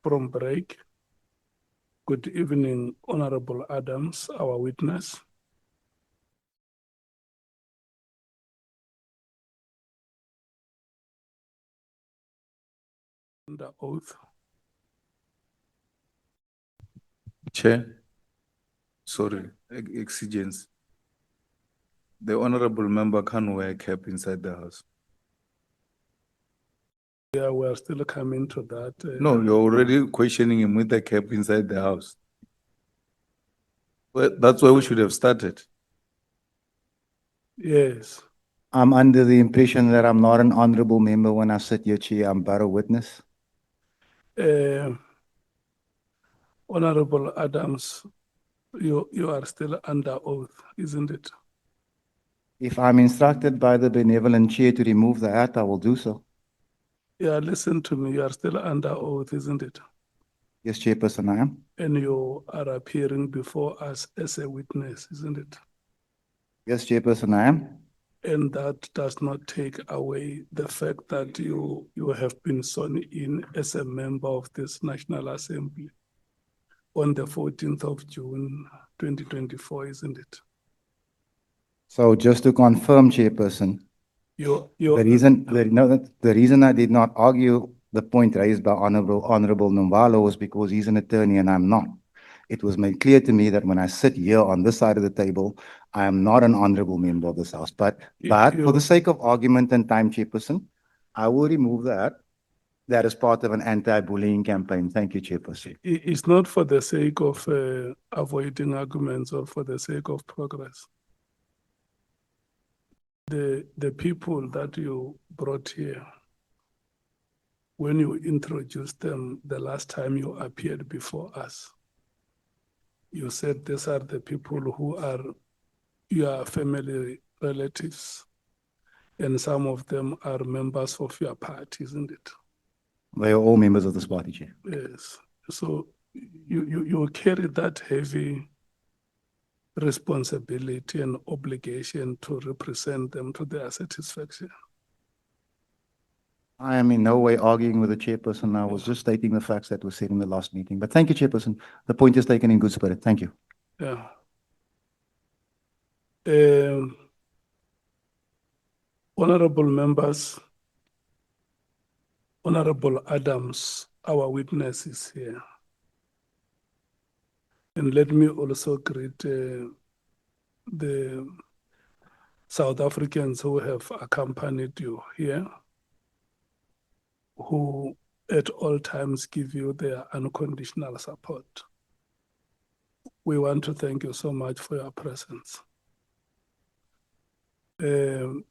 from break. Good evening, Honorable Adams, our witness. Under oath. Chair, sorry, exigence. The honorable member can't wear a cap inside the house. Yeah, we're still coming to that. No, you're already questioning him with the cap inside the house. Well, that's where we should have started. Yes. I'm under the impression that I'm not an honorable member when I sit here, Chair. I'm but a witness. Honorable Adams, you are still under oath, isn't it? If I'm instructed by the benevolent Chair to remove the hat, I will do so. Yeah, listen to me. You are still under oath, isn't it? Yes, Chairperson, I am. And you are appearing before us as a witness, isn't it? Yes, Chairperson, I am. And that does not take away the fact that you have been sworn in as a member of this National Assembly on the 14th of June, 2024, isn't it? So just to confirm, Chairperson, the reason I did not argue the point raised by Honorable Nombalo was because he's an attorney and I'm not. It was made clear to me that when I sit here on this side of the table, I am not an honorable member of this house. But for the sake of argument and time, Chairperson, I will remove that. That is part of an anti-bullying campaign. Thank you, Chairperson. It's not for the sake of avoiding arguments or for the sake of progress. The people that you brought here, when you introduced them the last time you appeared before us, you said these are the people who are your family relatives, and some of them are members of your party, isn't it? They are all members of this party, Chair. Yes. So you carry that heavy responsibility and obligation to represent them to their satisfaction. I am in no way arguing with the Chairperson. I was just stating the facts that were said in the last meeting. But thank you, Chairperson. The point is taken in good spirit. Thank you. Yeah. Honorable members, Honorable Adams, our witness is here. And let me also greet the South Africans who have accompanied you here, who at all times give you their unconditional support. We want to thank you so much for your presence. Can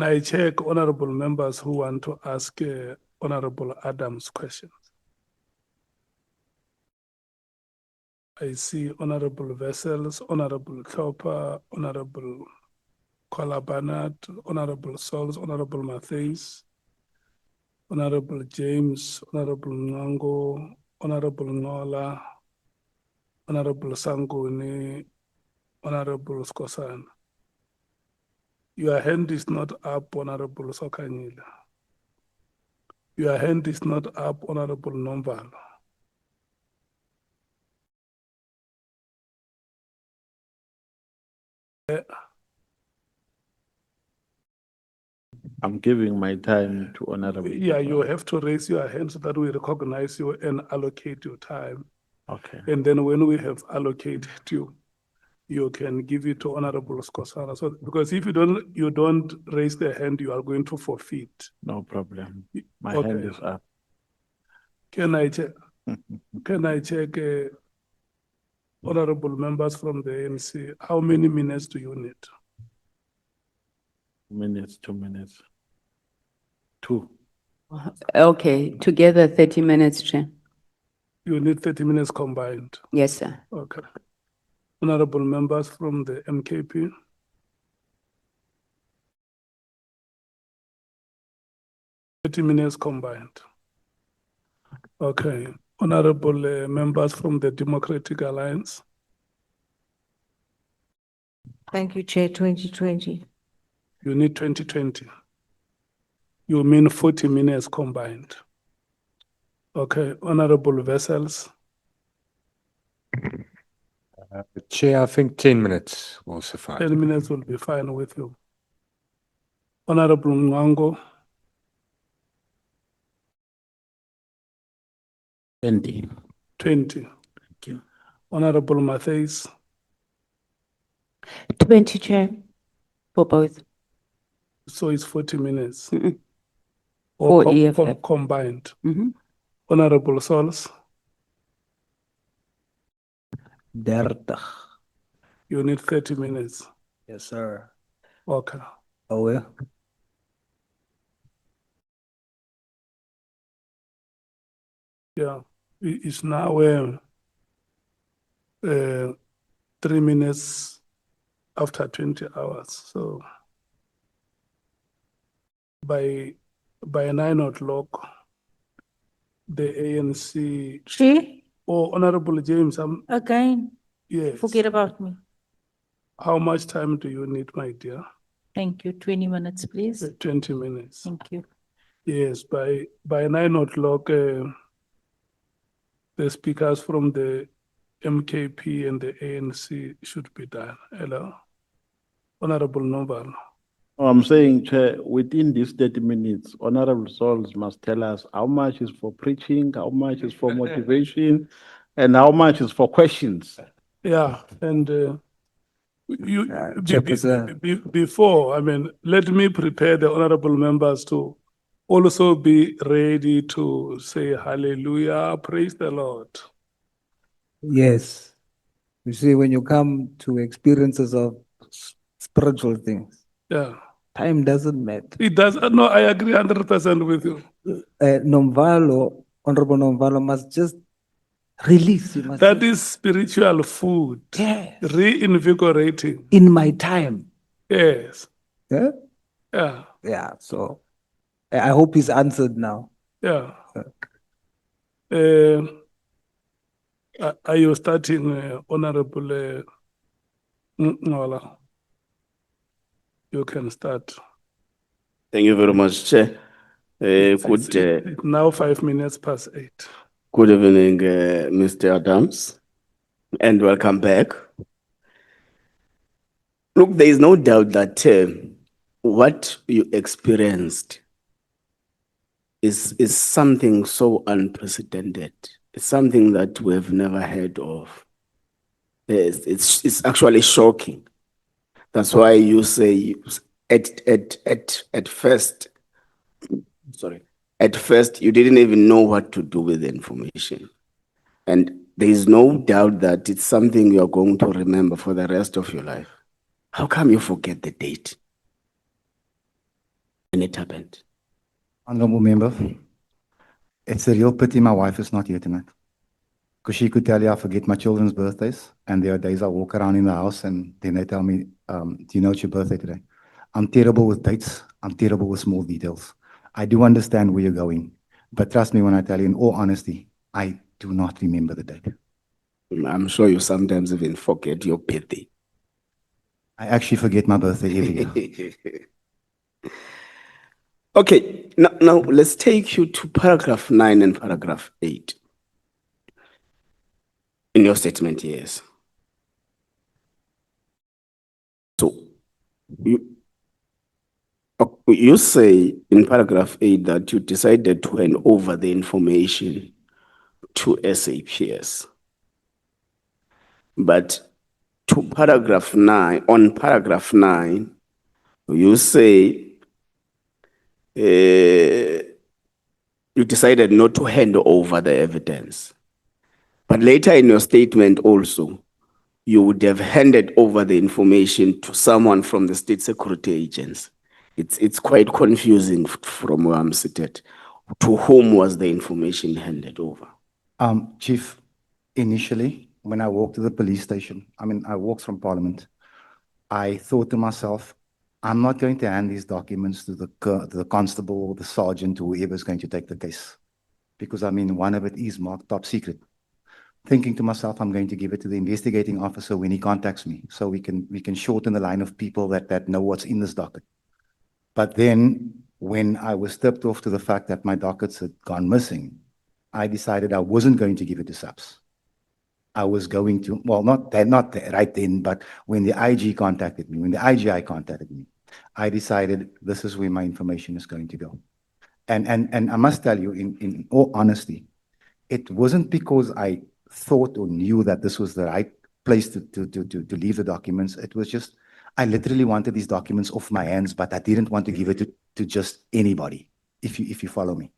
I check honorable members who want to ask Honorable Adams questions? I see Honorable Vessels, Honorable Klopa, Honorable Kolabanat, Honorable Sols, Honorable Matthews, Honorable James, Honorable Ngango, Honorable Nola, Honorable Sanguni, Honorable Skosan. Your hand is not up, Honorable Sokanyila. Your hand is not up, Honorable Nombalo. I'm giving my time to Honorable. Yeah, you have to raise your hand so that we recognize you and allocate your time. Okay. And then when we have allocated you, you can give it to Honorable Skosana. So because if you don't raise the hand, you are going to forfeit. No problem. My Okay. hand is up. Can I check? Can I check, honorable members from the ANC? How many minutes do you need? 2 minutes. 2. Okay, together 30 minutes, Chair. You need 30 minutes combined. Yes, sir. Okay. Honorable members from the MKP. Thirty minutes combined. Okay. Honorable members from the Democratic Alliance. Thank you, Chair. 2020. You need 2020. You mean 40 minutes combined. Okay, honorable vessels, Chair, I think 10 minutes will suffice. 10 minutes will be fine with you. Honorable Nwango, 20. 20. Thank you. Honorable Matthews, 20, Chair, for both. so it's 40 minutes. Mm-mm. Or For EFF. combined. Mhm. Honorable Sols, 30. you need 30 minutes. Yes, sir. Okay. Oh, yeah. Yeah, it's now 3 minutes after 20 hours. So by 9 o'clock, the ANC. Chair, Honorable James, again, yes. forget about me. How much time do you need, my dear? Thank you. 20 minutes, please. 20 minutes. Thank you. Yes, by 9 o'clock, the speakers from the MKP and the ANC should be done. Hello? Honorable Noval. Oh, I'm saying, Chair, within these 30 minutes, Honorable Souls must tell us how much is for preaching, how much is for motivation, and how much is for questions. Yeah, and Chairperson. before, I mean, let me prepare the honorable members to also be ready to say hallelujah, praise the Lord. Yes. You see, when you come to experiences of spiritual things, Yeah, time doesn't matter. it does. No, I agree 100% with you. Honorable Nomvalo must just release. He must That just- is spiritual food, Yes. reinvigorating. In my time. Yes, Yeah? yeah, Yeah. So I hope he's answered now. yeah. Are you starting, Honorable Ngola? You can start. Thank you very much, Chair. It's now 5 minutes past 8. Good evening, Mr. Adams, and welcome back. Look, there is no doubt that what you experienced is something so unprecedented. It's something that we have never heard of. It's actually shocking. That's why you say at first, sorry, at first you didn't even know what to do with the information. And there is no doubt that it's something you're going to remember for the rest of your life. How come you forget the date when it happened? Honorable member, it's a real pity my wife is not here tonight. Because she could tell you I forget my children's birthdays, and there are days I walk around in the house and then they tell me, do you know it's your birthday today? I'm terrible with dates. I'm terrible with small details. I do understand where you're going, but trust me when I tell you in all honesty, I do not remember the date. I'm sure you sometimes even forget your birthday. I actually forget my birthday every year. Okay, now let's take you to paragraph 9 and paragraph 8. In your statement, yes. So you say in paragraph 8 that you decided to hand over the information to SAPS. But to paragraph 9, on paragraph 9, you say you decided not to hand over the evidence. But later in your statement also, you would have handed over the information to someone from the state security agents. It's quite confusing from where I'm seated. To whom was the information handed over? Chief, initially, when I walked to the police station, I walked from Parliament, I thought to myself, I'm not going to hand these documents to the constable or the sergeant or whoever's going to take the case. Because one of it is marked top secret. Thinking to myself, I'm going to give it to the investigating officer when he contacts me, so we can shorten the line of people that know what's in this docket. But then, when I was tipped off to the fact that my dockets had gone missing, I decided I wasn't going to give it to SAPS. I was going to, well, not right then, but when the IG contacted me, when the IGI contacted me, I decided this is where my information is going to go. And I must tell you, in all honesty, it wasn't because I thought or knew that this was the right place to leave the documents. It was just, I literally wanted these documents off my hands, but I didn't want to give it to just anybody, if you follow me.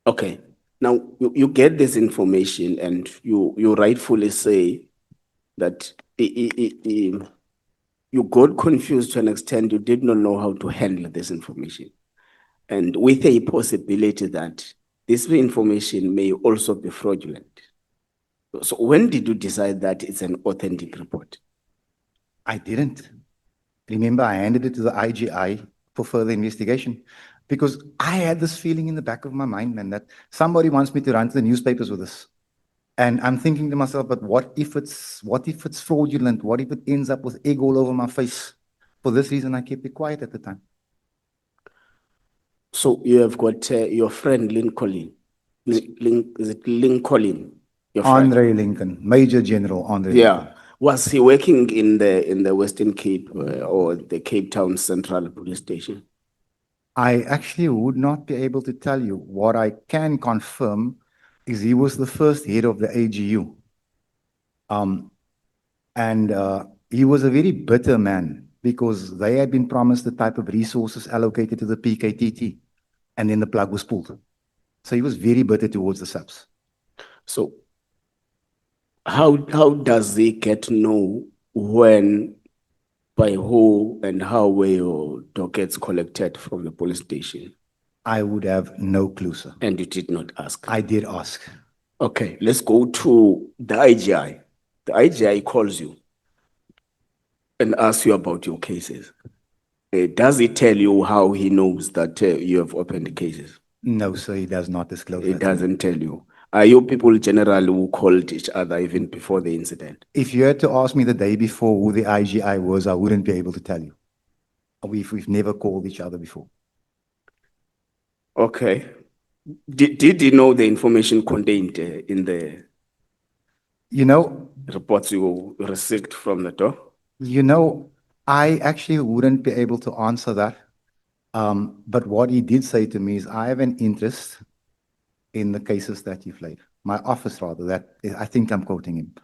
Okay. Now, you get this information and you rightfully say that you got confused to an extent you did not know how to handle this information. And with a possibility that this information may also be fraudulent. So when did you decide that it's an authentic report? I didn't. Remember, I handed it to the IGI for further investigation because I had this feeling in the back of my mind, man, that somebody wants me to run to the newspapers with this. And I'm thinking to myself, but what if it's fraudulent? What if it ends up with egg all over my face? For this reason, I kept it quiet at the time. So you have got your friend Lincoln. Is it Lincoln? Your friend? Andre Lincoln, Major General Andre Yeah. Lincoln. Was he working in the Western Cape or the Cape Town Central Police Station? I actually would not be able to tell you. What I can confirm is he was the first head of the AGU. He was a very bitter man because they had been promised the type of resources allocated to the PKTT, and then the plug was pulled. So he was very bitter towards the SAPS. So how does he get to know when, by who, and how were your dockets collected from the police station? I would have no clue, sir. And you did not ask? I did ask. Okay, let's go to the IGI. The IGI calls you and asks you about your cases. Does he tell you how he knows that you have opened the cases? No, sir, he does not disclose that. It doesn't tell you. Are you people generally who called each other even before the incident? If you had to ask me the day before who the IGI was, I wouldn't be able to tell you. We've never called each other before. Okay. Did you know the information contained in the reports you received from the door? I actually wouldn't be able to answer that. But what he did say to me is, I have an interest in the cases that you've laid. My office, rather, that I think I'm quoting him.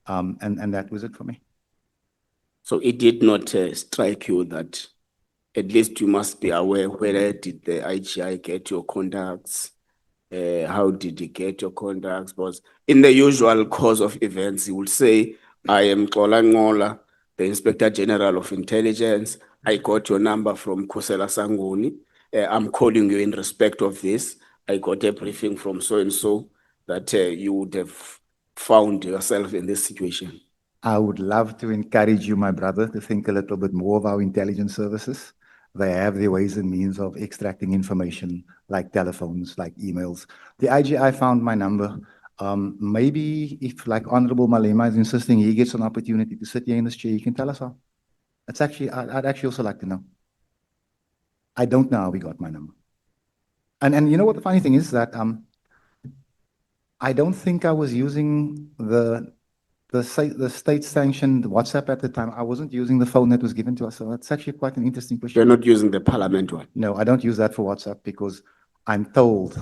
And that was it for me. So it did not strike you that at least you must be aware whether did the IGI get your contacts? How did he get your contacts? Because in the usual course of events, he would say, I am Xola Ngola, the Inspector General of Intelligence. I got your number from Khosela Sangoni. I'm calling you in respect of this. I got a briefing from so-and-so that you would have found yourself in this situation. I would love to encourage you, my brother, to think a little bit more of our intelligence services. They have their ways and means of extracting information, like telephones, like emails. The IGI found my number. Maybe if, like Honorable Malema is insisting he gets an opportunity to sit here in this chair, he can tell us how. I'd actually also like to know. I don't know how he got my number. And you know what the funny thing is that I don't think I was using the state-sanctioned WhatsApp at the time. I wasn't using the phone that was given to us. So that's actually quite an interesting question. You're not using the Parliament one? No, I don't use that for WhatsApp because I'm told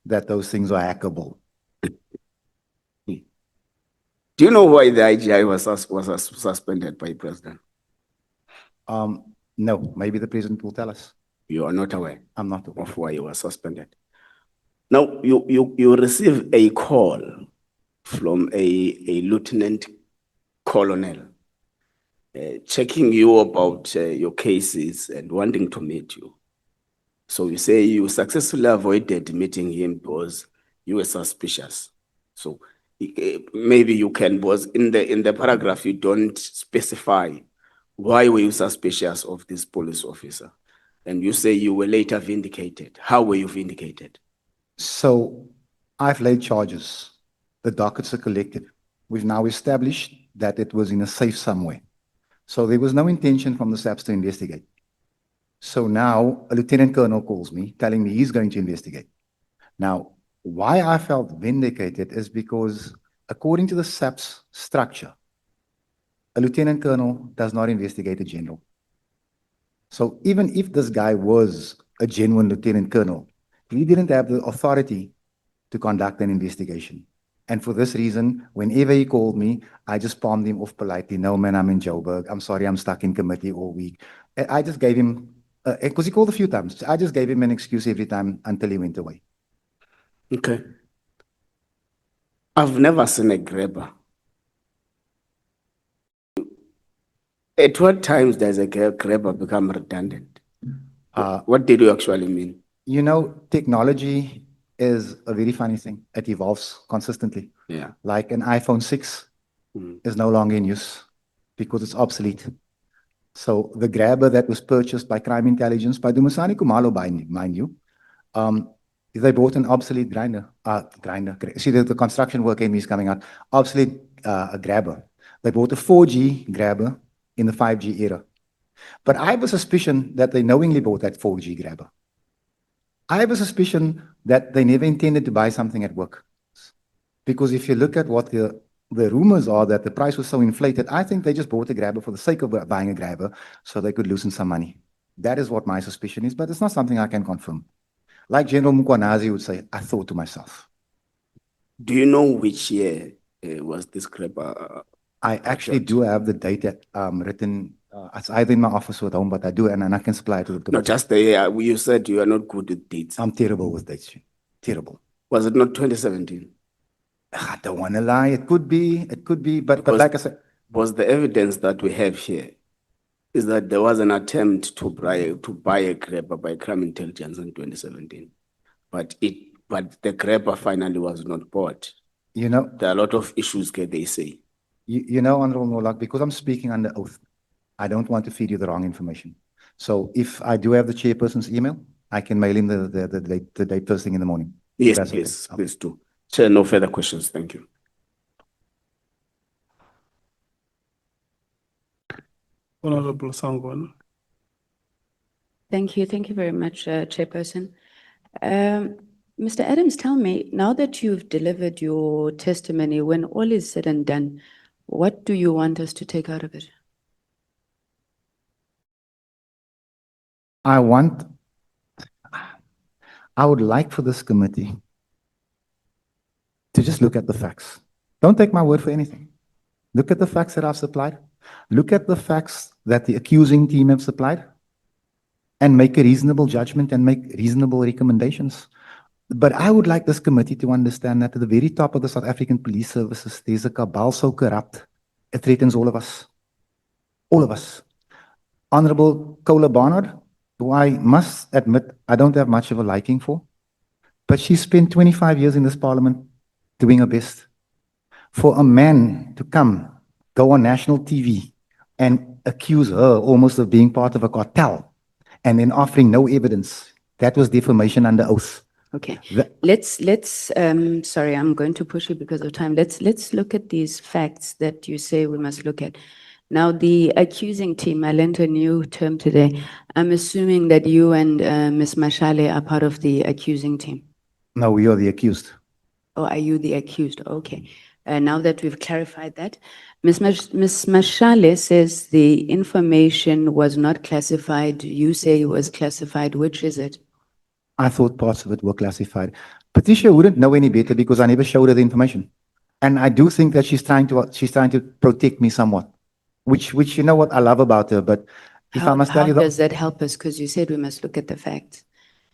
that those things are hackable. Do you know why the IGI was suspended by the president? No, maybe the president will tell us. You are not aware? I'm not aware of why he was suspended. Now, you receive a call from a lieutenant colonel checking you about your cases and wanting to meet you. So you say you successfully avoided meeting him because you were suspicious. So maybe you can, because in the paragraph you don't specify why were you suspicious of this police officer. And you say you were later vindicated. How were you vindicated? So I've laid charges. The dockets are collected. We've now established that it was in a safe somewhere. So there was no intention from the SAPS to investigate. So now a lieutenant colonel calls me telling me he's going to investigate. Now, Why I felt vindicated is because according to the SAP's structure, a lieutenant colonel does not investigate a general. So even if this guy was a genuine lieutenant colonel, he didn't have the authority to conduct an investigation. And for this reason, whenever he called me, I just palmed him off politely. No, man, I'm in Joburg. I'm sorry, I'm stuck in committee all week. I just gave him, because he called a few times, I just gave him an excuse every time until he went away. Okay. I've never seen a grabber. At what times does a grabber become redundant? What did you actually mean? You know, technology is a very funny thing. It evolves consistently. Yeah. Like an iPhone 6 is no longer in use because it's obsolete. So the grabber that was purchased by crime intelligence, by Dumasani Kumalo, mind you, they bought an obsolete See, the construction worker in me is coming out. Obsolete grabber. They bought a 4G grabber in the 5G era. But I have a suspicion that they knowingly bought that 4G grabber. I have a suspicion that they never intended to buy something at work. Because if you look at what the rumors are that the price was so inflated, I think they just bought a grabber for the sake of buying a grabber so they could loosen some money. That is what my suspicion is, but it's not something I can confirm. Like General Mkwanazi would say, I thought to myself. Do you know which year was this grabber? I actually do have the data written. It's either in my office or at home, but I do, and I can supply it to the. Not just the year. You said you are not good with dates. I'm terrible with dates. Terrible. Was it not 2017? I don't want to lie. It could be, but like I said. Was the evidence that we have here is that there was an attempt to buy a grabber by crime intelligence in 2017, but the grabber finally was not bought. You know, there are a lot of issues here, they say. You know, Honorable Nolak, because I'm speaking under oath, I don't want to feed you the wrong information. So if I do have the chairperson's email, I can mail him the date first thing in the morning. Yes, please, okay. Please do. Chair, no further questions. Thank you. Honorable Sangwan. Thank you. Thank you very much, Chairperson. Mr. Adams, tell me, now that you've delivered your testimony, when all is said and done, what do you want us to take out of it? I would like for this committee to just look at the facts. Don't take my word for anything. Look at the facts that I've supplied. Look at the facts that the accusing team have supplied and make a reasonable judgment and make reasonable recommendations. But I would like this committee to understand that at the very top of the South African police services, there's a cabal so corrupt, it threatens all of us. All of us. Honorable Kola Barnard, who I must admit I don't have much of a liking for, but she spent 25 years in this parliament doing her best. For a man to go on national TV and accuse her almost of being part of a cartel and then offering no evidence, that was defamation under oath. Okay, sorry, I'm going to push you because of time. Let's look at these facts that you say we must look at. Now, the accusing team, I learned a new term today. I'm assuming that you and Ms. Mashale are part of the accusing team. No, we are the accused. Oh, are you the accused? Okay. Now that we've clarified that, Ms. Mashale says the information was not classified. You say it was classified. Which is it? I thought parts of it were classified. Patricia wouldn't know any better because I never showed her the information. And I do think that she's trying to protect me somewhat, which you know what I love about her. But if I must tell you, how does that help us? Because you said we must look at the facts.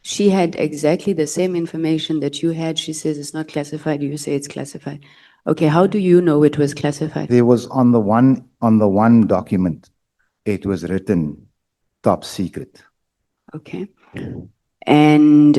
She had exactly the same information that you had. She says it's not classified. You say it's classified. Okay, how do you know it was classified? There was on the one document, it was written top secret. Okay. And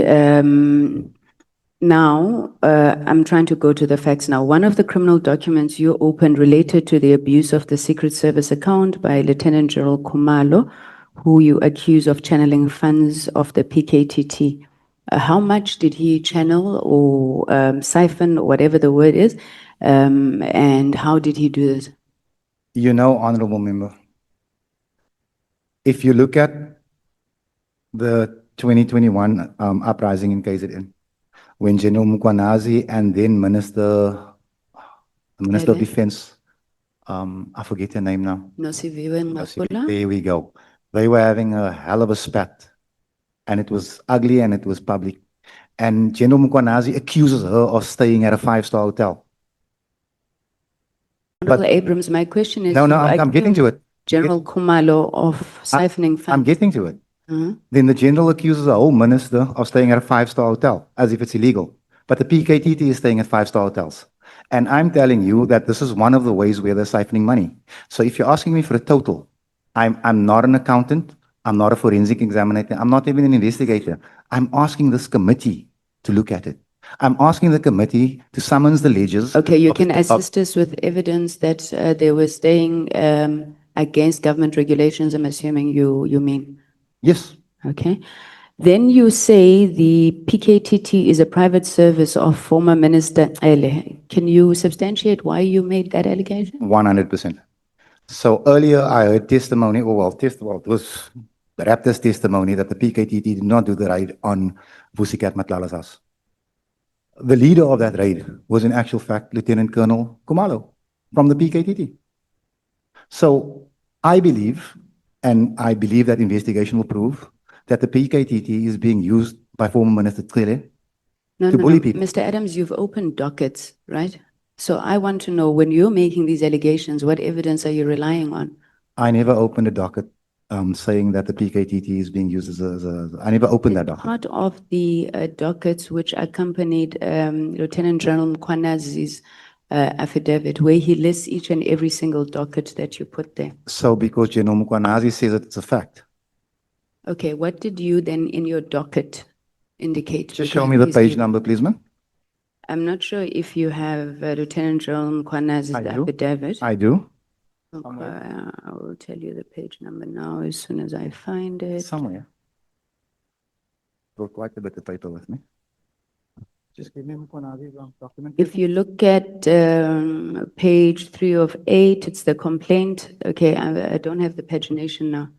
now I'm trying to go to the facts now. One of the criminal documents you opened related to the abuse of the Secret Service account by Lieutenant General Kumalo, who you accuse of channeling funds of the PKTT. How much did he channel or siphon, or whatever the word is, and how did he do this? You know, Honorable Member, if you look at the 2021 uprising in KZN, when General Mkwanazi and then Minister of Ele. Defense, I forget her name now. Nosiviwe Ngakula. There we go. They were having a hell of a spat, and it was ugly and it was public. And General Mkwanazi accuses her of staying at a five-star hotel. Honorable Abrams, my question is. No, you I'm getting to accuse it. General Kumalo of siphoning funds. I'm getting to it. Mhm. Then the general accuses the whole minister of staying at a five-star hotel, as if it's illegal. But the PKTT is staying at five-star hotels. And I'm telling you that this is one of the ways where they're siphoning money. So if you're asking me for a total, I'm not an accountant, I'm not a forensic examiner, I'm not even an investigator. I'm asking this committee to look at it. I'm asking the committee to summons the ledgers. Okay, you of can the- assist us with evidence that they were staying against government regulations, I'm assuming you mean. Yes, Okay. Then you say the PKTT is a private service of former Minister Ele. Can you substantiate why you made that allegation? 100%. So earlier I heard testimony, it was the Raptor's testimony that the PKTT did not do the raid on Vusikat Matlala's house. The leader of that raid was in actual fact Lieutenant Colonel Kumalo from the PKTT. So I believe, and I believe that investigation will prove, that the PKTT is being used by former Minister Tsile No, to no, bully no. people. Mr. Adams, you've opened dockets, right? So I want to know, when you're making these allegations, what evidence are you relying on? I never opened a docket saying that the PKTT is being used I never opened that docket. Part of the dockets which accompanied Lieutenant General Mkwanazi's affidavit, where he lists each and every single docket that you put there. So because General Mkwanazi says that it's a fact. Okay, what did you then in your docket indicate? Just show me the Please page give- number, please, ma'am. I'm not sure if you have Lieutenant General Mkwanazi's I do. affidavit. I do. Okay, I will tell you the page number now as soon as I find it. Somewhere. Brought quite a bit of paper with me. Just give me Mkwanazi's document. If you look at page 3 of 8, it's the complaint. Okay, I don't have the pagination now.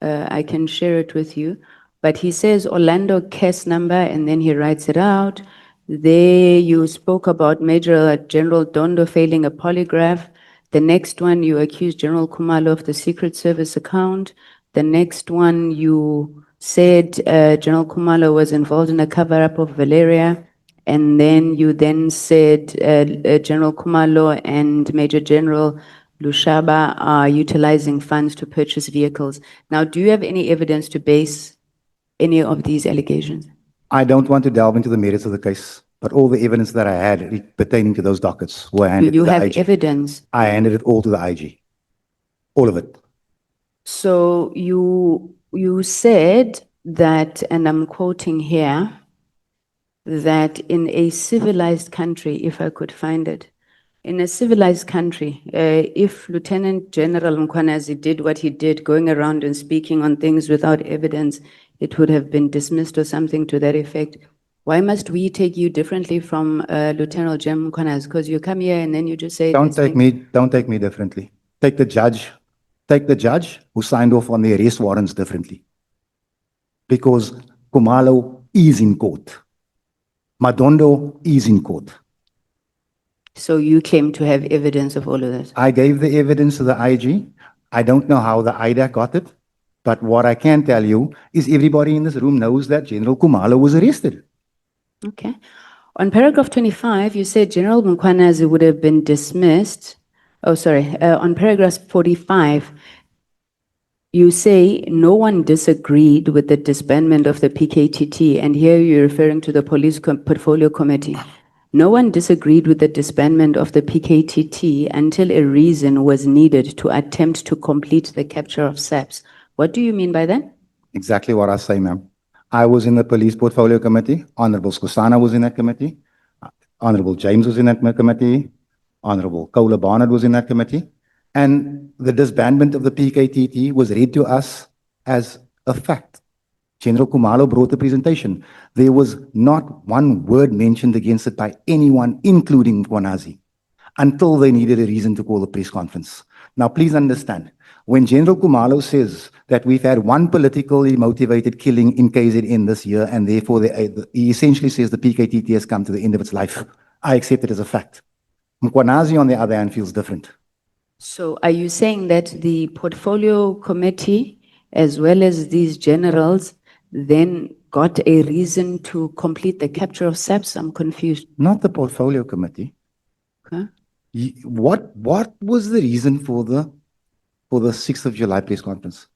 I can share it with you. But he says Orlando case number, and then he writes it out. There you spoke about Major General Dondo failing a polygraph. The next one, you accused General Kumalo of the Secret Service account. The next one, you said General Kumalo was involved in a cover-up of Valeria. And then you then said General Kumalo and Major General Lushaba are utilizing funds to purchase vehicles. Now, do you have any evidence to base any of these allegations? I don't want to delve into the merits of the case, but all the evidence that I had pertaining to those dockets were Do handed you to the have IG. evidence? I handed it all to the IG. All of it. So you said that, and I'm quoting here, that in a civilized country, if I could find it, in a civilized country, if Lieutenant General Mkwanazi did what he did, going around and speaking on things without evidence, it would have been dismissed or something to that effect. Why must we take you differently from Lieutenant General Mkwanazi? Because you come here and then you just say. Don't this take me differently. Take the judge who signed off on the arrest warrants differently. Because Kumalo is in court. Madondo is in court. So you claim to have evidence of all of this? I gave the evidence to the IG. I don't know how the IDAC got it, but what I can tell you is everybody in this room knows that General Kumalo was arrested. Okay. On paragraph 25, you said General Mkwanazi would have been dismissed. Oh, sorry. On paragraph 45, you say no one disagreed with the disbandment of the PKTT, and here you're referring to the Police Portfolio Committee. No one disagreed with the disbandment of the PKTT until a reason was needed to attempt to complete the capture of SAPS. What do you mean by that? Exactly what I say, ma'am. I was in the Police Portfolio Committee. Honorable Skosana was in that committee. Honorable James was in that committee. Honorable Kola Barnard was in that committee. And the disbandment of the PKTT was read to us as a fact. General Kumalo brought the presentation. There was not one word mentioned against it by anyone, including Mkwanazi, until they needed a reason to call a press conference. Now, please understand, When General Kumalo says that we've had one politically motivated killing in KZN this year, and therefore he essentially says the PKTT has come to the end of its life, I accept it as a fact. Mkwanazi, on the other hand, feels different. So are you saying that the portfolio committee, as well as these generals, then got a reason to complete the capture of SAPS? I'm confused. Not the portfolio committee. Okay. What was the reason for the 6th of July press conference?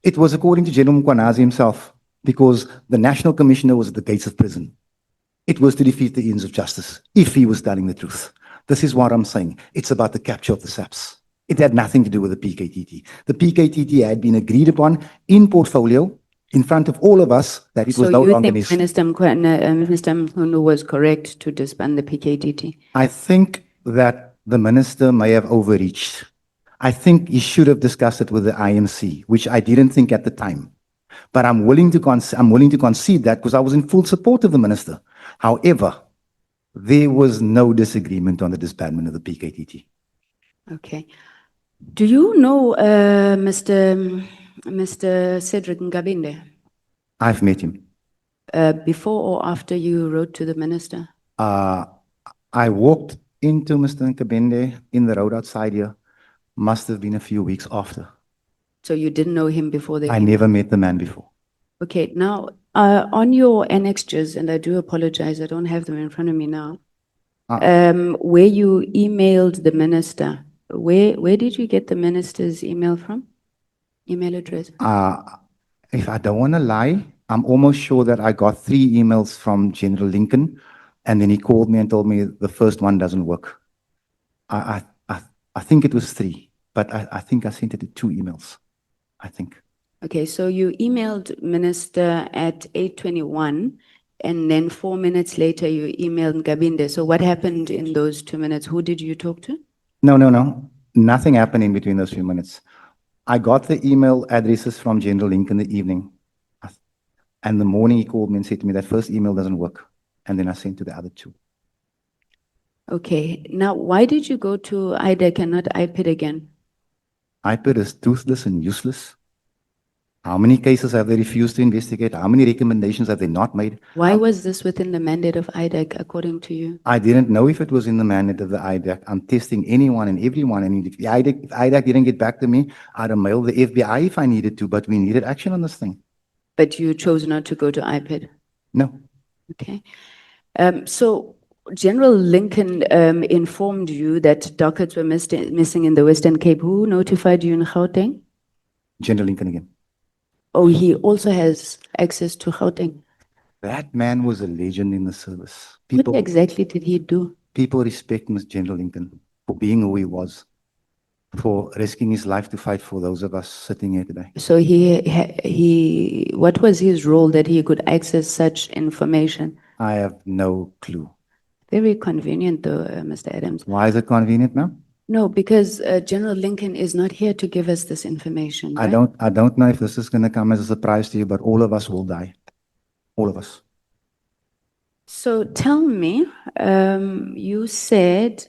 It was according to General Mkwanazi himself, because the National Commissioner was at the gates of prison. It was to defeat the ends of justice, if he was telling the truth. This is what I'm saying. It's about the capture of the SAPS. It had nothing to do with the PKTT. The PKTT had been agreed upon in portfolio in front of all of us that it was So no you longer think necessary. Minister Mkhunu was correct to disband the PKTT? I think that the minister may have overreached. I think he should have discussed it with the IMC, which I didn't think at the time. But I'm willing to concede that because I was in full support of the minister. However, there was no disagreement on the disbandment of the PKTT. Okay. Do you know Mr. Cedric Ngabinde I've met him. before or after you wrote to the minister? I walked into Mr. Nkabende in the road outside here. Must have been a few weeks after. So you didn't know him before the I email? never met the man before. Okay, now on your annexures, and I do apologize, I don't have them in front of me now. Where you emailed the minister, where did you get the minister's email from? Email address? If I don't want to lie, I'm almost sure that I got 3 emails from General Lincoln, and then he called me and told me the first one doesn't work. I think it was 3, but I think I sent it to 2 emails, I think. Okay, so you emailed minister at 8:21, and then 4 minutes later you emailed Ngabinde. So what happened in those 2 minutes? Who did you talk to? No. Nothing happened in between those few minutes. I got the email addresses from General Lincoln in the evening. And the morning he called me and said to me, that first email doesn't work. And then I sent to the other 2. Okay, now why did you go to IDEC and not IPID again? IPID is toothless and useless. How many cases have they refused to investigate? How many recommendations have they not made? Why was this within the mandate of IDEC, according to you? I didn't know if it was in the mandate of the IDEC. I'm testing anyone and everyone. And if IDEC didn't get back to me, I'd have mailed the FBI if I needed to, but we needed action on this thing. But you chose not to go to IPID? No. Okay. So General Lincoln informed you that dockets were missing in the Western Cape. Who notified you in Gauteng? General Lincoln again. Oh, he also has access to Gauteng. That man was a legend in the service. What exactly did he do? People respect Mr. General Lincoln for being who he was, for risking his life to fight for those of us sitting here today. So what was his role that he could access such information? I have no clue. Very convenient though, Mr. Adams. Why is it convenient now? No, because General Lincoln is not here to give us this information. I right? don't know if this is going to come as a surprise to you, but all of us will die. All of us. So tell me, you said,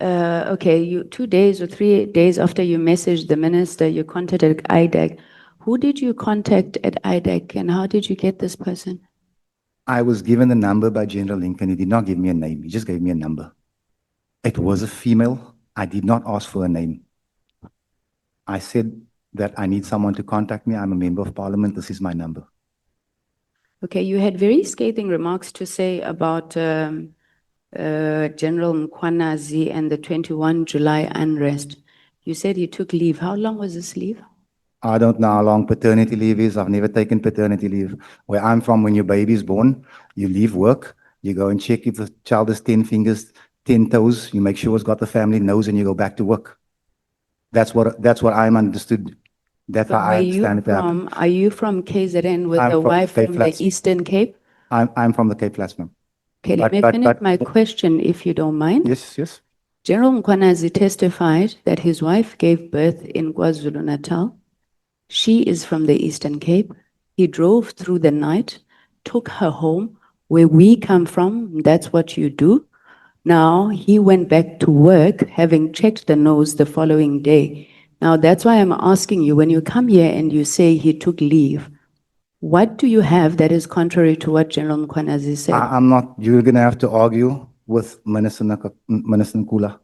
okay, 2 days or 3 days after you messaged the minister, you contacted IDEC. Who did you contact at IDEC and how did you get this person? I was given the number by General Lincoln. He did not give me a name. He just gave me a number. It was a female. I did not ask for a name. I said that I need someone to contact me. I'm a member of parliament. This is my number. Okay, you had very scathing remarks to say about General Mkwanazi and the 21 July unrest. You said he took leave. How long was this leave? I don't know how long paternity leave is. I've never taken paternity leave. Where I'm from, when your baby is born, you leave work, you go and check if the child has 10 fingers, 10 toes, you make sure it's got the family nose, and you go back to work. That's what I'm understood. That's how I understand it to happen. Are you from KZN with I'm a from wife Cape from Flats. the Eastern Cape? I'm from the Cape Flats, ma'am. Okay, let me finish my question if you don't mind. Yes. General Mkwanazi testified that his wife gave birth in KwaZulu-Natal. She is from the Eastern Cape. He drove through the night, took her home. Where we come from, that's what you do. Now he went back to work, having checked the nose the following day. Now, that's why I'm asking you, when you come here and you say he took leave, what do you have that is contrary to what General Mkhwanazi said? I'm not, you're gonna have to argue with Minister Nkula,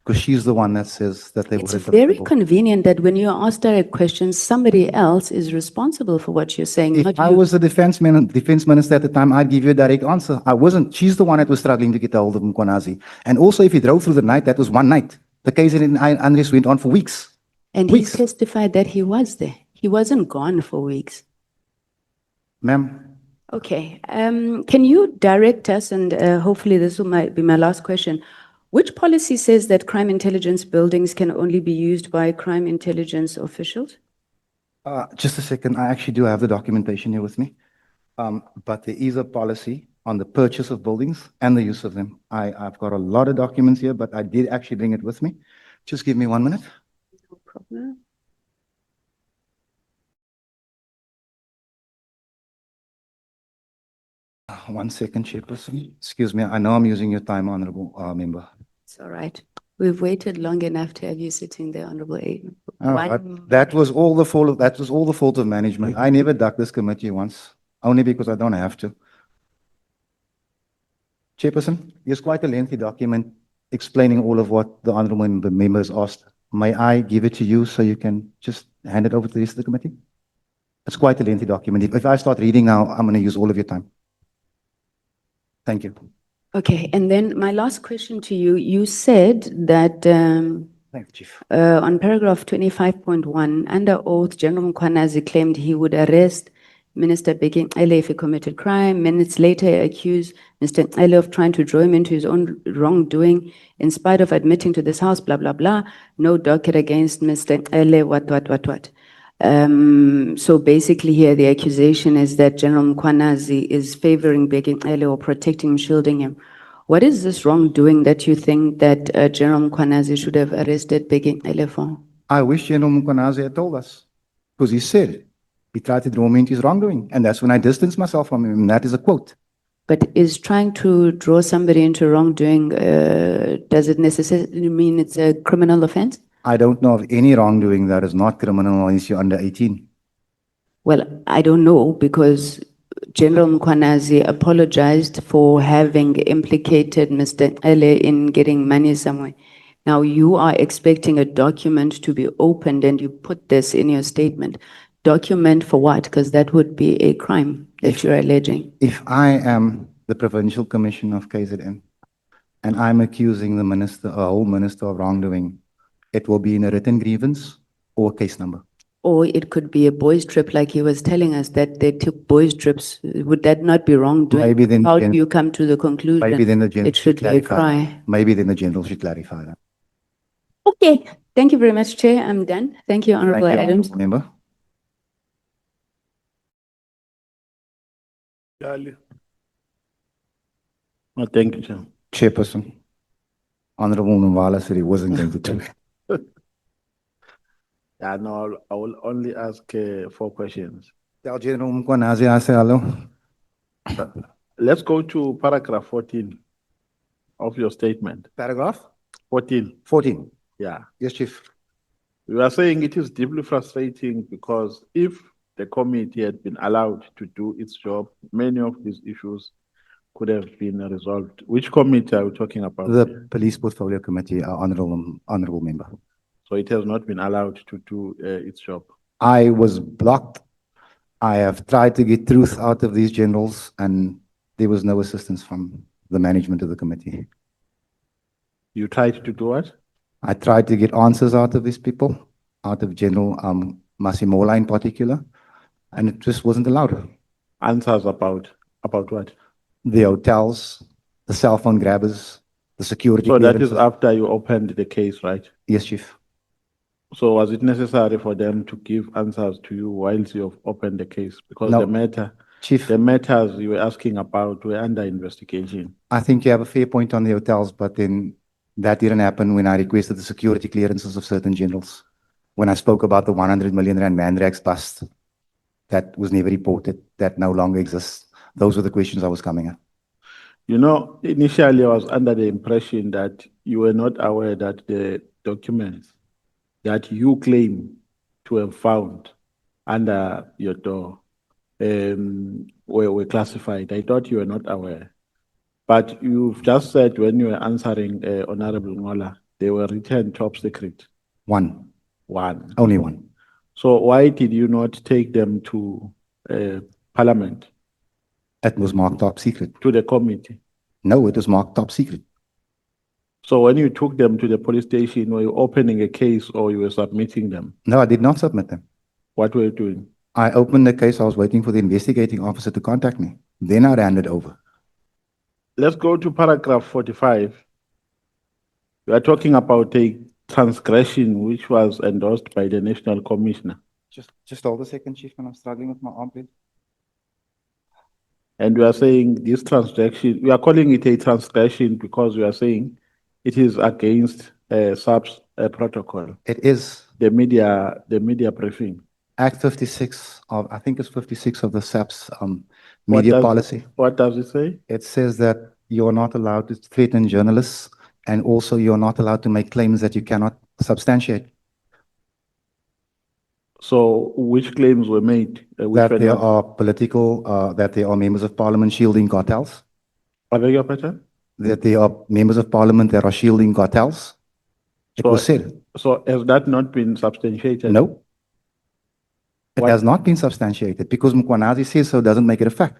because she's the one that says that they It's were very adoptable. convenient that when you ask direct questions, somebody else is responsible for what you're saying, If not I you. was the defense minister at the time, I'd give you a direct answer. I wasn't. She's the one that was struggling to get a hold of Mkhwanazi. And also, if he drove through the night, that was one night. The case in unrest went on for weeks. And he Weeks. testified that he was there. He wasn't gone for weeks. Ma'am, Okay, can you direct us, and hopefully this might be my last question. Which policy says that crime intelligence buildings can only be used by crime intelligence officials? just a second. I actually do have the documentation here with me. But there is a policy on the purchase of buildings and the use of them. I've got a lot of documents here, but I did actually bring it with me. Just give me 1 minute. No problem. One second, Chairperson. Excuse me. I know I'm using your time, Honorable Member. It's all right. We've waited long enough to have you sitting there, Honorable A. That was all the fault of management. I never ducked this committee once, only because I don't have to. Chairperson, here's quite a lengthy document explaining all of what the honorable members asked. May I give it to you so you can just hand it over to the rest of the committee? It's quite a lengthy document. If I start reading now, I'm going to use all of your time. Thank you. Okay, and then my last question to you, you said that Thanks, Chief. on paragraph 25.1, under oath, General Mkhwanazi claimed he would arrest Minister Bheki Cele if he committed crime. Minutes later, he accused Mr. Cele of trying to draw him into his own wrongdoing, in spite of admitting to this house, blah, blah, blah. No docket against Mr. Cele, what. So basically here, the accusation is that General Mkhwanazi is favoring Bheki Cele or protecting him, shielding him. What is this wrongdoing that you think that General Mkhwanazi should have arrested Bheki Cele for? I wish General Mkhwanazi had told us, because he said it. He tried to draw me into his wrongdoing, and that's when I distanced myself from him, and that is a quote. But is trying to draw somebody into wrongdoing, does it necessarily mean it's a criminal offense? I don't know of any wrongdoing that is not criminal unless you're under 18. Well, I don't know, because General Mkhwanazi apologized for having implicated Mr. Cele in getting money somewhere. Now you are expecting a document to be opened and you put this in your statement. Document for what? Because that would be a crime that you're alleging. If I am the Provincial Commissioner of KZN and I'm accusing the minister, a whole minister of wrongdoing, it will be in a written grievance or case number. Or it could be a boys' trip, like he was telling us that they took boys' trips. Would that not be wrongdoing? Maybe then- How do you come to the conclusion? Maybe then the general It should be a clarify. crime. Maybe then the general should clarify that. Okay, thank you very much, Chair. I'm done. Thank you, Honorable Thank you, Adams. Honourable Member. Yali. Oh, thank you, Chair. Chairperson, Honourable Nwala said he wasn't going to do it. Yeah, no, I will only ask 4 questions. Tell General Mkhwanazi I say hello. Let's go to paragraph 14 of your statement. Paragraph 14, 14. yeah. Yes, Chief. You are saying it is deeply frustrating because if the committee had been allowed to do its job, many of these issues could have been resolved. Which committee are we talking about? The Police Portfolio Committee, Honourable Member. So it has not been allowed to do its job. I was blocked. I have tried to get truth out of these generals, and there was no assistance from the management of the committee. You tried to do what? I tried to get answers out of these people, out of General Masimola in particular, and it just wasn't allowed. Answers about what? The hotels, the cell phone grabbers, the security. So that is clearances. after you opened the case, right? Yes, Chief. So was it necessary for them to give answers to you whilst you have opened the case? Because No. Chief, the matters you were asking about were under investigation. I think you have a fair point on the hotels, but then that didn't happen when I requested the security clearances of certain generals. When I spoke about the 100 million rand Mandrax bust, that was never reported, that no longer exists. Those were the questions I was coming at. You know, initially I was under the impression that you were not aware that the documents that you claim to have found under your door were classified. I thought you were not aware. But you've just said when you were answering Honorable Ngola, they were written top secret. One, One. only one. So why did you not take them to Parliament, It was marked top secret. to the committee? No, it was marked top secret. So when you took them to the police station, were you opening a case or you were submitting them? No, I did not submit them. What were you doing? I opened the case. I was waiting for the investigating officer to contact me. Then I ran it over. Let's go to paragraph 45. We are talking about a transgression which was endorsed by the National Commissioner. Just hold a second, Chief, when I'm struggling with my arm, please. And we are saying this transgression, we are calling it a transgression because we are saying it is against SAPS protocol, It is the media briefing. Act 56 of, I think it's 56 of the SAPS What media does- policy. What does it say? It says that you're not allowed to threaten journalists, and also you're not allowed to make claims that you cannot substantiate. So which claims were made? Which That were there not? are political, that there are members of parliament shielding cartels, I beg your pardon? that there are members of parliament that are shielding cartels. It was said, So has that not been substantiated? no. It What- has not been substantiated because Mkwanazi says so doesn't make it a fact.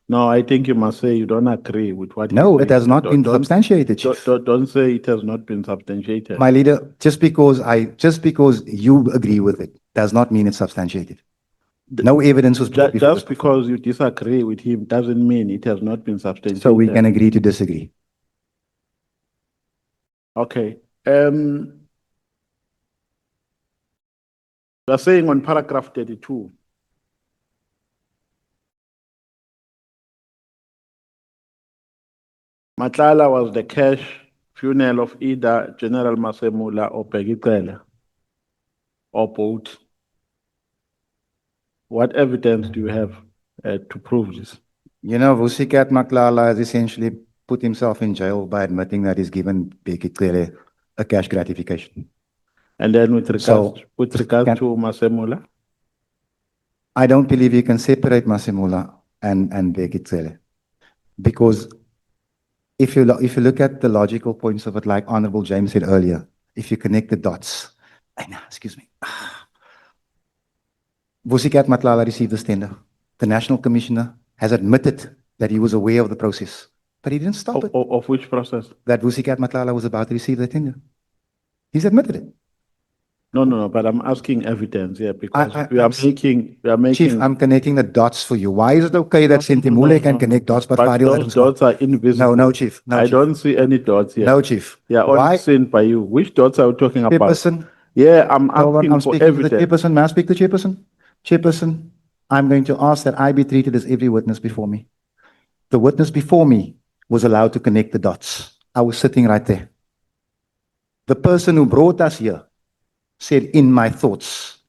No, I think you must say you don't agree with what. No, he's it has saying. not been Don't- substantiated, Chief. Don't say it has not been substantiated. My leader, just because you agree with it, does not mean it's substantiated. No evidence was brought before. Just because you disagree with him doesn't mean it has not been substantiated. So we can agree to disagree. Okay. You are saying on paragraph 32. Matlala was the cash funeral of either General Masemula or Peggy Cele, or both. What evidence do you have to prove this? You know, Vusikat Maklala has essentially put himself in jail by admitting that he's given Bheki Cele a cash gratification. And then with regards, So, can- to Masemula? I don't believe you can separate Masimula and Bheki Cele. Because if you look at the logical points of it, like Honorable James said earlier, if you connect the dots, excuse me. Vusikat Matlala received this tender. The National Commissioner has admitted that he was aware of the process, but he didn't stop it. Of which process? That Vusikat Matlala was about to receive the tender. He's admitted it. No, but I'm asking evidence here because I- we are making. Chief, I'm connecting the dots for you. Why is it okay that Sentimule can connect dots, but Fadiel those doesn't stop? dots are invisible. No, Chief. No, I Chief. don't see any dots here. No, Chief. They are Why? only seen by you. Which dots are you talking about? Chairperson, Yeah, I'm hold on, asking I'm for speaking to the evidence. chairperson. May I speak to the chairperson? Chairperson, I'm going to ask that I be treated as every witness before me. The witness before me was allowed to connect the dots. I was sitting right there. The person who brought us here said, in my thoughts,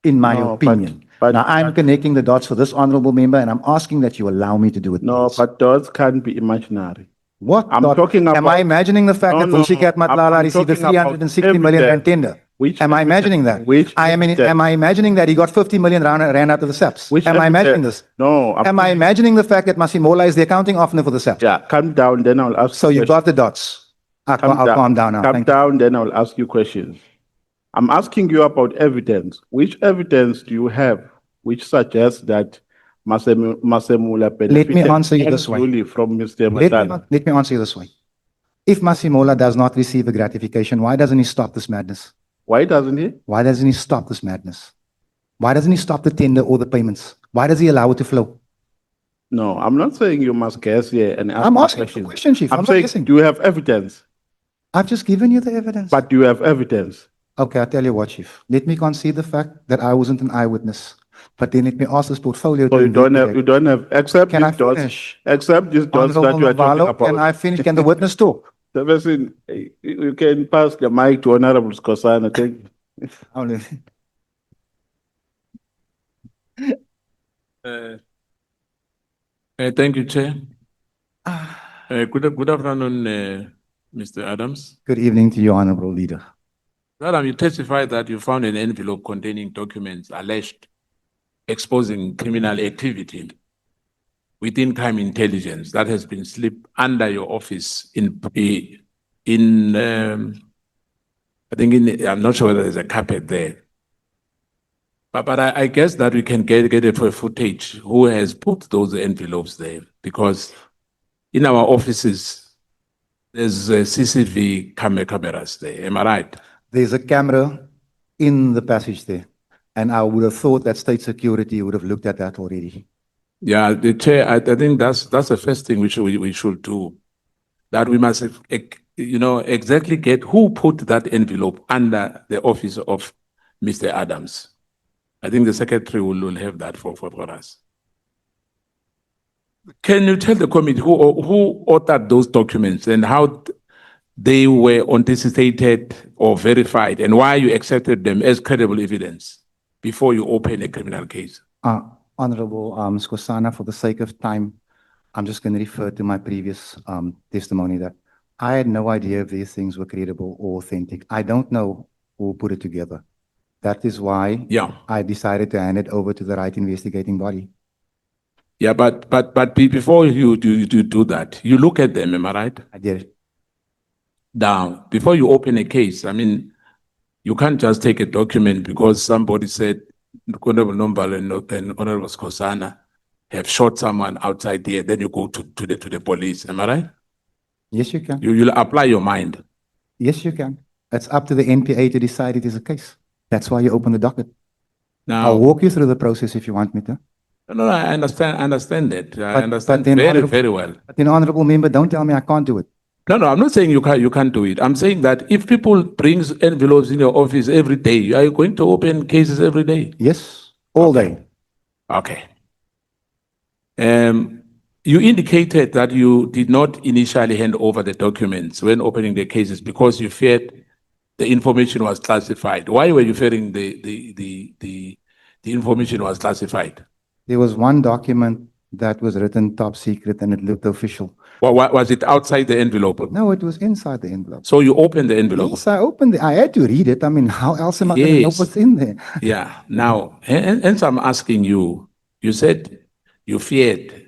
in my No, opinion. but- Now I'm connecting the dots for this honorable member and I'm asking that you allow me to do it. No, please. but dots can't be imaginary. What? I'm dot? talking Am I about- imagining the fact No, that no, Vusikat I'm Matlala received a talking about 360 million rand evidence. tender? Which Am I evidence? imagining that? Which am evidence? I imagining that he got 50 million rand out of the SAPs? Which Am I evidence? imagining this? No. Am I imagining the fact that Masimola is the accounting officer for the SAPs? Yeah, calm down, then I'll ask. So you got the dots. I'll calm down now. Calm Thank you. down, then I'll ask you questions. I'm asking you about evidence. Which evidence do you have which suggests that Masemula benefited answer you this way. unduly from Mr. Let Matlala? me answer you this way. If Masimola does not receive a gratification, why doesn't he stop this madness? Why doesn't he? Why doesn't he stop this madness? Why doesn't he stop the tender or the payments? Why does he allow it to flow? No, I'm not saying you must guess here and ask I'm me asking you a questions. question, Chief. I'm not saying, guessing. do you have evidence? I've just given you the evidence. But do you have evidence? Okay, I'll tell you what, Chief. Let me concede the fact that I wasn't an eyewitness. But then let me ask this portfolio So to you don't investigate. have, except Can I these dots, finish? except these dots that Honorable you are talking Navalo, about. can I finish? Can the witness talk? The person, you can pass the mic to Honorable Skosana. Thank you. Only- Thank you, Chair. Good afternoon, Mr. Adams. Good evening to you, Honorable Leader. Madam, you testified that you found an envelope containing documents alleged exposing criminal activity within crime intelligence that has been slipped under your office I'm not sure whether there's a carpet there. But I guess that we can get it for footage who has put those envelopes there, because in our offices, there's CCTV cameras there. Am I right? There's a camera in the passage there. And I would have thought that state security would have looked at that already. Yeah, the chair, I think that's the first thing we should do. That we must, exactly get who put that envelope under the office of Mr. Adams. I think the secretary will have that for us. Can you tell the committee who authored those documents and how they were anticipated or verified, and why you accepted them as credible evidence before you open a criminal case? Honorable Skosana, for the sake of time, I'm just going to refer to my previous testimony that I had no idea if these things were credible or authentic. I don't know who put it together. That is why I decided to hand it over to the right investigating body. Yeah, but before you do that, you look at them, am I right? I did. Now, before you open a case, I mean, you can't just take a document because somebody said Honorable Nombal and Honorable Skosana have shot someone outside there, then you go to the police, am I right? Yes, you can. You'll apply your mind. Yes, you can. It's up to the NPA to decide it is a case. That's why you open the docket. Now, I'll walk you through the process if you want me to. No, I understand that. I understand then very well. But then, honorable member, don't tell me I can't do it. No, I'm not saying you can't do it. I'm saying that if people brings envelopes in your office every day, are you going to open cases every day? Yes, all day. Okay. You indicated that you did not initially hand over the documents when opening the cases because you feared the information was classified. Why were you fearing the information was classified? There was one document that was written top secret and it looked official. Well, was it outside the envelope? No, it was inside the envelope. So you opened the envelope? Yes, I opened it. I had to read it. I mean, how else am I going to know what's in there? Yeah. Now, hence I'm asking you, you said you feared,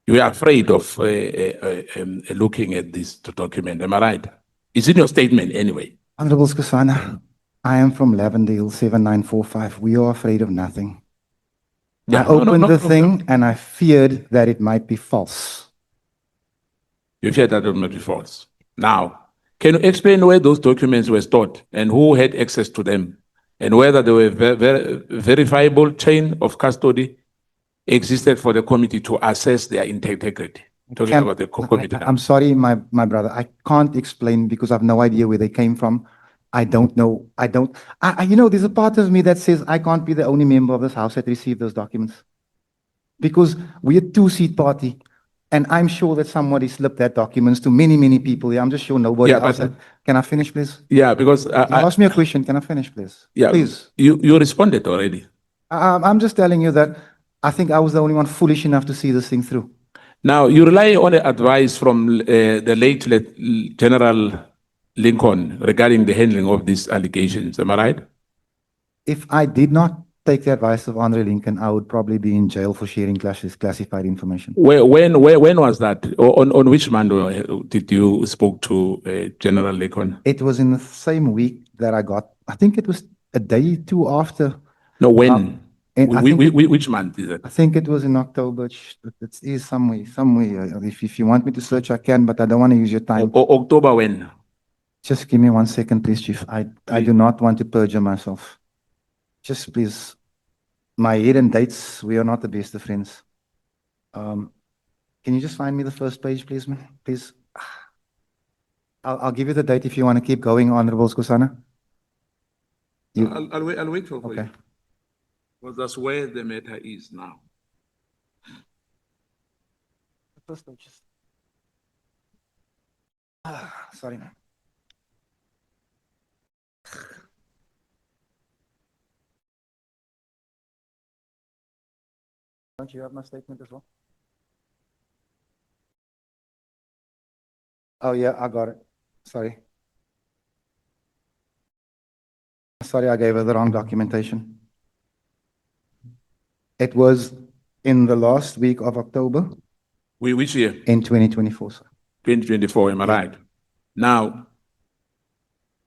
you were afraid of looking at this document. Am I right? It's in your statement anyway. Honorable Skosana, I am from Lavendale 7945. We are afraid of nothing. Yeah, I opened the thing and I feared that it might be false. You feared that it might be false. Now, can you explain where those documents were stored and who had access to them, and whether there were verifiable chain of custody existed for the committee to assess their integrity? Talking about the committee now. I'm sorry, my brother. I can't explain because I have no idea where they came from. I don't know. There's a part of me that says I can't be the only member of this house that received those documents. Because we're a two-seat party. And I'm sure that somebody slipped that documents to many, many people. I'm just sure nobody else. Can I finish, please? Yeah, because you asked me a question. Can I finish, please? Yeah, please. You responded already. I'm just telling you that I think I was the only one foolish enough to see this thing through. Now, you rely on the advice from the late General Lincoln regarding the handling of these allegations. Am I right? If I did not take the advice of Honorable Lincoln, I would probably be in jail for sharing classified information. When was that? On which month did you spoke to General Lincoln? It was in the same week that I think it was a day or two after. No, when? Which month is it? I think it was in October. It is somewhere. If you want me to search, I can, but I don't want to use your time. October when? Just give me 1 second, please, Chief. I do not want to perjure myself. Just please. My year and dates, we are not the best of friends. Can you just find me the first page, please, man? Please. I'll give you the date if you want to keep going, Honorable Skosana. I'll wait for you. Okay. Because that's where the matter is now. The first page. Sorry, man. Don't you have my statement as well? Oh, yeah, I got it. Sorry. Sorry, I gave her the wrong documentation. It was in the last week of October Which year? in 2024, sir. 2024, am I Yeah. right? Now,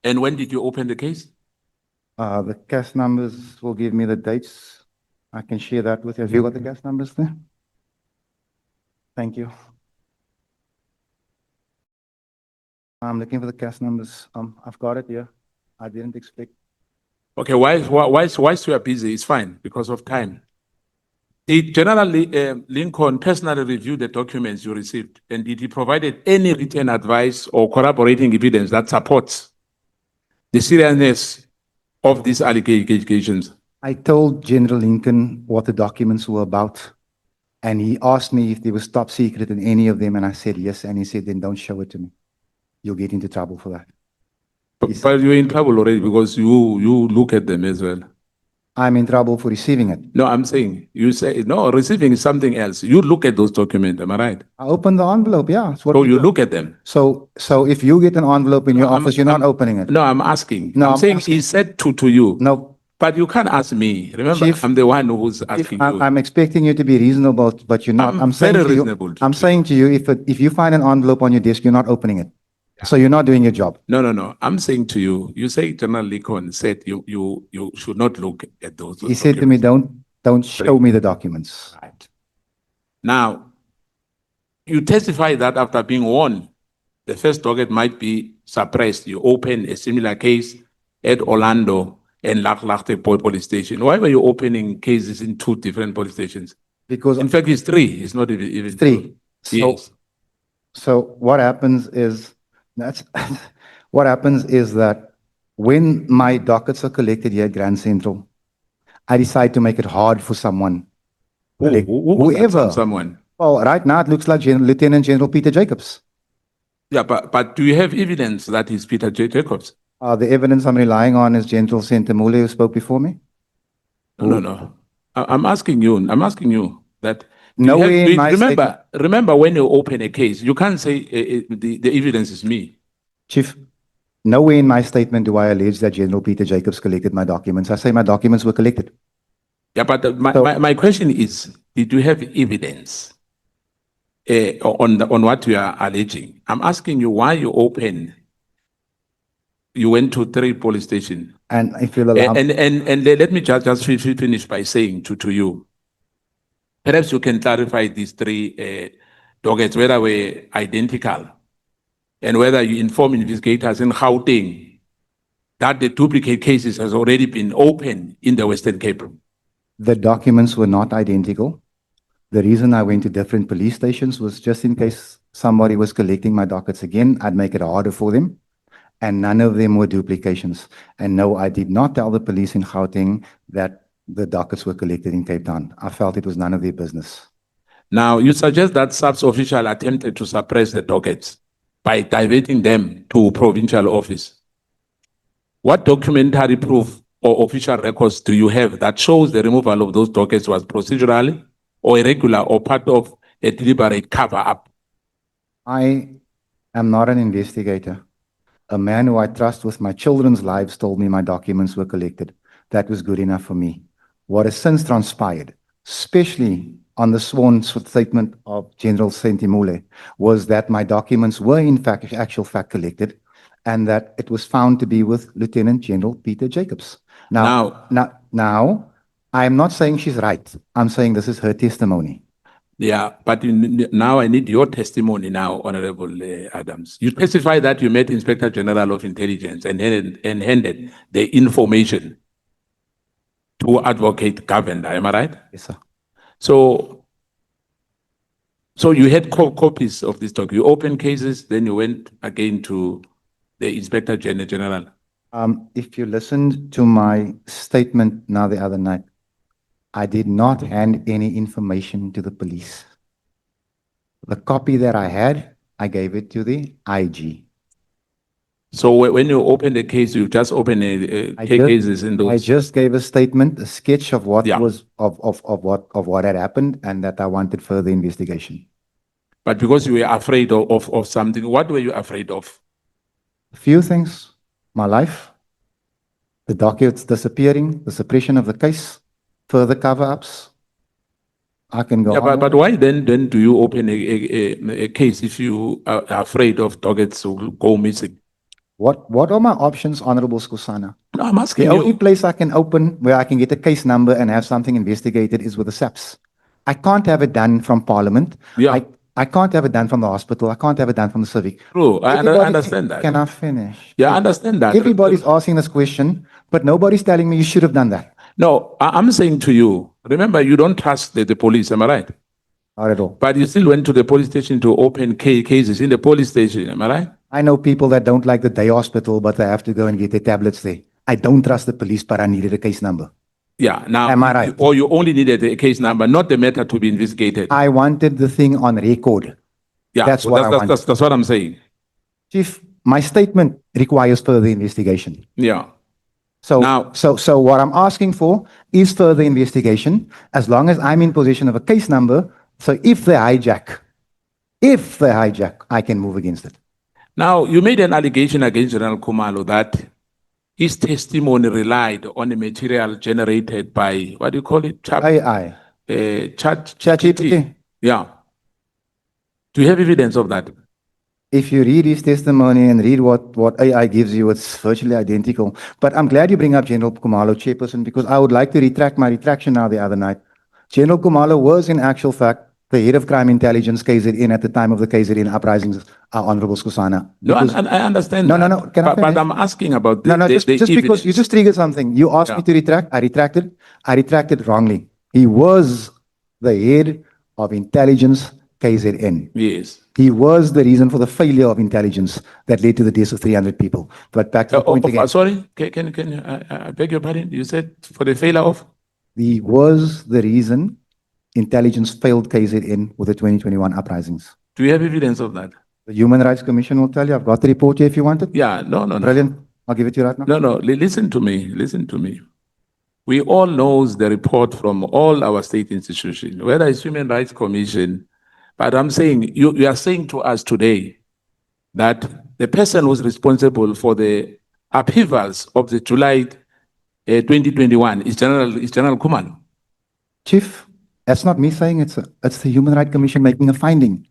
and when did you open the case? The case numbers will give me the dates. I can share that with you. Have you got the case numbers there? Thank you. I'm looking for the case numbers. I've got it here. I didn't expect. Okay, why you are busy? It's fine because of time. Did General Lincoln personally review the documents you received, and did he provided any written advice or corroborating evidence that supports the seriousness of these allegations? I told General Lincoln what the documents were about, and he asked me if there was top secret in any of them, and I said yes, and he said, then don't show it to me. You'll get into trouble for that. But you're in trouble already because you look at them as well. I'm in trouble for receiving it. No, I'm saying, you say, no, receiving is something else. You look at those documents, am I right? I opened the envelope, yeah. It's what So we you do. look at them. So if you get an envelope in your No, office, you're not opening it. No, I'm asking. No, I'm I'm saying asking. he said to you. No, But you can't ask me. Remember, Chief, I'm the one who's if asking I'm, you. I'm expecting you to be reasonable, but you're not. I'm saying very to you, reasonable I'm to saying to you, if you find an envelope on your desk, you're not opening it. So you're not doing your job. No. I'm saying to you, you say General Lincoln said you should not look at those. He said to me, don't show me the documents. Right. Now, you testify that after being warned, the first docket might be suppressed. You open a similar case at Orlando and Laklachte police station. Why were you opening cases in two different police stations? Because In fact, it's three. It's not even three. two. So, Yes. so what happens is what happens is that when my dockets are collected here at Grand Central, I decide to make it hard for someone. Whoever. Someone. Well, right now it looks like Lieutenant General Peter Jacobs. Yeah, but do you have evidence that is Peter J. Jacobs? The evidence I'm relying on is General Sentamule, who spoke before me. No. I'm asking you that. do you Nowhere have- in my remember when you open a case, you can't say the evidence is me. Chief, nowhere in my statement do I allege that General Peter Jacobs collected my documents. I say my documents were collected. Yeah, but So- my question is, did you have evidence on what you are alleging? I'm asking you why you open. You went to 3 police stations. And if you'll allow And let me just finish by saying to you, perhaps you can clarify these 3 dockets, whether were identical and whether you inform investigators in Gauteng that the duplicate cases has already been opened in the Western Cape. the documents were not identical. The reason I went to different police stations was just in case somebody was collecting my dockets again, I'd make it harder for them. And none of them were duplications. And no, I did not tell the police in Gauteng that the dockets were collected in Cape Town. I felt it was none of their business. Now, you suggest that SAPS official attempted to suppress the dockets by diverting them to provincial office. What documentary proof or official records do you have that shows the removal of those dockets was procedural or irregular or part of a deliberate cover-up? I am not an investigator. A man who I trust with my children's lives told me my documents were collected. That was good enough for me. What has since transpired, especially on the sworn statement of General Sentimule, was that my documents were in fact, actual fact collected, and that it was found to be with Lieutenant General Peter Jacobs. Now, I am not saying she's right. I'm saying this is her testimony. Yeah, but now I need your testimony now, Honorable Adams. You testify that you met Inspector General of Intelligence and handed the information to Advocate Governor, am I right? Yes, sir. So you had copies of this document. You opened cases, then you went again to the Inspector General. If you listened to my statement now the other night, I did not hand any information to the police. The copy that I had, I gave it to the IG. So when you open the case, you just open cases in those. I just gave a statement, a sketch of what Yeah. was of what had happened, and that I wanted further investigation. But because you were afraid of something, what were you afraid of? A few things: my life, the documents disappearing, the suppression of the case, further cover-ups. I can go Yeah, on. but why then do you open a case if you are afraid of targets to go missing? What are my options, Honorable Skosana? No, I'm asking The only you. place I can open where I can get a case number and have something investigated is with the SAPS. I can't have it done from Parliament. Yeah. I can't have it done from the hospital. I can't have it done from the civic. True, I Everybody- understand that. Can I finish? Yeah, I understand that. Everybody's asking this question, but nobody's telling me you should have done that. No, I'm saying to you, remember, you don't trust the police, am I right? Not at all. But you still went to the police station to open cases in the police station, am I right? I know people that don't like the day hospital, but they have to go and get their tablets there. I don't trust the police, but I needed a case number. Yeah, now, Am I right? or you only needed a case number, not the matter to be investigated. I wanted the thing on record. Yeah, that's what I want. That's what I'm saying. Chief, my statement requires further investigation. Yeah. So, Now- so what I'm asking for is further investigation, as long as I'm in possession of a case number. So if they hijack, I can move against it. Now, you made an allegation against General Kumalo that his testimony relied on the material generated by, what do you call it? AI. ChatGPT. Yeah. Do you have evidence of that? If you read his testimony and read what AI gives you, it's virtually identical. But I'm glad you bring up General Kumalo, Chairperson, because I would like to retract my retraction now the other night. General Kumalo was in actual fact the head of crime intelligence KZN at the time of the KZN uprisings, Honorable Skosana. No, I understand. No, that. no, no. Can I But finish? I'm asking about No, no, the just because evidence. you just triggered something. You asked me to retract. I retracted. I retracted wrongly. He was the head of intelligence KZN. Yes. He was the reason for the failure of intelligence that led to the deaths of 300 people. But back to the point again. Sorry, can you, I beg your pardon? You said for the failure of? He was the reason intelligence failed KZN with the 2021 uprisings. Do you have evidence of that? The Human Rights Commission will tell you. I've got the report here if you want it. Yeah, no. Brilliant. I'll give it to you right now. No, listen to me. We all knows the report from all our state institutions, whether it's Human Rights Commission, but I'm saying, you are saying to us today that the person who's responsible for the upheavals of the July 2021 is General Kumalo. Chief, that's not me saying it's the Human Rights Commission making a finding.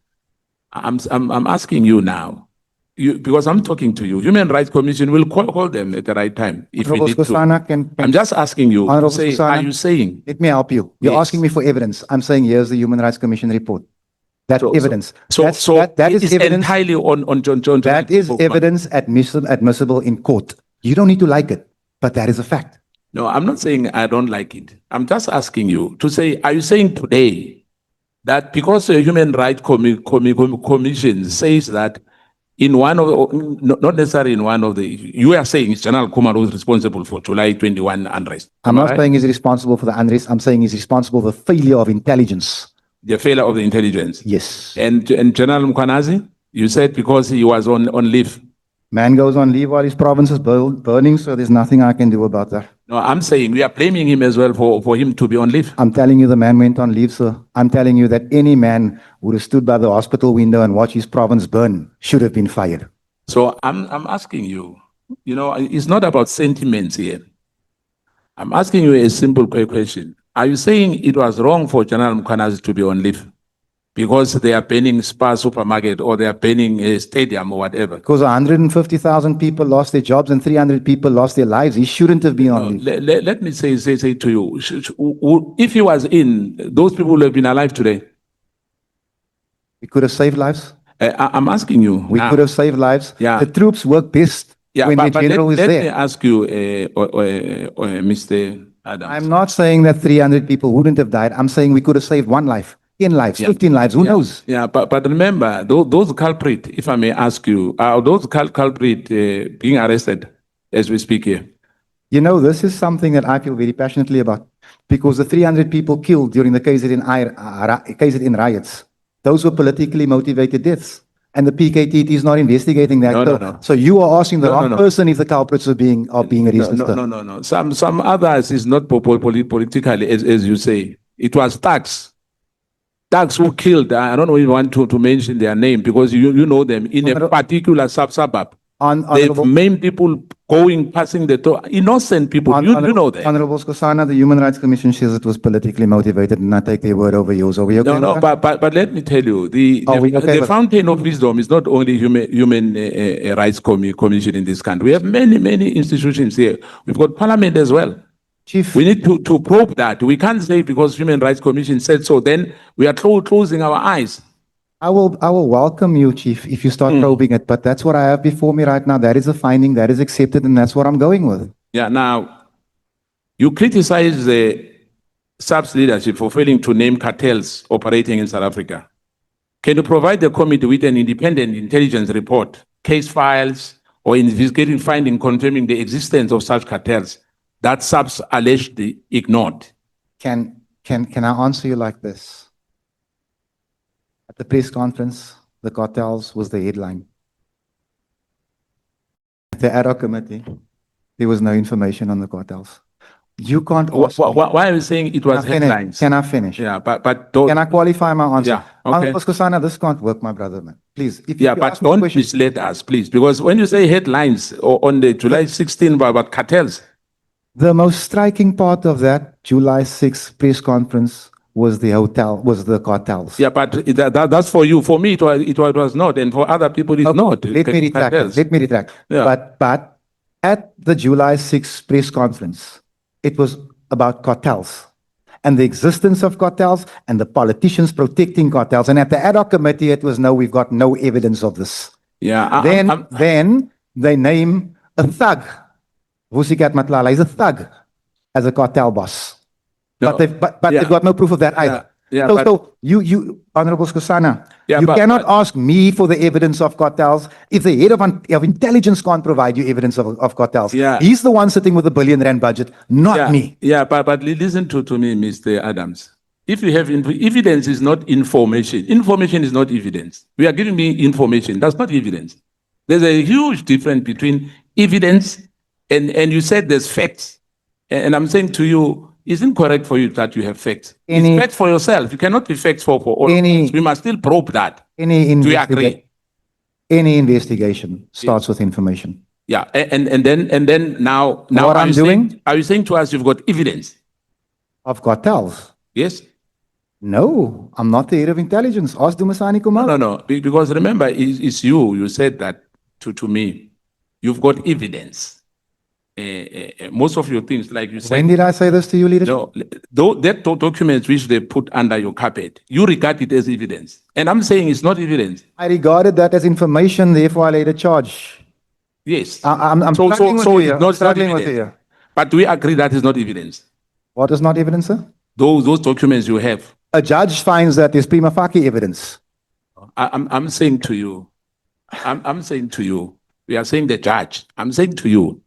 I'm asking you now, because I'm talking to you. Human Rights Commission will call them at the right time if we Honorable need to. Skosana can I'm just asking you. Honorable To say, Skosana, are you saying? let me help you. You're Yes. asking me for evidence. I'm saying here's the Human Rights Commission report. That's So- evidence. So that is it's evidence. entirely on John. That is evidence admissible in court. You don't need to like it, but that is a fact. No, I'm not saying I don't like it. I'm just asking you to say, are you saying today that because the Human Rights Commission says that in one of, not necessarily in one of the, you are saying it's General Kumalo who's responsible for July 21 unrest. I'm Am I not right? saying he's responsible for the unrest. I'm saying he's responsible for the failure of intelligence. The failure of the intelligence. Yes. And General Mkwanazi, you said because he was on leave. Man goes on leave while his province is burning, so there's nothing I can do about that. No, I'm saying we are blaming him as well for him to be on leave. I'm telling you the man went on leave, sir. I'm telling you that any man who would have stood by the hospital window and watched his province burn should have been fired. So I'm asking you, it's not about sentiments here. I'm asking you a simple question. Are you saying it was wrong for General Mkwanazi to be on leave because they are banning Spar supermarket or they are banning a stadium or whatever? Because 150,000 people lost their jobs and 300 people lost their lives. He shouldn't have been on leave. Let me say to you, if he was in, those people would have been alive today. We could have saved lives. I'm asking you. We now. could have saved lives. Yeah. The troops work best when the general is let me there. ask you, Mr. Adams. I'm not saying that 300 people wouldn't have died. I'm saying we could have saved 1 life, 10 lives, 15 lives. Who knows? Yeah, but remember, those culprits, if I may ask you, are those culprits being arrested as we speak here? You know, this is something that I feel very passionately about because the 300 people killed during the KZN riots, those were politically motivated deaths. And the PKTT is not investigating that. No. So you are asking the No, wrong no. person if the culprits are being arrested. No. Some others is not politically, as you say. It was thugs. Thugs who killed, I don't know if you want to mention their name because you know them in a particular suburb. On, They've Honorable, maimed people going, passing the door, innocent people. You know that. Honorable Skosana, the Human Rights Commission says it was politically motivated, and I take their word over yours. Are we okay No, with no, that? but let me tell you, Are we okay the with- fountain of wisdom is not only human rights commission in this country. We have many institutions here. We've got parliament as well. Chief, We need to probe that. We can't say because human rights commission said so, then we are closing our eyes. I will welcome you, Chief, if you start probing it, but that's what I have before me right now. That is a finding, that is accepted, and that's what I'm going with. Yeah, now, you criticize the SAP's leadership for failing to name cartels operating in South Africa. Can you provide the committee with an independent intelligence report, case files, or investigating finding confirming the existence of such cartels that SAP's allegedly ignored? Can I answer you like this? At the press conference, the cartels was the headline. At the ad hoc committee, there was no information on the cartels. You can't ask me. Why are you saying it was Can I finish? headlines? Can I finish? Yeah, but don't, Can I qualify my answer? Yeah, okay. Honorable Skosana, this can't work, my brother, man. Please, if yeah, you but ask me a don't question- mislead us, please, because when you say headlines on the July 16 about cartels, The most striking part of that July 6th press conference was the cartels. yeah, but that's for you. For me, it was not, and for other people, it's not. Let me retract. Cartels. Let me retract. Yeah. But at the July 6th press conference, it was about cartels and the existence of cartels and the politicians protecting cartels. And at the ad hoc committee, it was no, we've got no evidence of this. Yeah, Then they name a thug. Vusikat Matlala is a thug as a cartel boss. No, But they've yeah. got no proof of that either. Yeah, So, but- so you, Honorable Skosana, Yeah, you but- cannot ask me for the evidence of cartels if the head of intelligence can't provide you evidence of cartels. Yeah. He's the one sitting with a R1 billion budget, not yeah, me. Yeah, but listen to me, Mr. Adams. If you have evidence is not information. Information is not evidence. We are giving me information. That's not evidence. There's a huge difference between evidence and you said there's facts. And I'm saying to you, isn't correct for you that you have facts. Any- It's facts for yourself. You cannot be facts for all Any- of us. We must still probe that. Any Do you agree? Any investigation starts with information. Yeah, and then now What are I'm you doing? saying, are you saying to us you've got evidence? Of cartels? Yes? No, I'm not the head of intelligence. Ask Dumasani Kumar. No. Because remember, it's you. You said that to me. You've got evidence. Most of your things, like you said. When did I say this to you, leadership? No, that documents which they put under your carpet, you regard it as evidence. And I'm saying it's not evidence. I regarded that as information, therefore I laid a charge. Yes. I'm So struggling with it's you here. not I'm struggling with evidence. you here. But we agree that is not evidence. What is not evidence, sir? Those documents you have. A judge finds that there's prima facie evidence. I'm saying to you, I'm saying to you, we are saying the judge, I'm saying to you,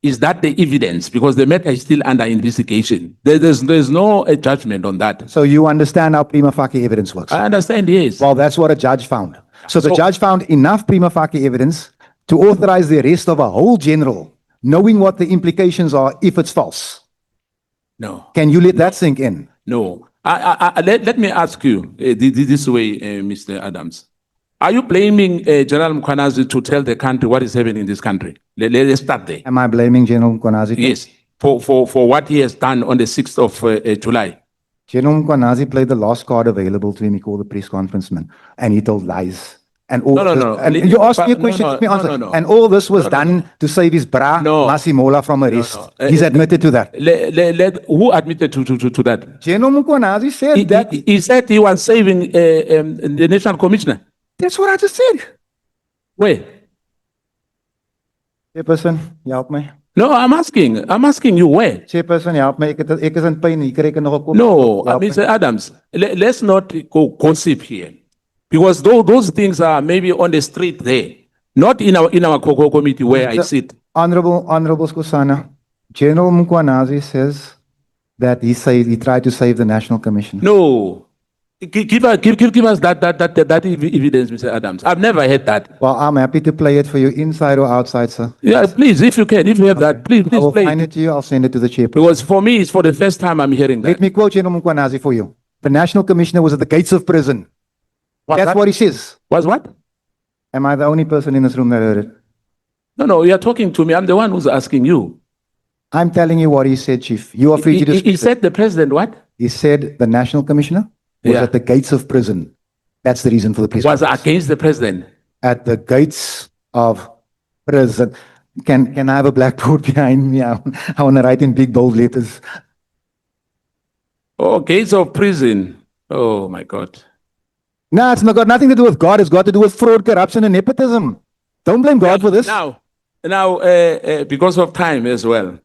is that the evidence? Because the matter is still under investigation. There's no judgment on that. So you understand how prima facie evidence works? I understand, yes. Well, that's what a judge found. So the So- judge found enough prima facie evidence to authorize the arrest of a whole general, knowing what the implications are if it's false. No, Can you let that sink in? no. Let me ask you this way, Mr. Adams. Are you blaming General Mkwanazi to tell the country what is happening in this country? Let's start there. Am I blaming General Mkwanazi? Yes, for what he has done on the 6th of July. General Mkwanazi played the last card available to him. He called the press conference man, and he told lies. And all No. this- And you asked me a But- question, no, let me answer. no. And all this was done to save his bra, No. Masimola, from arrest. no. He's admitted to that. Who admitted to that? General Mkwanazi said that. He said he was saving the national commissioner. That's what I just said. Where? Chairperson, help me. No, I'm asking you where. Chairperson, help me. Ek is in pyn. Hier kry ek nog 'n kop. No, Help me. Mr. Adams, let's not go gossip here. Because those things are maybe on the street there, not in our committee where I sit. Honorable Skosana, General Mkwanazi says that he tried to save the National Commission. No. Give us that evidence, Mr. Adams. I've never heard that. Well, I'm happy to play it for you inside or outside, sir. Yeah, please, if you can, if you have that, please I will play find it. it to you. I'll send it to the chairperson. Because for me, it's for the first time I'm hearing Let that. me quote General Mkwanazi for you. The National Commissioner was at the gates of prison. What's That's that? what he says. Was what? Am I the only person in this room that heard it? No, you are talking to me. I'm the one who's asking you. I'm telling you what he said, Chief. You are free to He dispute it. said the president what? He said the National Commissioner was Yeah. at the gates of prison. That's the reason for the press Was conference. against the president. At the gates of prison. Can I have a blackboard behind me? I want to write in big bold letters. Oh, gates of prison. Oh my God. No, it's not got nothing to do with God. It's got to do with fraud, corruption, and nepotism. Don't blame God for this. Now, because of time as well,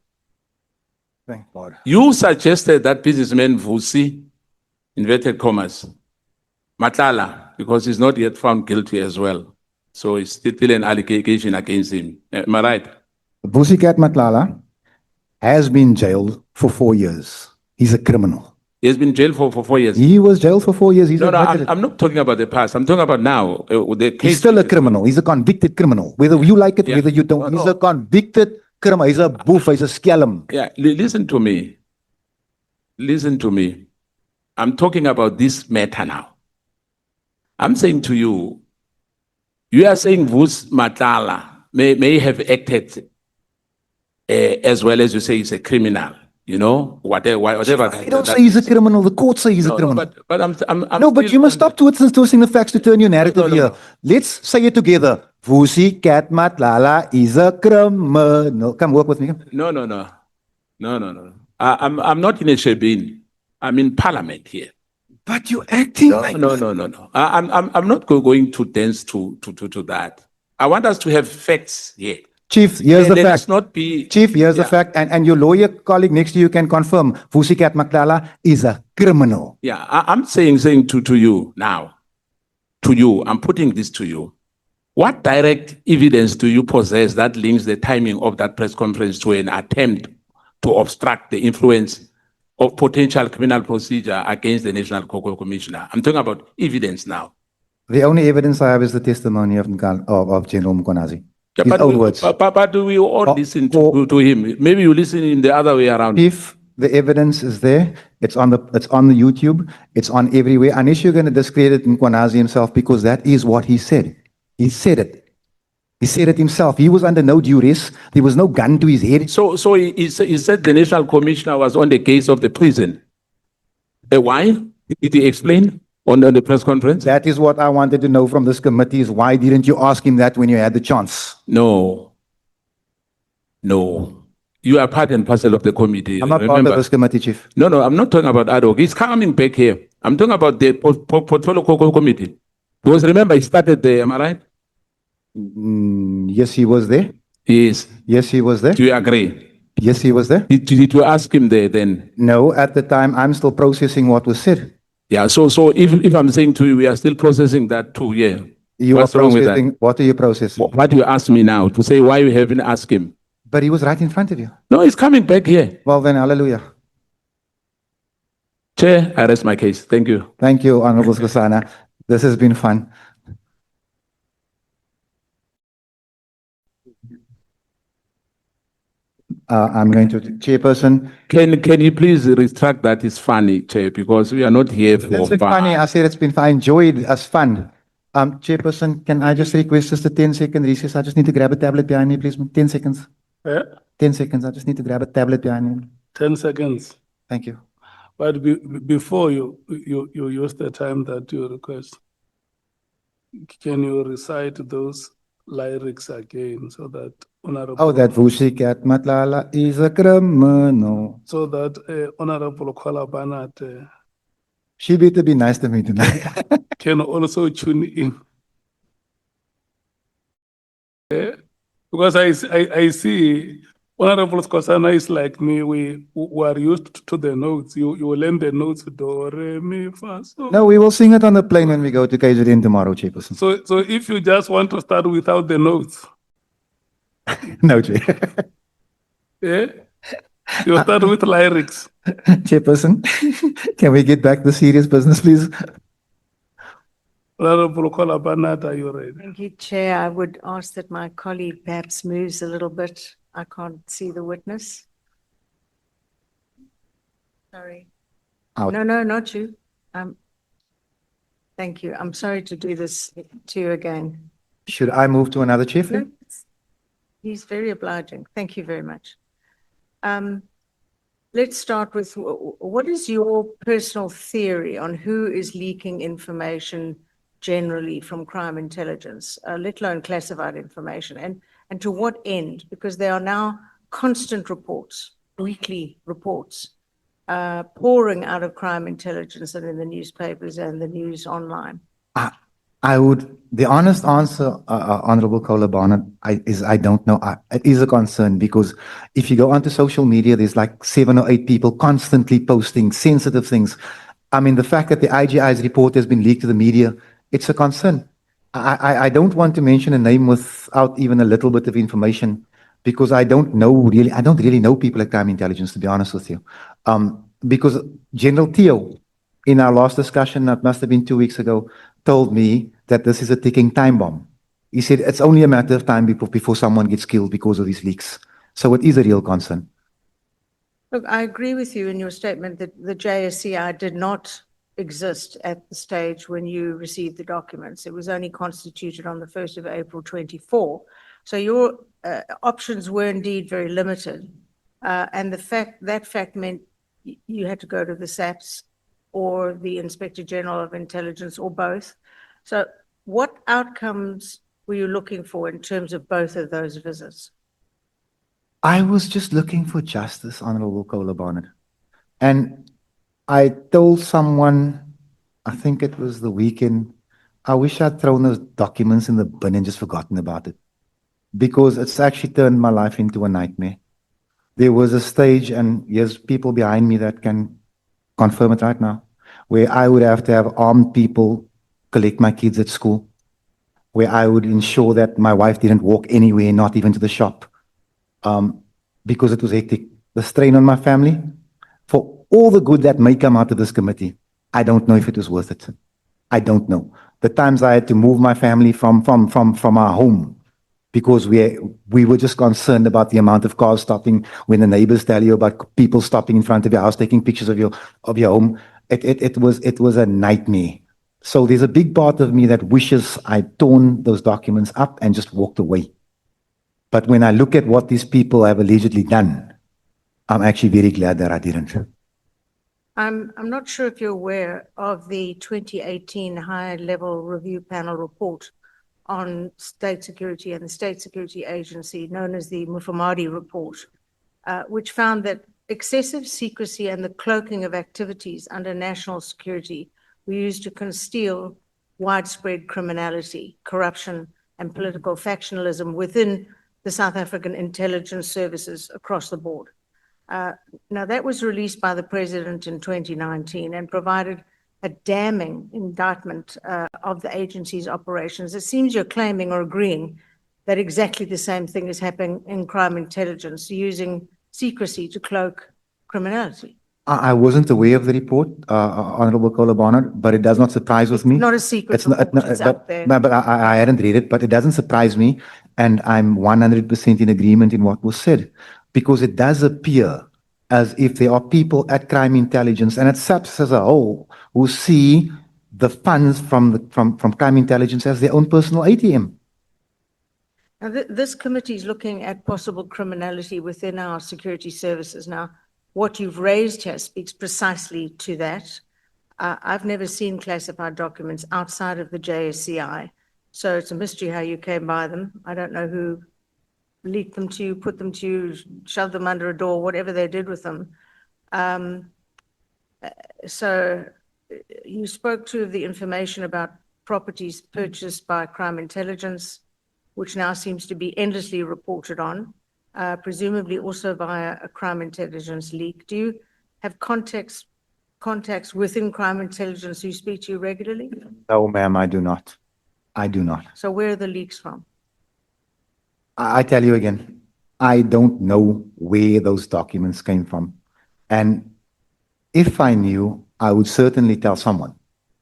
Thank God. you suggested that businessman Vusi, inverted commas, Matlala, because he's not yet found guilty as well. So it's still an allegation against him. Am I right? Vusikat Matlala has been jailed for 4 years. He's a criminal. He has been in jail for 4 years. He was jailed for 4 years. He's admitted it. I'm not talking about the past. I'm talking about now. The case. He's still a criminal. He's a convicted criminal. Whether you like it, Yeah. whether you don't. No, He's no. a convicted criminal. He's a boof. He's a scallum. Yeah, listen to me. Listen to me. I'm talking about this matter now. I'm saying to you, you are saying Vus Matala may have acted as well as you say he's a criminal. You know, whatever. I don't say he's a criminal. The court say he's a criminal. But I'm No, but still you must on stop twisting the facts to turn your narrative No. here. Let's say it together. Vusikat Matlala is a criminal. Come work with me. No. I'm not in a shebeen. I'm in parliament here. But you're acting like No. I'm not going to dance to that. I want us to have facts here. Chief, here's the Let fact. us not be. Chief, here's the Yeah. fact. And your lawyer colleague next to you can confirm. Vusikat Matlala is a criminal. Yeah, I'm saying to you now, to you, I'm putting this to you. What direct evidence do you possess that links the timing of that press conference to an attempt to obstruct the influence of potential criminal procedure against the National Cocoa Commissioner? I'm talking about evidence now. The only evidence I have is the testimony of General Mkonazi. Yeah, His own words. But do we all listen to him? Maybe you listen in the other way around. If the evidence is there, it's on the YouTube, it's on everywhere. Unless you're going to discredit Mkonazi himself, because that is what he said. He said it. He said it himself. He was under no duress. There was no gun to his head. So he said the National Commissioner was on the case of the prison. Why? Did he explain on the press conference? That is what I wanted to know from this committee is why didn't you ask him that when you had the chance? No. You are part and parcel of the committee. I'm not part remember? of this committee, Chief. No, I'm not talking about ad hoc. He's coming back here. I'm talking about the portfolio committee. Because remember, he started there, am I right? Yes, he was there. Yes. Yes, he was there. Do you agree? Yes, he was there. Did you ask him there then? No, at the time, I'm still processing what was said. Yeah, so if I'm saying to you, we are still processing that too, yeah. You What's are wrong with processing, what are you processing? What do you ask me now to say why you haven't asked him? But he was right in front of you. No, he's coming back here. Well then, hallelujah. Chair, I rest my case. Thank you. Thank you, Honorable Skosana. This has been fun. I'm going to, Chairperson. Can you please retract that? It's funny, Chair, because we are not here for It's been fun. funny. I said it's been fun. I enjoyed it as fun. Chairperson, can I just request just a 10-second recess? I just need to grab a tablet behind me, please. 10 seconds. 10 seconds. I just need to grab a tablet behind me. 10 seconds. Thank you. But before you use the time that you request, can you recite those lyrics again so that Honorable... Oh, that Vusikat Matlala is a criminal. So that Honorable Kwalabanat She better be nice to me tonight. can also tune in. Because I see Honorable Skosana is like me. We are used to the notes. You learn the notes do, re, mi, fa, so. No, we will sing it on the plane when we go to KZN tomorrow, Chairperson. So if you just want to start without the notes, No, Chair. you start with lyrics. Chairperson, can we get back to serious business, please? Honorable Kwalabanat, are you ready? Thank you, Chair. I would ask that my colleague perhaps moves a little bit. I can't see the witness. Sorry. Out. No, not you. Thank you. I'm sorry to do this to you again. Should I move to another chief? No, He's very obliging. Thank you very much. Let's start with what is your personal theory on who is leaking information generally from crime intelligence, let alone classified information, and to what end? Because there are now constant reports, weekly reports, pouring out of crime intelligence and in the newspapers and the news online. The honest answer, Honorable Kolobana, is I don't know. It is a concern because if you go onto social media, there's like 7 or 8 people constantly posting sensitive things. I mean, the fact that the IGI's report has been leaked to the media, it's a concern. I don't want to mention a name without even a little bit of information because I don't really know people at crime intelligence, to be honest with you. Because General Theo, in our last discussion, that must have been 2 weeks ago, told me that this is a ticking time bomb. He said it's only a matter of time before someone gets killed because of these leaks. So it is a real concern. Look, I agree with you in your statement that the JSCI did not exist at the stage when you received the documents. It was only constituted on the 1st of April 24. So your options were indeed very limited. And that fact meant you had to go to the SAPS or the Inspector General of Intelligence or both. So what outcomes were you looking for in terms of both of those visits? I was just looking for justice, Honorable Kolobana. And I told someone, I think it was the weekend, I wish I'd thrown those documents in the bin and just forgotten about it. Because it's actually turned my life into a nightmare. There was a stage, and there's people behind me that can confirm it right now, where I would have to have armed people collect my kids at school, where I would ensure that my wife didn't walk anywhere, not even to the shop, because it was hectic. The strain on my family, for all the good that may come out of this committee, I don't know if it was worth it. I don't know. The times I had to move my family from our home because we were just concerned about the amount of cars stopping. When the neighbors tell you about people stopping in front of your house, taking pictures of your home, it was a nightmare. So there's a big part of me that wishes I'd torn those documents up and just walked away. But when I look at what these people have allegedly done, I'm actually very glad that I didn't. I'm not sure if you're aware of the 2018 high-level review panel report on state security and the state security agency known as the Mufamadi report, which found that excessive secrecy and the cloaking of activities under national security were used to conceal widespread criminality, corruption, and political factionalism within the South African intelligence services across the board. Now, that was released by the president in 2019 and provided a damning indictment of the agency's operations. It seems you're claiming or agreeing that exactly the same thing is happening in crime intelligence, using secrecy to cloak criminality. I wasn't aware of the report, Honorable Kolobana, but it does not surprise with me. It's not a secret report, it's out there. But I hadn't read it, but it doesn't surprise me. And I'm 100% in agreement in what was said, because it does appear as if there are people at crime intelligence and at SAPS as a whole who see the funds from crime intelligence as their own personal ATM. Now, this committee is looking at possible criminality within our security services. Now, what you've raised here speaks precisely to that. I've never seen classified documents outside of the JSCI, so it's a mystery how you came by them. I don't know who leaked them to you, put them to you, shoved them under a door, whatever they did with them. So you spoke to the information about properties purchased by crime intelligence, which now seems to be endlessly reported on, presumably also via a crime intelligence leak. Do you have contacts within crime intelligence who speak to you regularly? No, ma'am, I do not. I do not. So where are the leaks from? I tell you again, I don't know where those documents came from. And if I knew, I would certainly tell someone.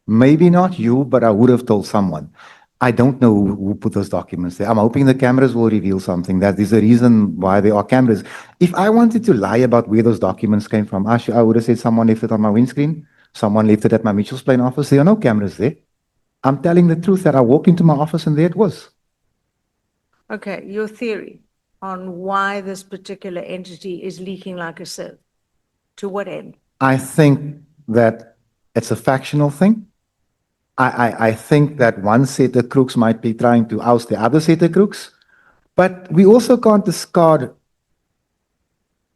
Maybe not you, but I would have told someone. I don't know who put those documents there. I'm hoping the cameras will reveal something. That is the reason why there are cameras. If I wanted to lie about where those documents came from, I would have said someone left it on my windscreen. Someone left it at my Mitchell's Plain office. There are no cameras there. I'm telling the truth that I walked into my office and there it was. Okay, your theory. on why this particular entity is leaking like a sieve? To what end? I think that it's a factional thing. I think that one set of crooks might be trying to oust the other set of crooks, but we also can't discard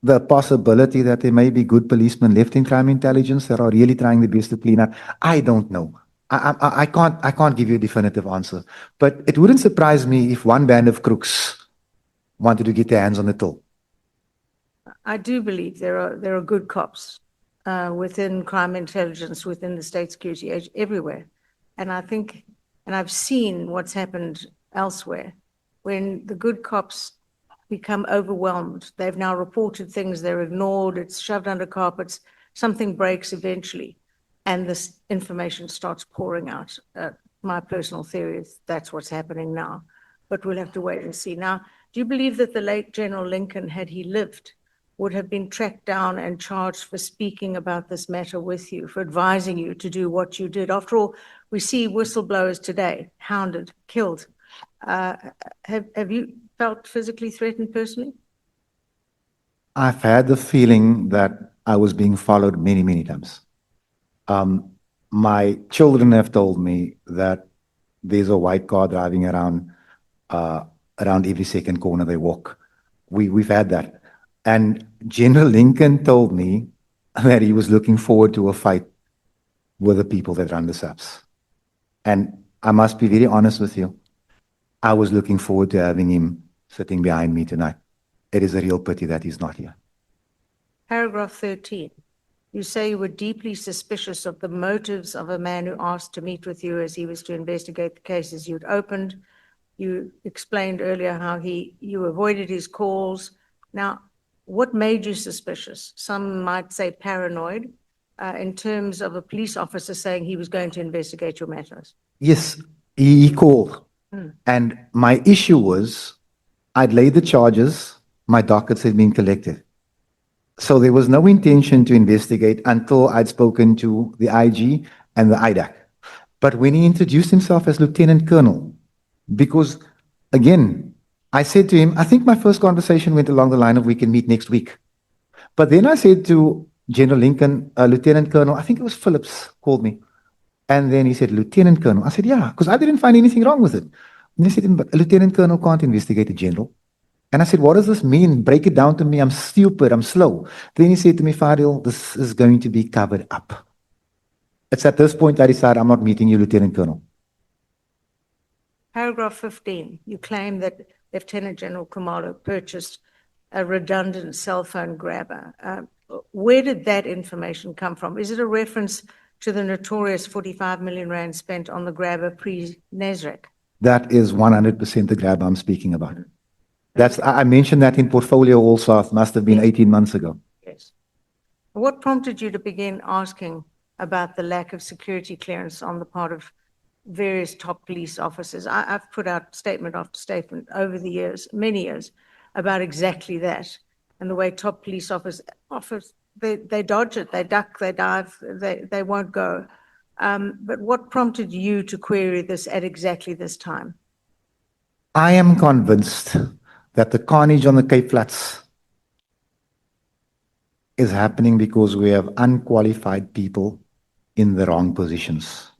the possibility that there may be good policemen left in crime intelligence that are really trying their best to clean up. I don't know. I can't give you a definitive answer, but it wouldn't surprise me if one band of crooks wanted to get their hands on the till. I do believe there are good cops within crime intelligence, within the state security age, everywhere. And I think, and I've seen what's happened elsewhere, when the good cops become overwhelmed, they've now reported things, they're ignored, it's shoved under carpets, something breaks eventually, and this information starts pouring out. My personal theory is that's what's happening now, but we'll have to wait and see. Now, do you believe that the late General Lincoln, had he lived, would have been tracked down and charged for speaking about this matter with you, for advising you to do what you did? After all, we see whistleblowers today hounded, killed. Have you felt physically threatened personally? I've had the feeling that I was being followed many, many times. My children have told me that there's a white car driving around every second corner they walk. We've had that. And General Lincoln told me that he was looking forward to a fight with the people that run the SAPS. And I must be very honest with you. I was looking forward to having him sitting behind me tonight. It is a real pity that he's not here. Paragraph 13. You say you were deeply suspicious of the motives of a man who asked to meet with you as he was to investigate the cases you'd opened. You explained earlier how you avoided his calls. Now, what made you suspicious? Some might say paranoid, in terms of a police officer saying he was going to investigate your matters. Yes, he called. And my issue was, I'd laid the charges, my dockets had been collected. So there was no intention to investigate until I'd spoken to the IG and the IDAC. But when he introduced himself as Lieutenant Colonel, because again, I said to him, I think my first conversation went along the line of we can meet next week. But then I said to General Lincoln, Lieutenant Colonel, I think it was Phillips, called me. And then he said, Lieutenant Colonel. I said, yeah, because I didn't find anything wrong with it. And he said, but a Lieutenant Colonel can't investigate a general. And I said, what does this mean? Break it down to me. I'm stupid. I'm slow. Then he said to me, Fadiel, this is going to be covered up. It's at this point I decided I'm not meeting you, Lieutenant Colonel. Paragraph 15, you claim that Lieutenant General Khumalo purchased a redundant cell phone grabber. Where did that information come from? Is it a reference to the notorious 45 million rand spent on the grabber pre-Nasrec? That is 100% the grab I'm speaking about. I mentioned that in portfolio also. It must have been 18 months ago. Yes. What prompted you to begin asking about the lack of security clearance on the part of various top police officers? I've put out statement after statement over the years, many years, about exactly that, and the way top police officers, they dodge it, they duck, they dive, they won't go. But what prompted you to query this at exactly this time? I am convinced that the carnage on the Cape Flats is happening because we have unqualified people in the wrong positions.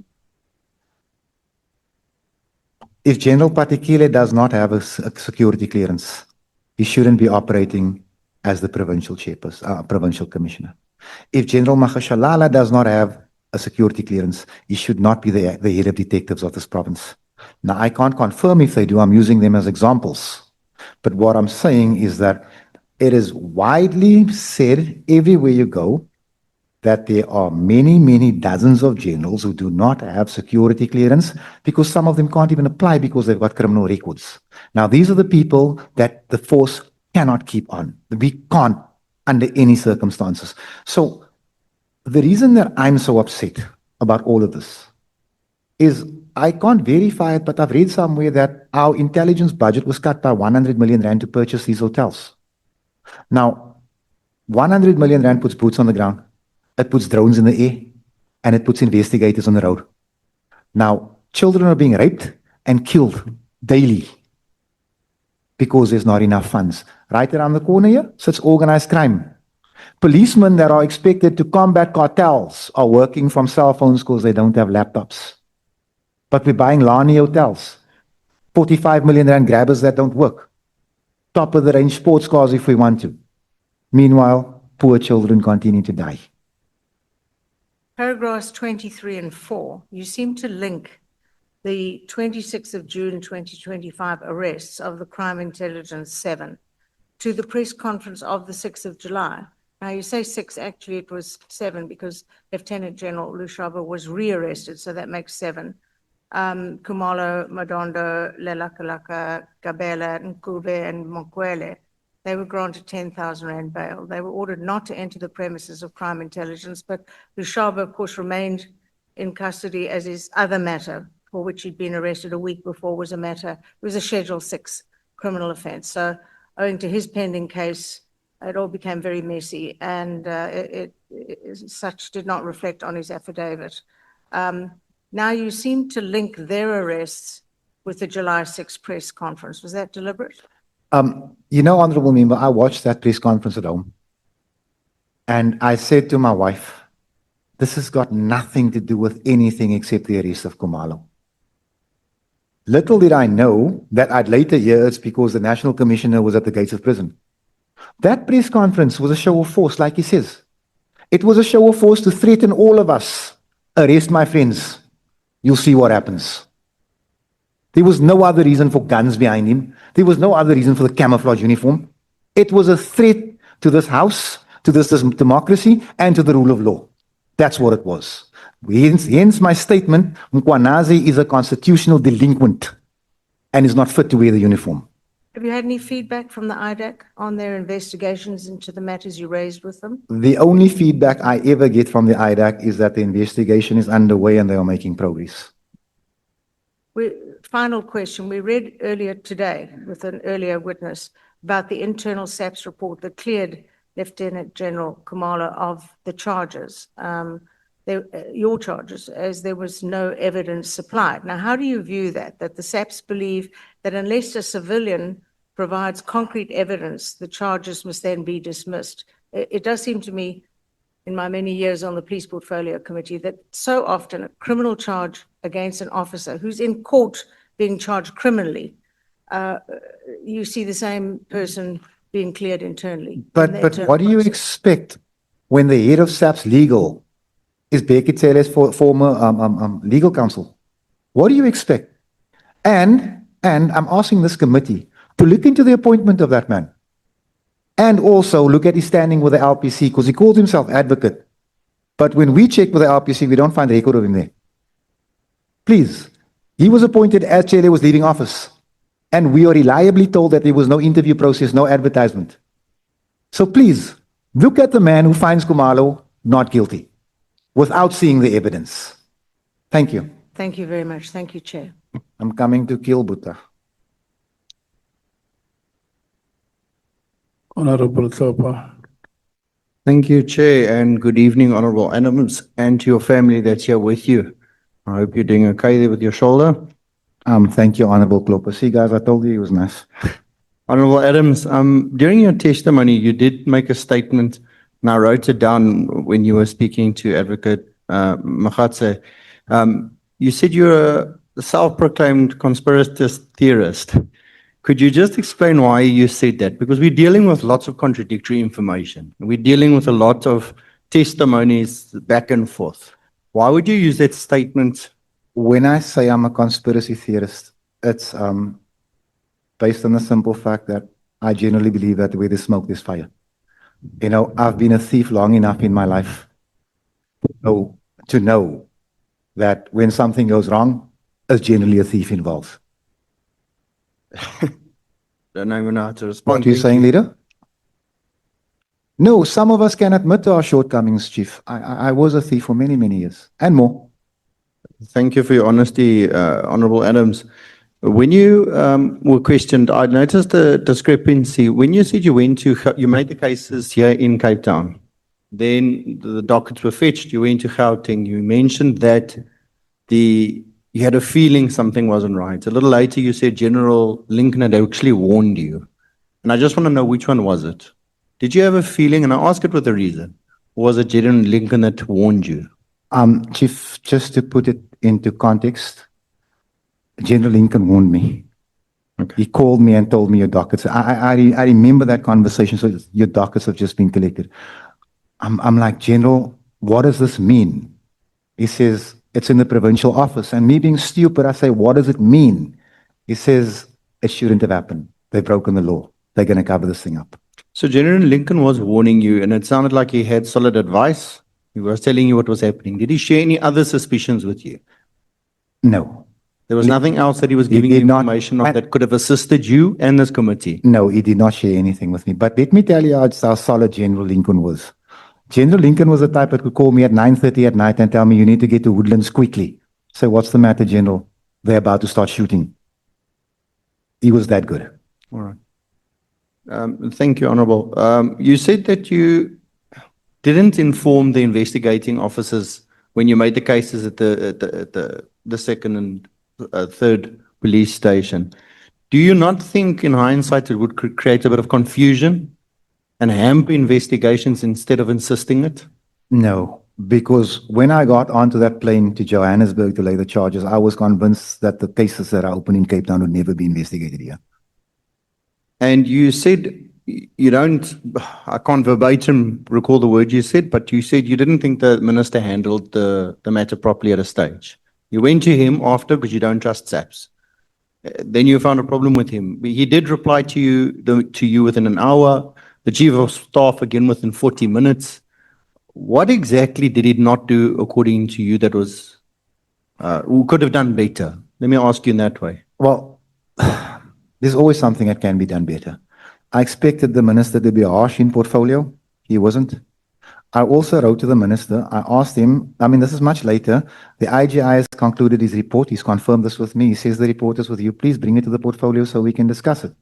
If General Patekile does not have a security clearance, he shouldn't be operating as the provincial chairperson, provincial commissioner. If General Magashalala does not have a security clearance, he should not be the head of detectives of this province. Now, I can't confirm if they do. I'm using them as examples. But what I'm saying is that it is widely said everywhere you go that there are many, many dozens of generals who do not have security clearance because some of them can't even apply because they've got criminal records. Now, these are the people that the force cannot keep on. We can't under any circumstances. So the reason that I'm so upset about all of this is I can't verify it, but I've read somewhere that our intelligence budget was cut by 100 million rand to purchase these hotels. Now, 100 million rand puts boots on the ground. It puts drones in the air, and it puts investigators on the road. Now, children are being raped and killed daily. because there's not enough funds. Right around the corner here sits organized crime. Policemen that are expected to combat cartels are working from cell phones because they don't have laptops. But we're buying Lani hotels, 45 million rand grabbers that don't work. Top of the range sports cars if we want to. Meanwhile, poor children continue to die. Paragraphs 23 and 4, you seem to link the 26th of June 2025 arrests of the Crime Intelligence 7 to the press conference of the 6th of July. Now you say 6, actually it was 7 because Lieutenant General Lushaba was rearrested, so that makes 7. Kumalo, Madondo, Lelakalaka, Gabela, Nkube, and Mokwele, they were granted 10,000 rand bail. They were ordered not to enter the premises of Crime Intelligence, but Lushaba, of course, remained in custody as his other matter, for which he'd been arrested a week before, was it was a Schedule 6 criminal offense. So owing to his pending case, it all became very messy, and such did not reflect on his affidavit. Now you seem to link their arrests with the July 6th press conference. Was that deliberate? You know, Honorable Member, I watched that press conference at home. And I said to my wife, this has got nothing to do with anything except the arrest of Kumalo. Little did I know that I'd later hear it's because the National Commissioner was at the gates of prison. That press conference was a show of force, like he says. It was a show of force to threaten all of us. Arrest my friends. You'll see what happens. There was no other reason for guns behind him. There was no other reason for the camouflage uniform. It was a threat to this house, to this democracy, and to the rule of law. That's what it was. Hence my statement, Mkwanazi is a constitutional delinquent and is not fit to wear the uniform. Have you had any feedback from the IDAC on their investigations into the matters you raised with them? The only feedback I ever get from the IDAC is that the investigation is underway and they are making progress. Final question. We read earlier today with an earlier witness about the internal SAPS report that cleared Lieutenant General Kumalo of the charges, your charges, as there was no evidence supplied. Now, how do you view that the SAPS believe that unless a civilian provides concrete evidence, the charges must then be dismissed? It does seem to me, in my many years on the Police Portfolio Committee, that so often a criminal charge against an officer who's in court being charged criminally, you see the same person being cleared internally. But what do you expect when the head of SAPS legal is Becky Taylor's former legal counsel? What do you expect? And I'm asking this committee to look into the appointment of that man. And also look at his standing with the LPC, because he calls himself advocate. But when we check with the LPC, we don't find a record of him there. Please, he was appointed as Chele was leaving office. And we are reliably told that there was no interview process, no advertisement. So please, look at the man who finds Kumalo not guilty without seeing the evidence. Thank you. Thank you very much. Thank you, Chair. I'm coming to kill Buddha. Honorable Thopa. Thank you, Chair, and good evening, Honorable Adams, and to your family that's here with you. I hope you're doing okay there with your shoulder. Thank you, Honorable Klopper. See, guys, I told you he was nice. Honorable Adams, during your testimony, you did make a statement, and I wrote it down when you were speaking to Advocate Makhatse. You said you're a self-proclaimed conspiracy theorist. Could you just explain why you said that? Because we're dealing with lots of contradictory information. We're dealing with a lot of testimonies back and forth. Why would you use that statement? When I say I'm a conspiracy theorist, it's based on the simple fact that I generally believe that where there's smoke, there's fire. You know, I've been a thief long enough in my life to know that when something goes wrong, there's generally a thief involved. Don't even know how to respond. What are you saying, leader? No, some of us can admit to our shortcomings, Chief. I was a thief for many, many years and more. Thank you for your honesty, Honorable Adams. When you were questioned, I noticed a discrepancy. When you said you made the cases here in Cape Town, then the dockets were fetched, you went to Gauteng, you mentioned that the you had a feeling something wasn't right. A little later, you said General Lincoln had actually warned you. And I just want to know which one was it? Did you have a feeling, and I ask it with a reason, or was it General Lincoln that warned you? Chief, just to put it into context, General Lincoln warned me. Okay. He called me and told me your dockets. I remember that conversation. So your dockets have just been collected. I'm like, General, what does this mean? He says, it's in the provincial office. And me being stupid, I say, what does it mean? He says, it shouldn't have happened. They've broken the law. They're going to cover this thing up. So General Lincoln was warning you, and it sounded like he had solid advice. He was telling you what was happening. Did he share any other suspicions with you? No. There was nothing else that he was giving you information of that could have assisted you and this committee? No, he did not share anything with me. But let me tell you how solid General Lincoln was. General Lincoln was the type that could call me at 9:30 at night and tell me, you need to get to Woodlands quickly. So what's the matter, General? They're about to start shooting. He was that good. All right. Thank you, Honorable. You said that you didn't inform the investigating officers when you made the cases at the second and third police station. Do you not think, in hindsight, it would create a bit of confusion and hamper investigations instead of insisting it? No, because when I got onto that plane to Johannesburg to lay the charges, I was convinced that the cases that are open in Cape Town would never be investigated here. And you said you don't, I can't verbatim recall the word you said, but you said you didn't think the minister handled the matter properly at a stage. You went to him after because you don't trust SAPS. Then you found a problem with him. He did reply to you within an hour, the chief of staff again within 40 minutes. What exactly did he not do according to you that was, who could have done better? Let me ask you in that way. Well, there's always something that can be done better. I expected the minister to be harsh in portfolio. He wasn't. I also wrote to the minister. I asked him, I mean, this is much later. The IGI has concluded his report. He's confirmed this with me. He says the report is with you. Please bring it to the portfolio so we can discuss it.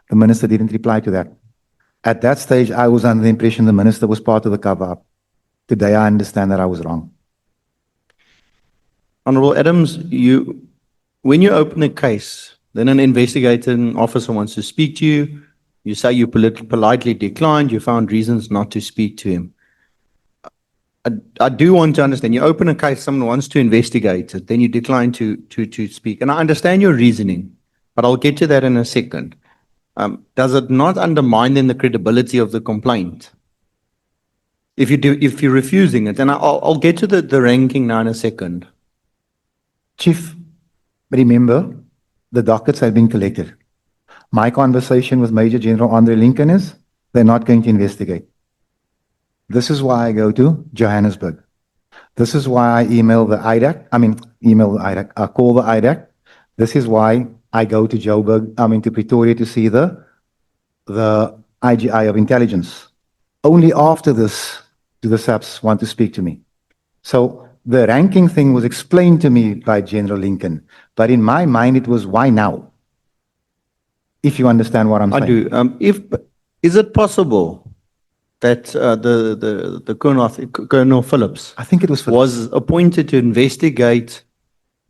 The minister didn't reply to that. At that stage, I was under the impression the minister was part of the cover-up. Today, I understand that I was wrong. Honorable Adams, when you open a case, then an investigating officer wants to speak to you. You say you politely declined. You found reasons not to speak to him. I do want to understand. You open a case, someone wants to investigate it, then you decline to speak. And I understand your reasoning, but I'll get to that in a second. Does it not undermine then the credibility of the complaint? If you're refusing it, and I'll get to the ranking now in a second. Chief, remember, the dockets have been collected. My conversation with Major General Andre Lincoln is, they're not going to investigate. This is why I go to Johannesburg. This is why I email the IDAC. I call the IDAC. This is why I go to to Pretoria to see the IGI of intelligence. Only after this do the SAPs want to speak to me. So the ranking thing was explained to me by General Lincoln, but in my mind it was, why now? If you understand what I'm saying. I do. Is it possible that the Colonel Phillips, I think it was Phillips, was appointed to investigate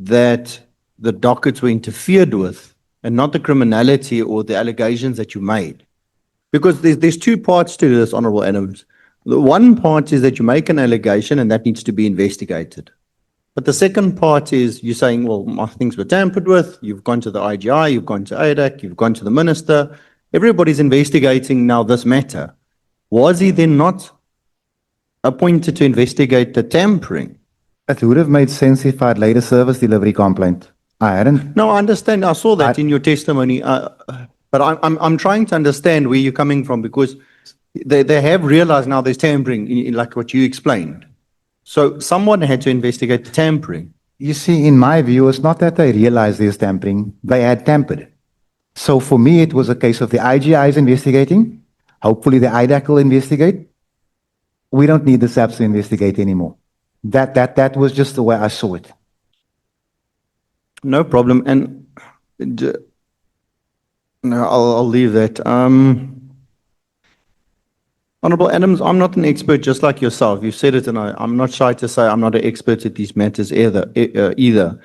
that the dockets were interfered with and not the criminality or the allegations that you made? Because there's two parts to this, Honorable Adams. The one part is that you make an allegation and that needs to be investigated. But the second part is you're saying, well, my things were tampered with. You've gone to the IGI, you've gone to ADAC, you've gone to the minister. Everybody's investigating now this matter. Was he then not appointed to investigate the tampering? It would have made sense if I'd laid a service delivery complaint. I hadn't. No, I understand. I saw that in your testimony. But I'm trying to understand where you're coming from, because they have realized now there's tampering, like what you explained. So someone had to investigate the tampering. You see, in my view, it's not that they realized there's tampering. They had tampered. So for me, it was a case of the IGI is investigating. Hopefully the IDAC will investigate. We don't need the SAPs to investigate anymore. That was just the way I saw it. No problem. And no, I'll leave that. Honorable Adams, I'm not an expert just like yourself. You've said it, and I'm not shy to say I'm not an expert at these matters either.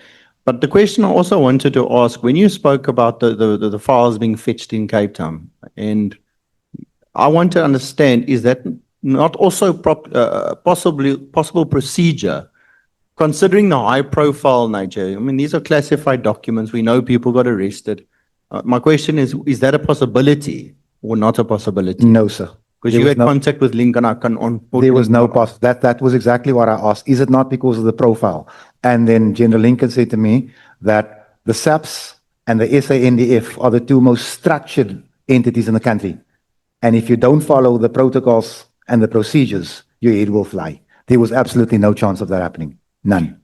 But the question I also wanted to ask, when you spoke about the files being fetched in Cape Town, and I want to understand, is that not also possible procedure, considering the high profile nature? I mean, these are classified documents. We know people got arrested. My question is that a possibility or not a possibility? No, sir. Because There you was had no- contact with Lincoln on. There was no that was exactly what I asked. Is it not because of the profile? And then General Lincoln said to me that the SAPS and the SANDF are the two most structured entities in the country. And if you don't follow the protocols and the procedures, your head will fly. There was absolutely no chance of that happening. None.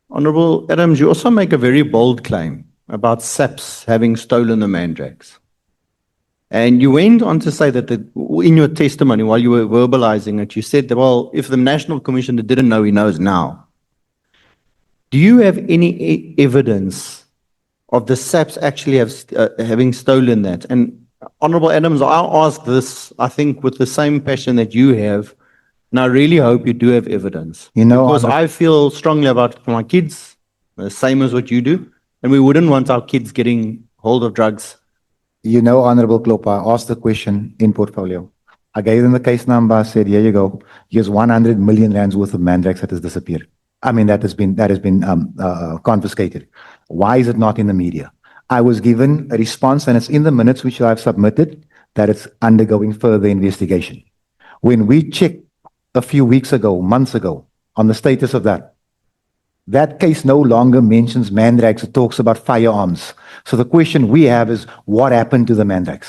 Honorable Adams, you also make a very bold claim about SAPS having stolen the mandrakes. And you went on to say that in your testimony, while you were verbalizing it, you said that, well, if the National Commissioner didn't know, he knows now. Do you have any evidence of the SAPS actually having stolen that? And Honorable Adams, I'll ask this, I think, with the same passion that you have, and I really hope you do have evidence. You know, because I feel strongly about my kids, the same as what you do, and we wouldn't want our kids getting hold of drugs. You know, Honorable Klop, I asked the question in portfolio. I gave them the case number. I said, here you go. Here's 100 million rands worth of mandrakes that has disappeared. I mean, that has been confiscated. Why is it not in the media? I was given a response, and it's in the minutes which I've submitted, that it's undergoing further investigation. When we checked a few weeks ago, months ago, on the status of that case no longer mentions mandrakes. It talks about firearms. So the question we have is, what happened to the mandrakes?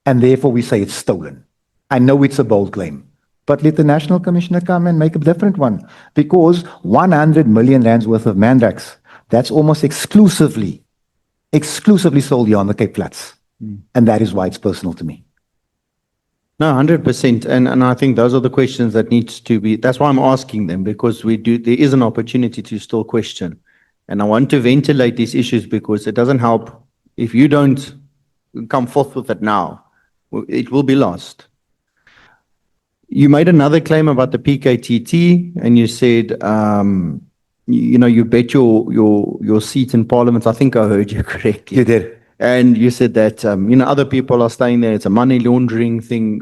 And therefore we say it's stolen. I know it's a bold claim, but let the National Commissioner come and make a different one, because 100 million rands worth of mandrakes, that's almost exclusively sold here on the Cape Flats. And that is why it's personal to me. No, 100%. And I think those are the questions that needs to be, that's why I'm asking them, because there is an opportunity to still question. And I want to ventilate these issues because it doesn't help if you don't come forth with it now, it will be lost. You made another claim about the PKTT and you said, you bet your seat in Parliament. I think I heard you correctly. You did. And you said that, other people are staying there. It's a money laundering thing.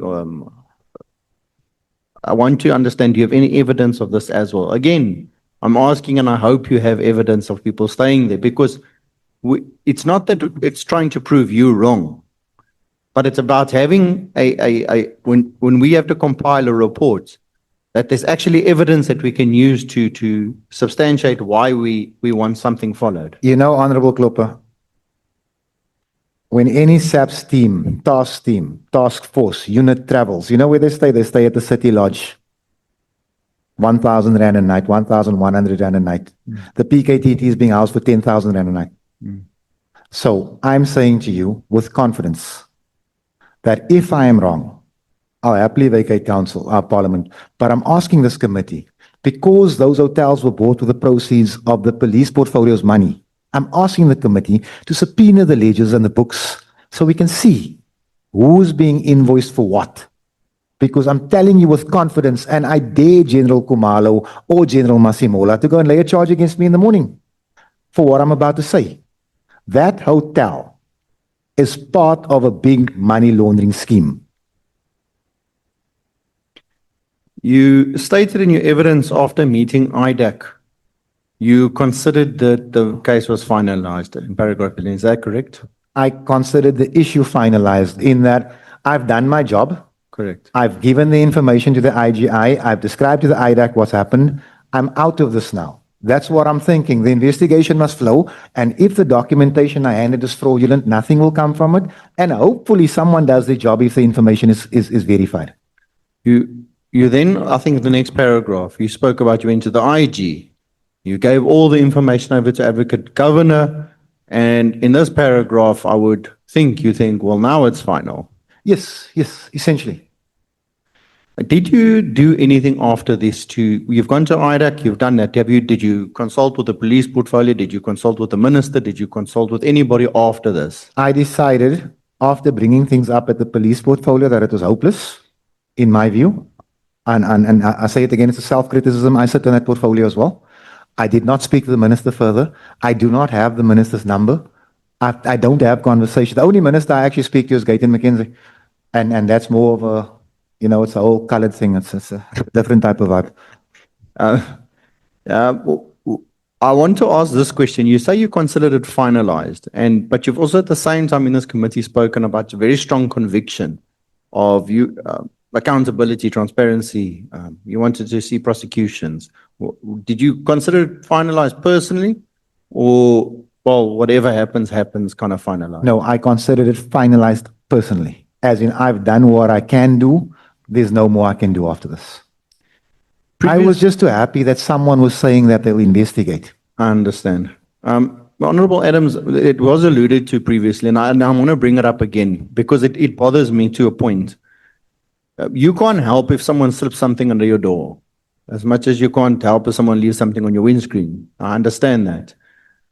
I want to understand, do you have any evidence of this as well? Again, I'm asking, and I hope you have evidence of people staying there, because it's not that it's trying to prove you wrong, but it's about having when we have to compile a report, that there's actually evidence that we can use to substantiate why we want something followed. You know, Honorable Klopper, when any SAPS team, task force, unit travels, you know where they stay? They stay at the City Lodge. 1,000 rand a night, 1,100 rand a night. The PKTT is being housed for 10,000 rand a night. So I'm saying to you with confidence that if I am wrong, I'll happily vacate council, our parliament. But I'm asking this committee, because those hotels were bought with the proceeds of the police portfolio's money, I'm asking the committee to subpoena the ledgers and the books so we can see who's being invoiced for what. Because I'm telling you with confidence, and I dare General Khumalo or General Masimola to go and lay a charge against me in the morning for what I'm about to say. That hotel is part of a big money laundering scheme. You stated in your evidence after meeting IDAC, you considered that the case was finalized in paragraph 11. Is that correct? I considered the issue finalized in that I've done my job. Correct. I've given the information to the IGI. I've described to the IDAC what's happened. I'm out of this now. That's what I'm thinking. The investigation must flow. And if the documentation I handed is fraudulent, nothing will come from it. And hopefully someone does their job if the information is verified. You then, I think the next paragraph, you spoke about you went to the IG. You gave all the information over to Advocate Governor. And in this paragraph, I would think, you think, well, now it's final. Yes, essentially. Did you do anything after this you've gone to IDAC, you've done that. Did you consult with the police portfolio? Did you consult with the minister? Did you consult with anybody after this? I decided after bringing things up at the police portfolio that it was hopeless, in my view. And I say it again, it's a self-criticism. I sit on that portfolio as well. I did not speak to the minister further. I do not have the minister's number. I don't have conversation. The only minister I actually speak to is Gayton McKenzie. And that's more of a, it's a whole colored thing. It's a different type of vibe. I want to ask this question. You say you considered it finalized, but you've also at the same time in this committee spoken about a very strong conviction of you, accountability, transparency. You wanted to see prosecutions. Did you consider it finalized personally, or, well, whatever happens, happens kind of finalized? No, I considered it finalized personally. As in, I've done what I can do. There's no more I can do after this. I was just too happy that someone was saying that they'll investigate. I understand. Honorable Adams, it was alluded to previously, and I want to bring it up again because it bothers me to a point. You can't help if someone slips something under your door, as much as you can't help if someone leaves something on your windscreen. I understand that.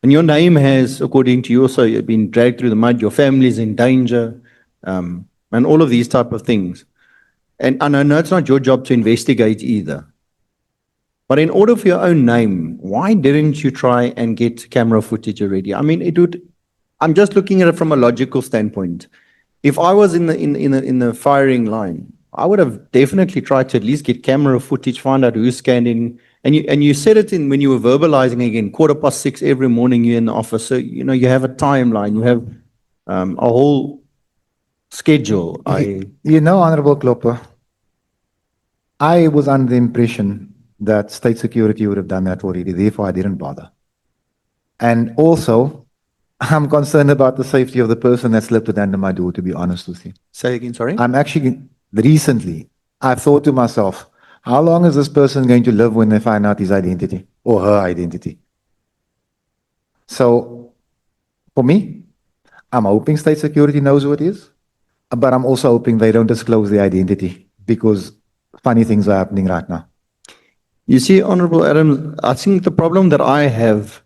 And your name has, according to you, also been dragged through the mud. Your family's in danger, and all of these type of things. And I know it's not your job to investigate either. But in order for your own name, why didn't you try and get camera footage already? I mean, I'm just looking at it from a logical standpoint. If I was in the firing line, I would have definitely tried to at least get camera footage, find out who's scanning. And you said it when you were verbalizing again, 6:15 every morning you're in the office. So, you have a timeline, you have a whole schedule. Honorable Klopper, I was under the impression that state security would have done that already. Therefore, I didn't bother. And also, I'm concerned about the safety of the person that slipped it under my door, to be honest with you. Say again, sorry? Recently, I've thought to myself, how long is this person going to live when they find out his identity or her identity? So, for me, I'm hoping state security knows who it is, but I'm also hoping they don't disclose the identity because funny things are happening right now. You see, Honorable Adams, I think the problem that I have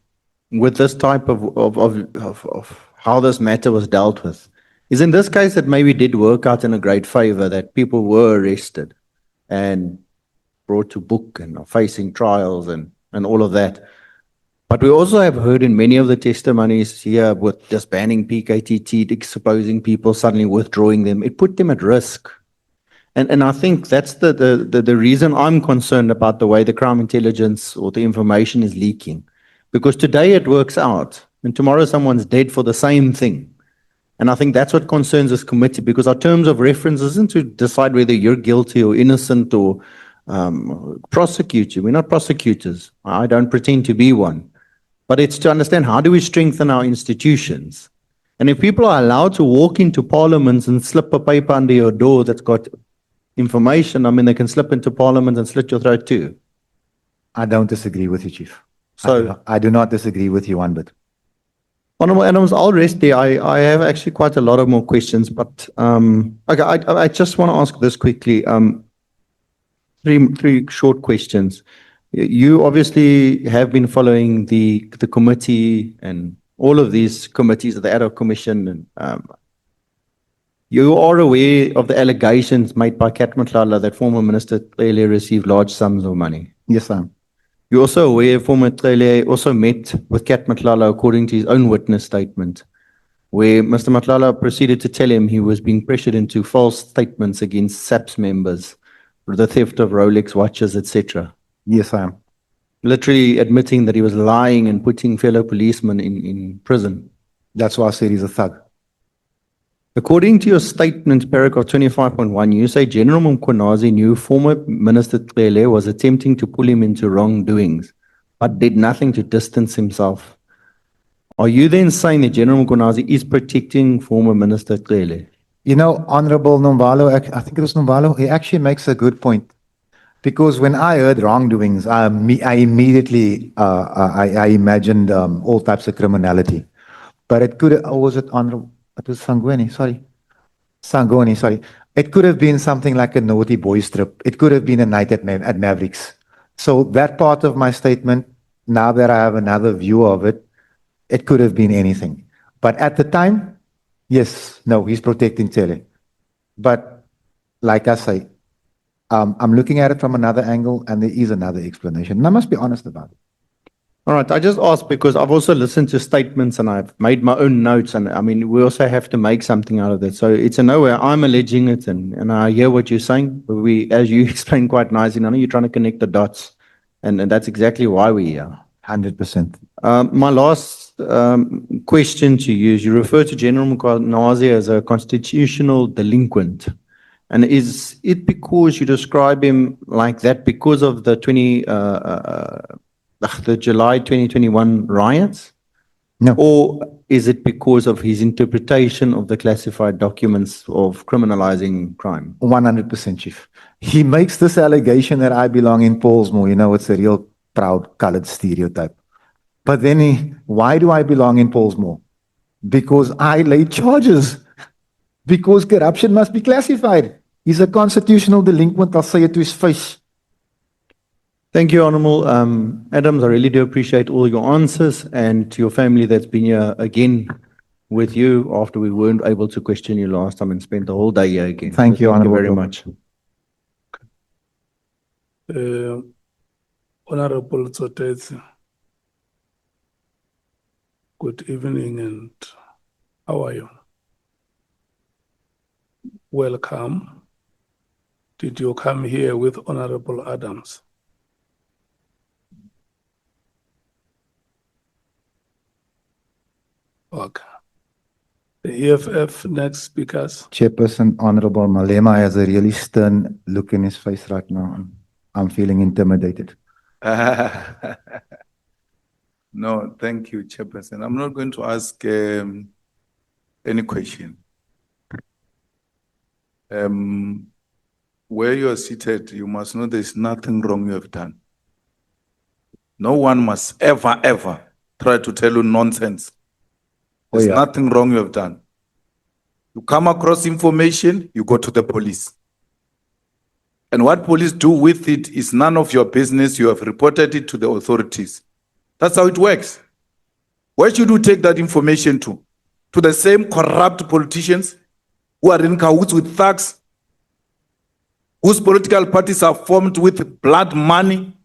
with this type of how this matter was dealt with is in this case it maybe did work out in a great favor that people were arrested and brought to book and are facing trials and all of that. But we also have heard in many of the testimonies here with just banning PKTT, exposing people, suddenly withdrawing them, it put them at risk. And I think that's the reason I'm concerned about the way the crime intelligence or the information is leaking. Because today it works out, and tomorrow someone's dead for the same thing. And I think that's what concerns this committee, because our terms of reference isn't to decide whether you're guilty or innocent or prosecute you. We're not prosecutors. I don't pretend to be one. But it's to understand how do we strengthen our institutions. And if people are allowed to walk into parliaments and slip a paper under your door that's got information, I mean, they can slip into parliament and slit your throat too. I don't disagree with you, Chief. So I do not disagree with you one bit. Honorable Adams, I'll rest there. I have actually quite a lot of more questions, but okay, I just want to ask this quickly. Three short questions. You obviously have been following the committee and all of these committees, the ad hoc commission, and you are aware of the allegations made by Kat Matlala that former Minister Cele received large sums of money. Yes, I am. You're also aware former Cele also met with Kat Matlala according to his own witness statement, where Mr. Matlala proceeded to tell him he was being pressured into false statements against SAPS members for the theft of Rolex watches, etc. Yes, I am. Literally admitting that he was lying and putting fellow policemen in prison. That's why I said he's a thug. According to your statement, paragraph 25.1, you say General Mkhwanazi knew former Minister Cele was attempting to pull him into wrongdoings, but did nothing to distance himself. Are you then saying that General Mkhwanazi is protecting former Minister Cele? Honorable Nomvalo, I think it was Nomvalo, he actually makes a good point. Because when I heard wrongdoings, I immediately I imagined all types of criminality. But it could, or was it Honorable? It was Sangweni, sorry. Sangoni, sorry. It could have been something like a naughty boys trip. It could have been a night at Mavericks. So that part of my statement, now that I have another view of it, it could have been anything. But at the time, yes, no, he's protecting Cele. But like I say, I'm looking at it from another angle and there is another explanation. And I must be honest about it. All right, I just asked because I've also listened to statements and I've made my own notes, and I mean, we also have to make something out of it. So it's a nowhere, I'm alleging it, and I hear what you're saying, but we, as you explained quite nicely, I know you're trying to connect the dots, and that's exactly why we're here. 100%. My last question to you is, you refer to General Mkhwanazi as a constitutional delinquent. And is it because you describe him like that because of the the July 2021 riots? No. Or is it because of his interpretation of the classified documents of criminalizing crime? 100%, Chief. He makes this allegation that I belong in Paulsmoor. You know, it's a real proud colored stereotype. But then why do I belong in Paulsmoor? Because I laid charges. Because corruption must be classified. He's a constitutional delinquent, I'll say it to his face. Thank you, Honorable Adams. I really do appreciate all your answers, and to your family that's been here again with you after we weren't able to question you last time and spent the whole day here again. Thank you, Honorable very Governor. much. Honorable Tsotetse, good evening and how are you? Welcome. Did you come here with Honorable Adams? Okay. The EFF next speakers. Chairperson, Honorable Malema has a really stern look in his face right now. I'm feeling intimidated. No, thank you, Chairperson. I'm not going to ask any question. Where you are seated, you must know there's nothing wrong you have done. No one must ever, ever try to tell you nonsense. There's nothing wrong you have done. You come across information, you go to the police. And what police do with it is none of your business. You have reported it to the authorities. That's how it works. Where should you take that information to? To the same corrupt politicians who are in cahoots with thugs, whose political parties are formed with blood money,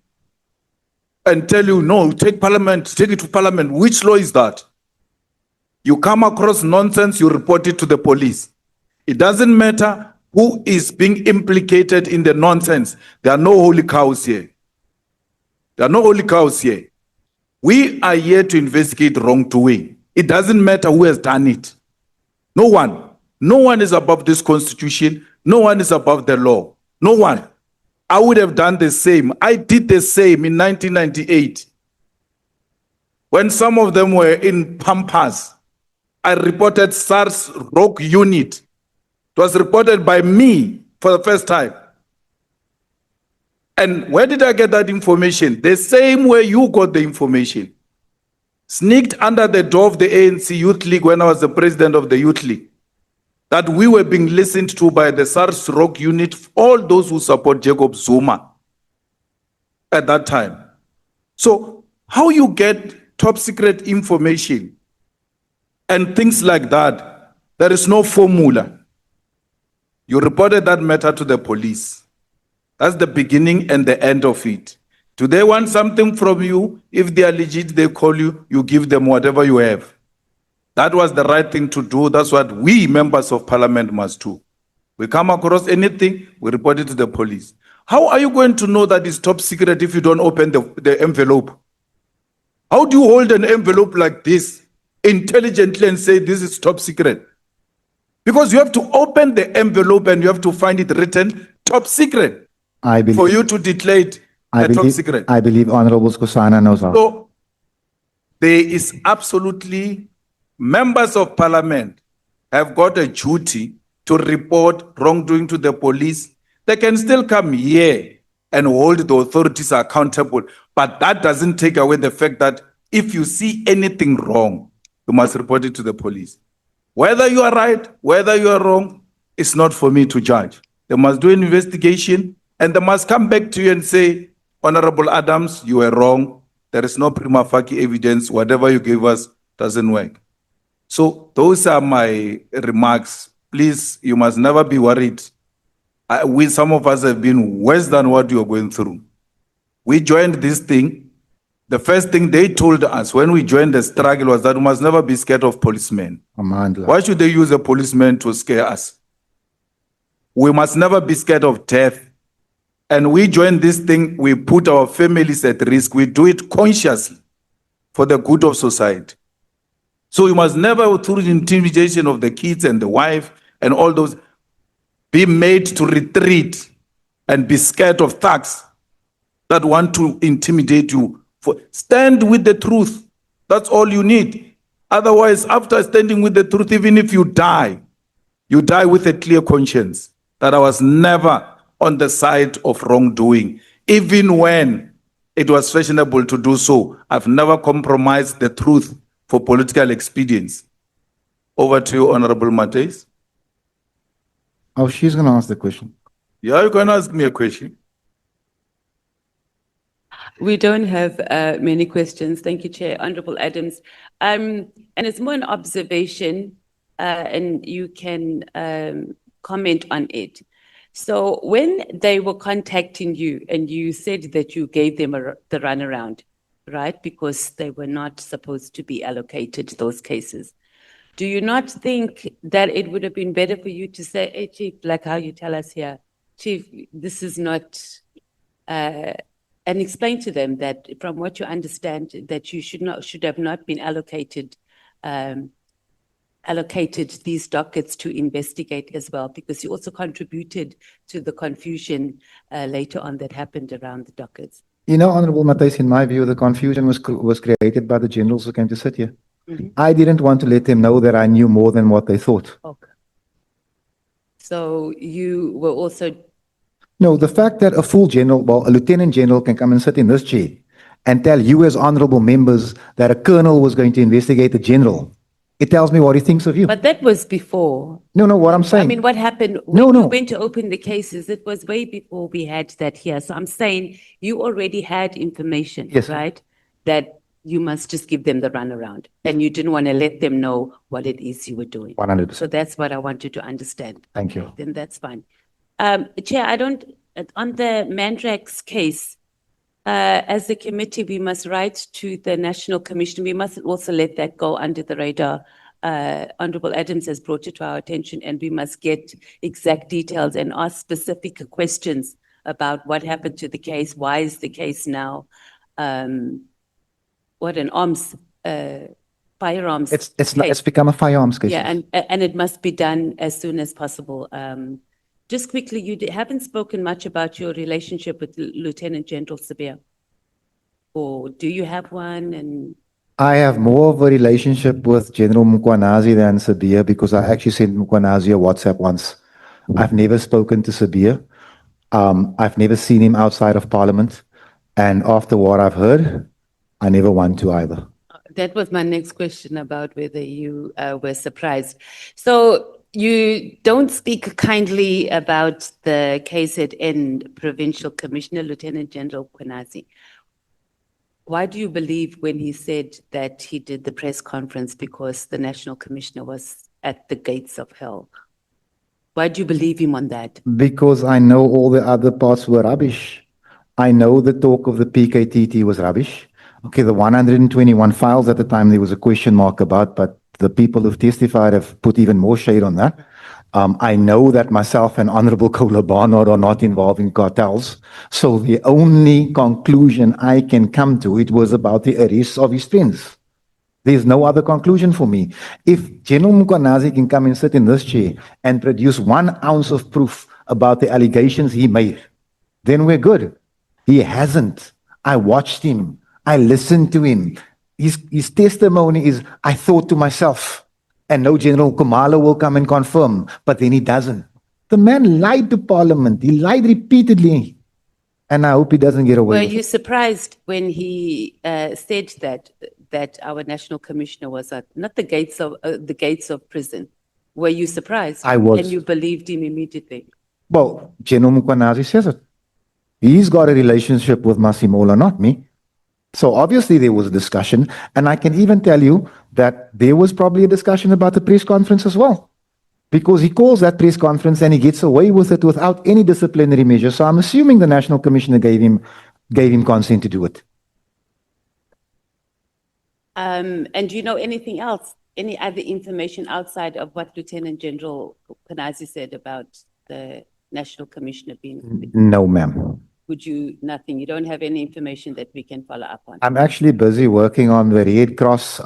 and tell you, no, take parliament, take it to parliament. Which law is that? You come across nonsense, you report it to the police. It doesn't matter who is being implicated in the nonsense. There are no holy cows here. There are no holy cows here. We are here to investigate wrongdoing. It doesn't matter who has done it. No one. No one is above this constitution. No one is above the law. No one. I would have done the same. I did the same in 1998. When some of them were in Pampas, I reported SARS rogue unit. It was reported by me for the first time. And where did I get that information? The same way you got the information. Sneaked under the door of the ANC Youth League when I was the president of the Youth League. That we were being listened to by the SARS rogue unit, all those who support Jacob Zuma at that time. So how you get top secret information and things like that, there is no formula. You reported that matter to the police. That's the beginning and the end of it. Do they want something from you? If they are legit, they call you, you give them whatever you have. That was the right thing to do. That's what we members of parliament must do. We come across anything, we report it to the police. How are you going to know that it's top secret if you don't open the envelope? How do you hold an envelope like this intelligently and say this is top secret? Because you have to open the envelope and you have to find it written top secret for you to declare it top secret. I believe Honorable Skosana knows how. So there is absolutely, members of parliament have got a duty to report wrongdoing to the police. They can still come here and hold the authorities accountable, but that doesn't take away the fact that if you see anything wrong, you must report it to the police. Whether you are right, whether you are wrong, it's not for me to judge. They must do an investigation and they must come back to you and say, Honorable Adams, you were wrong. There is no prima facie evidence. Whatever you gave us doesn't work. So those are my remarks. Please, you must never be worried. Some of us have been worse than what you are going through. We joined this thing The first thing they told us when we joined the struggle was that we must never be scared of policemen. Amandla. Why should they use a policeman to scare us? We must never be scared of death. And we join this thing, we put our families at risk. We do it consciously for the good of society. So we must never, through the intimidation of the kids and the wife and all those, be made to retreat and be scared of thugs that want to intimidate you. Stand with the truth. That's all you need. Otherwise, after standing with the truth, even if you die with a clear conscience that I was never on the side of wrongdoing. Even when it was fashionable to do so, I've never compromised the truth for political expedience. Over to you, Honorable Mates. Oh, she's going to ask the question. Yeah, you can ask me a question. We don't have many questions. Thank you, Chair. Honorable Adams. And it's more an observation, and you can comment on it. So when they were contacting you and you said that you gave them the runaround, right, because they were not supposed to be allocated those cases, do you not think that it would have been better for you to say, hey, Chief, like how you tell us here, Chief, this is not, and explain to them that from what you understand that you should have not been allocated these dockets to investigate as well, because you also contributed to the confusion later on that happened around the dockets. You know, Honorable Matthias, in my view, the confusion was created by the generals who came to sit here. I didn't want to let them know that I knew more than what they thought. Okay. So you were also... No, the fact that a full general, well, a lieutenant general can come and sit in this chair and tell you as honorable members that a colonel was going to investigate a general, it tells me what he thinks of you. But that was before. No, what I'm saying. I mean, what happened when you went to open the cases, it was way before we had that here. So I'm saying you already had information, Yes. right? That you must just give them the runaround, and you didn't want to let them know what it is you were doing. 100%. So that's what I wanted to understand. Thank you. Then that's fine. Chair, on the Mandrax case, as a committee, we must write to the National Commission. We must also let that go under the radar. Honorable Adams has brought it to our attention, and we must get exact details and ask specific questions about what happened to the case. Why is the case now? What an firearms It's become a firearms case. Yeah, and it must be done as soon as possible. Just quickly, you haven't spoken much about your relationship with Lieutenant General Sabir, or do you have one? And I have more of a relationship with General Mkwanazi than Sabir because I actually sent Mkwanazi a WhatsApp once. I've never spoken to Sabir. I've never seen him outside of Parliament. And after what I've heard, I never want to either. that was my next question about whether you were surprised. So you don't speak kindly about the KZN Provincial Commissioner, Lieutenant General Mkwanazi. Why do you believe when he said that he did the press conference because the National Commissioner was at the gates of hell? Why do you believe him on that? Because I know all the other parts were rubbish. I know the talk of the PKTT was rubbish. Okay, the 121 files at the time there was a question mark about, but the people who've testified have put even more shade on that. I know that myself and Honorable Kola Barnard are not involved in cartels. So the only conclusion I can come to, it was about the arrests of his friends. There's no other conclusion for me. If General Mkwanazi can come and sit in this chair and produce 1 ounce of proof about the allegations he made, then we're good. He hasn't. I watched him. I listened to him. His testimony is, I thought to myself, and no General Kumalo will come and confirm, but then he doesn't. The man lied to Parliament. He lied repeatedly. And I hope he doesn't get away Were with it. you surprised when he said that our National Commissioner was at not the gates of prison? Were you surprised? I was. And you believed him immediately? Well, General Mkwanazi says it. He's got a relationship with Masimola, not me. So obviously there was a discussion, and I can even tell you that there was probably a discussion about the press conference as well. Because he calls that press conference and he gets away with it without any disciplinary measure. So I'm assuming the National Commissioner gave him consent to do it. And do you know anything else? Any other information outside of what Lieutenant General Kanazi said about the National Commissioner being? No, ma'am. Would you, nothing, you don't have any information that we can follow up on? I'm actually busy working on the Red Cross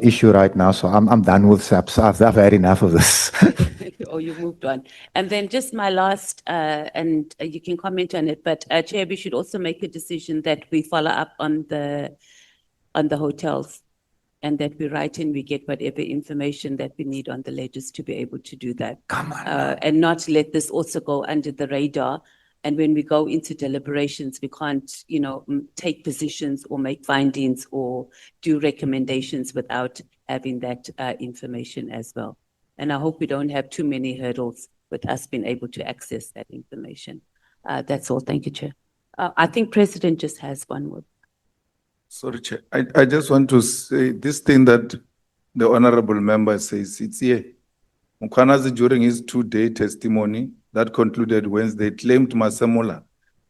issue right now, so I'm done with SAPS. I've had enough of this. Or you moved on. And then just my last, and you can comment on it, but Chair, we should also make a decision that we follow up on the hotels and that we write in, we get whatever information that we need on the ledgers to be able to do that. Come on. And not let this also go under the radar. And when we go into deliberations, we can't, take positions or make findings or do recommendations without having that information as well. And I hope we don't have too many hurdles with us being able to access that information. That's all. Thank you, Chair. I think President just has one word. Sorry, Chair. I just want to say this thing that the honorable member says, it's here. Mkwanazi, during his 2-day testimony that concluded Wednesday, claimed Masemola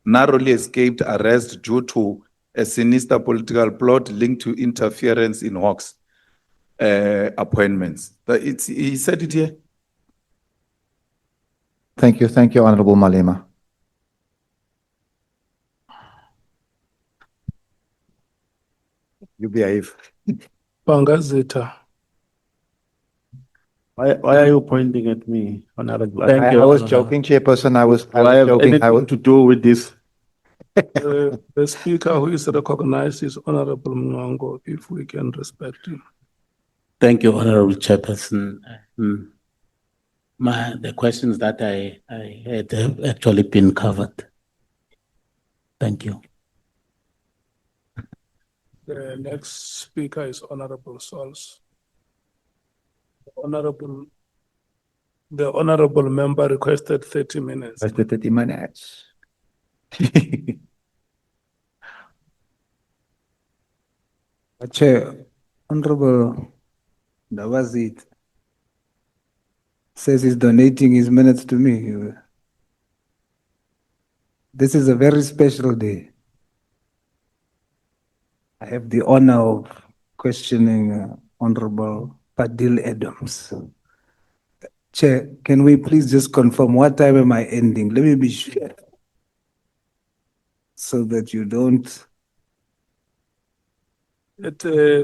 narrowly escaped arrest due to a sinister political plot linked to interference in Hawks appointments. He said it here. Thank you, Honorable Malema. You behave. Pangazita. Why are you pointing at me, Honorable? I was joking, Chairperson. I was Do I have joking. anything to do with this? The speaker who is recognized is Honorable Mwango, if we can respect him. Thank you, Honorable Chairperson. The questions that I had have actually been covered. Thank you. The next speaker is Honorable Sols. The honorable member requested 30 minutes. That's the 30 minutes. Chair, Honorable Dawazit says he's donating his minutes to me. This is a very special day. I have the honor of questioning Honorable Fadiel Adams. Chair, can we please just confirm what time am I ending? Let me be sure. So that you don't. At 4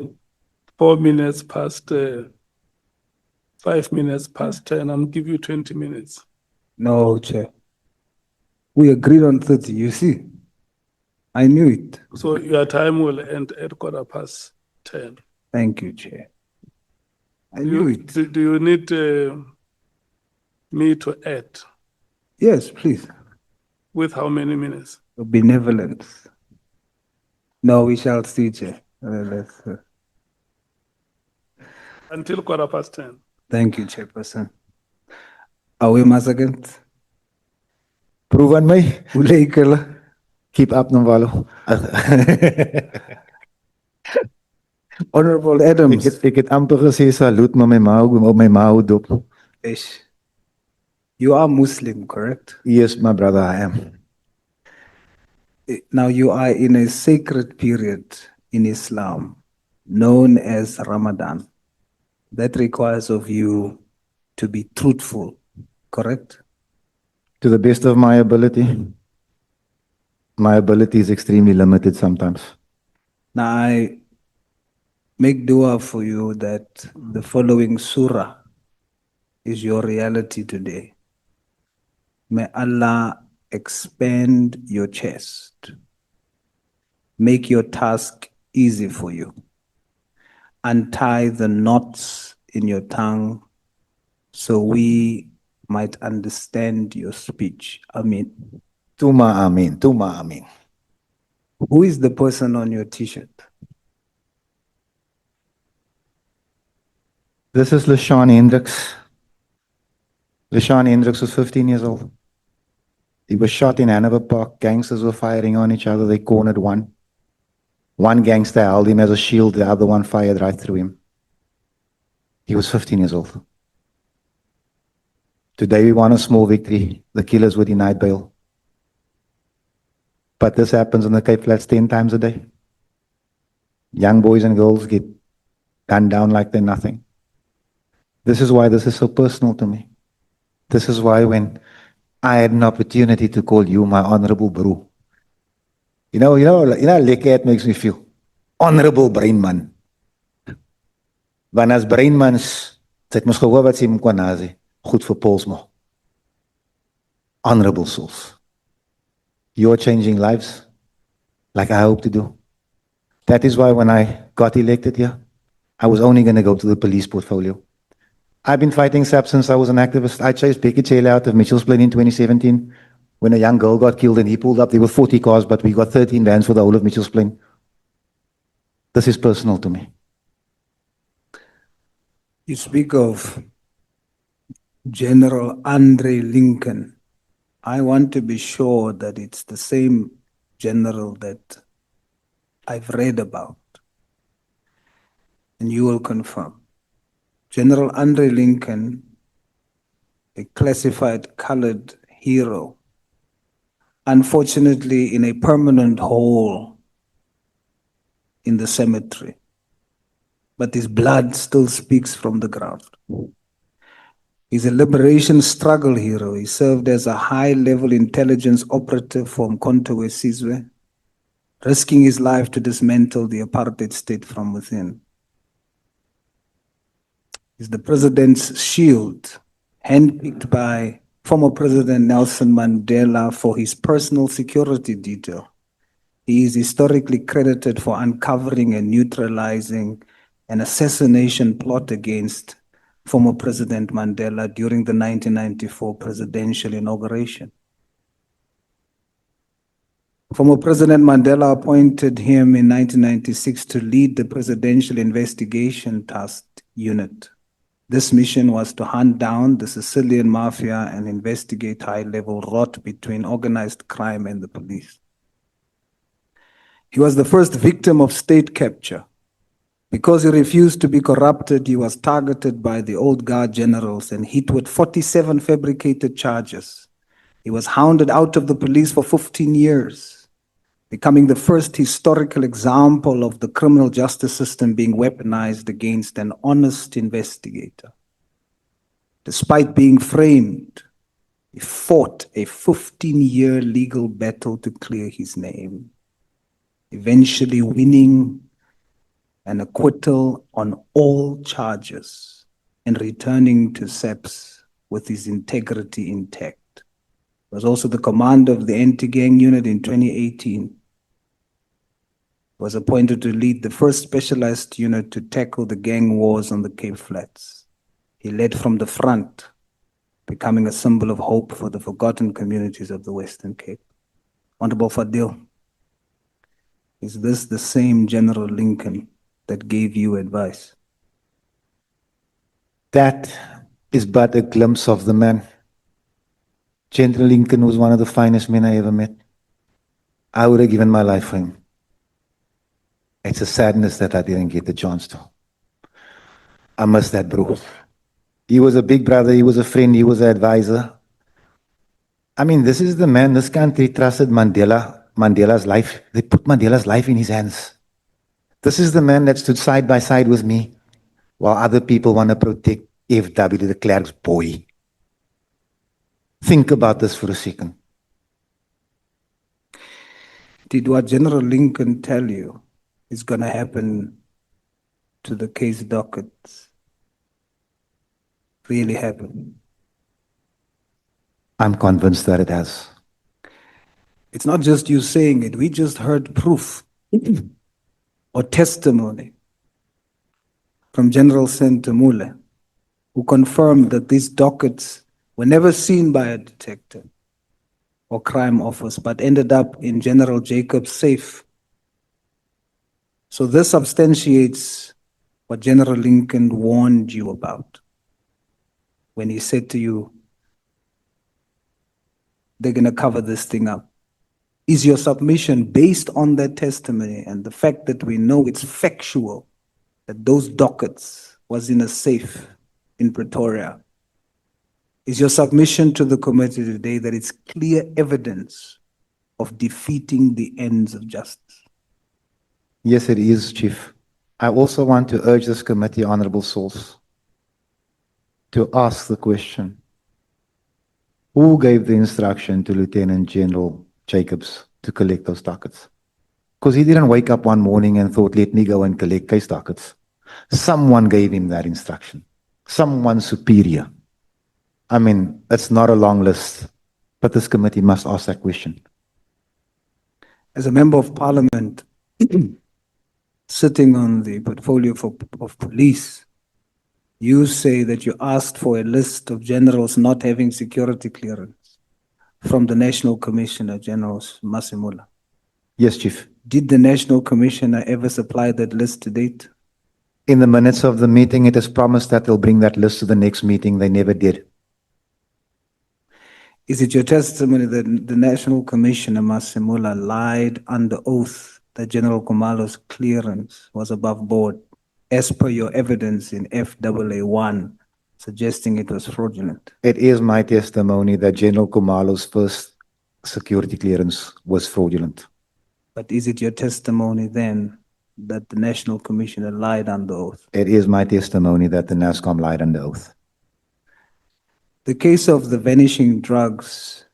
minutes past, 5 minutes past 10, I'll give you 20 minutes. No, Chair. We agreed on 30, you see. I knew it. So your time will end at 10:15. Thank you, Chair. I knew it. Do you need me to add? Yes, please. With how many minutes? Benevolence. No, we shall see, Chair. Until 10:15. Thank you, Chairperson. Are we Masakant? Prove on me. Ulekela. Keep up, Novalo. Honorable Adams. Ik het amper gesê salut met my mouth dop. Ish. You are Muslim, correct? Yes, my brother, I am. Now you are in a sacred period in Islam known as Ramadan. That requires of you to be truthful, correct? To the best of my ability. My ability is extremely limited sometimes. Now I make dua for you that the following surah is your reality today. May Allah expand your chest. Make your task easy for you. Untie the knots in your tongue so we might understand your speech. Amen. Tuma amin, tuma amin. Who is the person on your t-shirt? This is LaShawn Hendricks. LaShawn Hendricks was 15 years old. He was shot in Hanover Park. Gangsters were firing on each other. They cornered one. One gangster held him as a shield. The other one fired right through him. He was 15 years old. Today we won a small victory. The killers were denied bail. But this happens in the Cape Flats 10 times a day. Young boys and girls get gunned down like they're nothing. This is why this is so personal to me. This is why when I had an opportunity to call you my honorable bro, you know, like it makes me feel honorable brain man. Want as brain mans, het mos gehoor wat sê mkwanazi, goed vir pols mo. Honorable souls. You're changing lives like I hope to do. That is why when I got elected here, I was only going to go to the police portfolio. I've been fighting SAP since I was an activist. I chased Becky Taylor out of Mitchell's Plain in 2017 when a young girl got killed and he pulled up. There were 40 cars, but we got 13 vans for the whole of Mitchell's Plain. This is personal to me. You speak of General Andre Lincoln. I want to be sure that it's the same general that I've read about. And you will confirm. General Andre Lincoln, a classified colored hero, unfortunately in a permanent hole in the cemetery, but his blood still speaks from the ground. He's a liberation struggle hero. He served as a high-level intelligence operative for Mkhonto Wesizwe, risking his life to dismantle the apartheid state from within. He's the president's shield, handpicked by former President Nelson Mandela for his personal security detail. He is historically credited for uncovering and neutralizing an assassination plot against former President Mandela during the 1994 presidential inauguration. Former President Mandela appointed him in 1996 to lead the Presidential Investigation Task Unit. This mission was to hunt down the Sicilian mafia and investigate high-level rot between organized crime and the police. He was the first victim of state capture. Because he refused to be corrupted, he was targeted by the old guard generals and hit with 47 fabricated charges. He was hounded out of the police for 15 years, becoming the first historical example of the criminal justice system being weaponized against an honest investigator. Despite being framed, he fought a 15-year legal battle to clear his name, eventually winning an acquittal on all charges and returning to SAPS with his integrity intact. He was also the commander of the anti-gang unit in 2018. He was appointed to lead the first specialized unit to tackle the gang wars on the Cape Flats. He led from the front, becoming a symbol of hope for the forgotten communities of the Western Cape. Honorable Fadiel, is this the same General Lincoln that gave you advice? That is but a glimpse of the man. General Lincoln was one of the finest men I ever met. I would have given my life for him. It's a sadness that I didn't get the chance to. I miss that bro. He was a big brother, he was a friend, he was an advisor. I mean, this is the man, this country trusted Mandela's life. They put Mandela's life in his hands. This is the man that stood side by side with me while other people want to protect F.W. de Klerk's boy. Think about this for a second. Did what General Lincoln tell you is going to happen to the case dockets really happen? I'm convinced that it has. It's not just you saying it. We just heard proof or testimony from General Sentamule, who confirmed that these dockets were never seen by a detective or crime office, but ended up in General Jacob's safe. So this substantiates what General Lincoln warned you about when he said to you, they're going to cover this thing up. Is your submission based on that testimony and the fact that we know it's factual that those dockets was in a safe in Pretoria? Is your submission to the committee today that it's clear evidence of defeating the ends of justice? Yes, it is, Chief. I also want to urge this committee, honorable souls, to ask the question, who gave the instruction to Lieutenant General Jacobs to collect those dockets? Because he didn't wake up one morning and thought, let me go and collect case dockets. Someone gave him that instruction. Someone superior. I mean, it's not a long list, but this committee must ask that question. As a member of parliament, sitting on the portfolio of police, you say that you asked for a list of generals not having security clearance from the National Commissioner, General Masimula. Yes, Chief. Did the National Commissioner ever supply that list to date? In the minutes of the meeting, it is promised that they'll bring that list to the next meeting. They never did. Is it your testimony that the National Commissioner, Masimula, lied under oath that General Kumalo's clearance was above board, as per your evidence in FAA1, suggesting it was fraudulent? It is my testimony that General Kumalo's first security clearance was fraudulent. But is it your testimony then that the National Commissioner lied under oath? It is my testimony that the NASCOM lied under oath. The case of the vanishing drugs,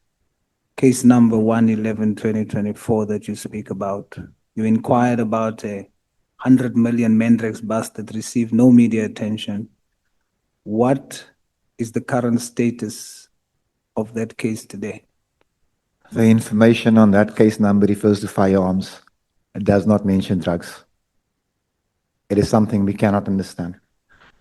case number 111-2024 that you speak about, you inquired about a 100 million Mandrex bust that received no media attention. What is the current status of that case today? The information on that case number refers to firearms. It does not mention drugs. It is something we cannot understand.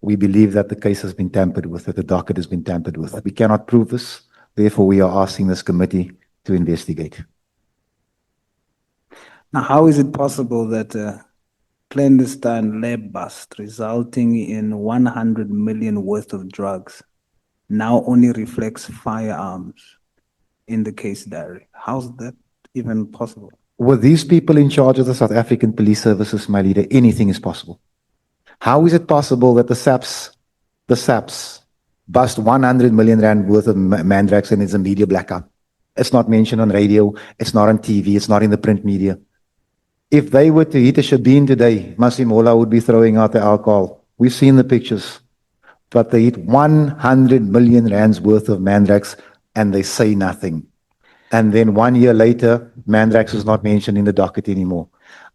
We believe that the case has been tampered with, that the docket has been tampered with. We cannot prove this. Therefore, we are asking this committee to investigate. Now, how is it possible that a clandestine lab bust resulting in 100 million worth of drugs now only reflects firearms in the case diary? How's that even possible? With these people in charge of the South African Police Services, my leader, anything is possible. How is it possible that the SAPs bust 100 million rand worth of Mandrax and it's a media blackout? It's not mentioned on radio, it's not on TV, it's not in the print media. If they were to hit a Shabin today, Masimola would be throwing out the alcohol. We've seen the pictures. But they hit 100 million rands worth of Mandrax and they say nothing. And then 1 year later, Mandrax is not mentioned in the docket anymore.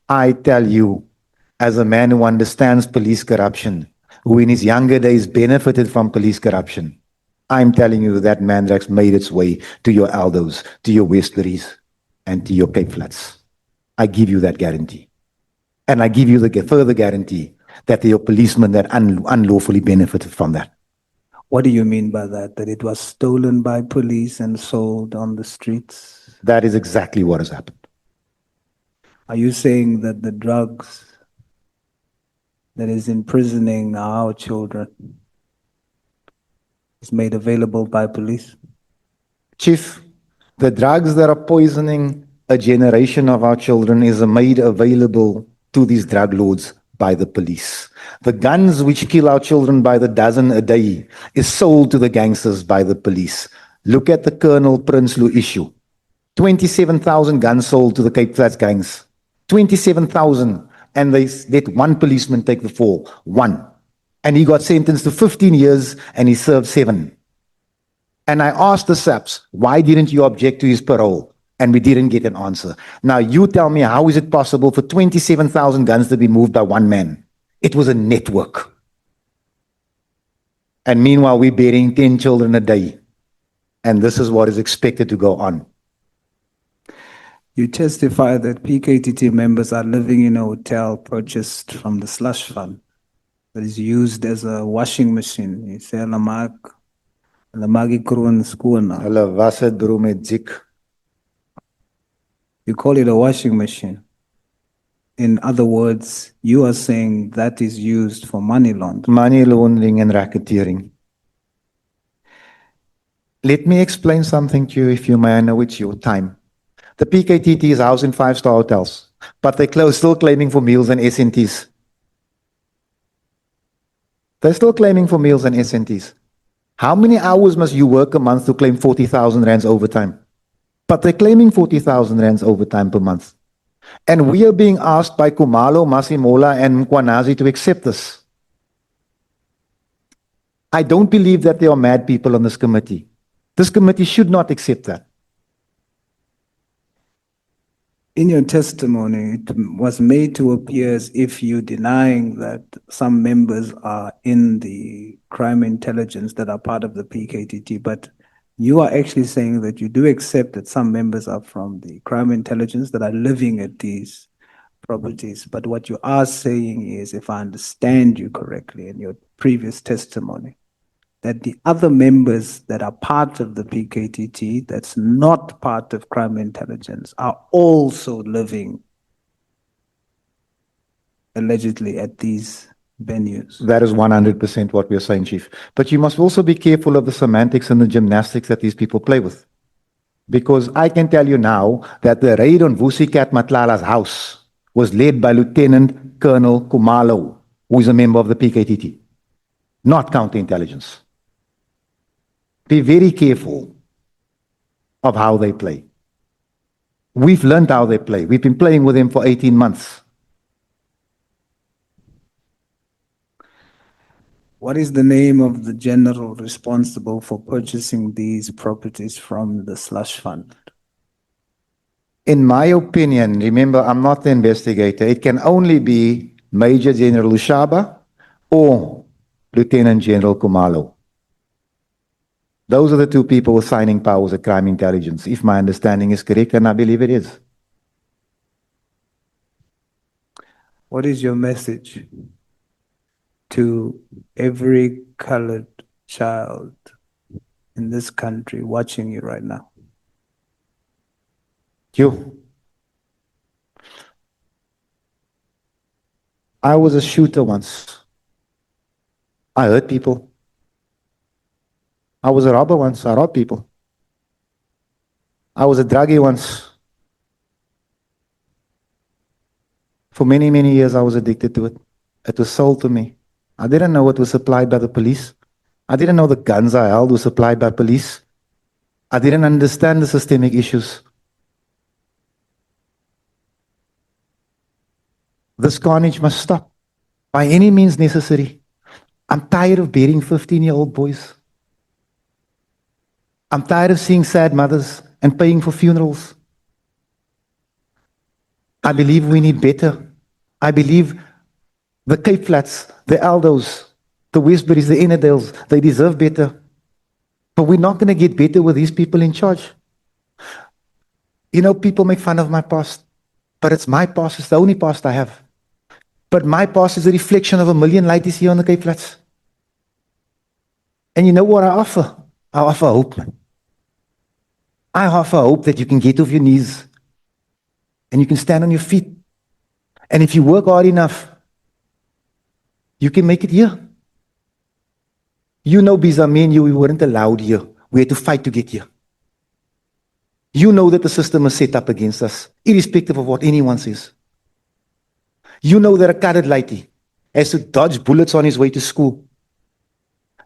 I tell you, as a man who understands police corruption, who in his younger days benefited from police corruption, I'm telling you that Mandrax made its way to your Aldos, to your Westleries, and to your Cape Flats. I give you that guarantee. And I give you the further guarantee that there are policemen that unlawfully benefited from that. What do you mean by that? That it was stolen by police and sold on the streets? That is exactly what has happened. Are you saying that the drugs that is imprisoning our children is made available by police? Chief, the drugs that are poisoning a generation of our children is made available to these drug lords by the police. The guns which kill our children by the dozen a day is sold to the gangsters by the police. Look at the Colonel Prinsloo issue. 27,000 guns sold to the Cape Flats gangs. 27,000. And they let one policeman take the fall. One. And he got sentenced to 15 years and he served 7. And I asked the SAPs, why didn't you object to his parole? And we didn't get an answer. Now you tell me, how is it possible for 27,000 guns to be moved by one man? It was a network. And meanwhile, we're burying 10 children a day. And this is what is expected to go on. You testify that PKTT members are living in a hotel purchased from the slush fund that is used as a washing machine. You say, you call it a washing machine. In other words, you are saying that is used for money laundering. Money laundering and racketeering. Let me explain something to you, if you may. I know it's your time. The PKTT is housed in 5-star hotels, but they're still claiming for meals and SNTs. They're still claiming for meals and SNTs. How many hours must you work a month to claim 40,000 rands overtime? But they're claiming 40,000 rands overtime per month. And we are being asked by Kumalo, Masimola, and Mkwanazi to accept this. I don't believe that there are mad people on this committee. This committee should not accept that. In your testimony, it was made to appear as if you're denying that some members are in the crime intelligence that are part of the PKTT, but you are actually saying that you do accept that some members are from the crime intelligence that are living at these properties. But what you are saying is, if I understand you correctly in your previous testimony, that the other members that are part of the PKTT, that's not part of crime intelligence, are also living allegedly at these venues. That is 100% what we are saying, Chief. But you must also be careful of the semantics and the gymnastics that these people play with. Because I can tell you now that the raid on Vusikat Matlala's house was led by Lieutenant Colonel Kumalo, who is a member of the PKTT, not counterintelligence. Be very careful of how they play. We've learned how they play. We've been playing with them for 18 months. What is the name of the general responsible for purchasing these properties from the slush fund? In my opinion, remember, I'm not the investigator. It can only be Major General Ushaba or Lieutenant General Kumalo. Those are the two people with signing powers at crime intelligence, if my understanding is correct, and I believe it is. What is your message to every colored child in this country watching you right now? I was a shooter once. I hurt people. I was a robber once. I robbed people. I was a druggie once. For many, many years, I was addicted to it. It was sold to me. I didn't know it was supplied by the police. I didn't know the guns I held were supplied by police. I didn't understand the systemic issues. This carnage must stop by any means necessary. I'm tired of bearing 15-year-old boys. I'm tired of seeing sad mothers and paying for funerals. I believe we need better. I believe the Cape Flats, the Aldos, the Westburys, the Innerdales, they deserve better. But we're not going to get better with these people in charge. You know, people make fun of my past, but it's my past. It's the only past I have. But my past is a reflection of a million lighties here on the Cape Flats. And you know what I offer? I offer hope. I offer hope that you can get off your knees and you can stand on your feet. And if you work hard enough, you can make it here. You know, Biza, me and you, we weren't allowed here. We had to fight to get here. You know that the system is set up against us, irrespective of what anyone says. You know that a colored lighty has to dodge bullets on his way to school.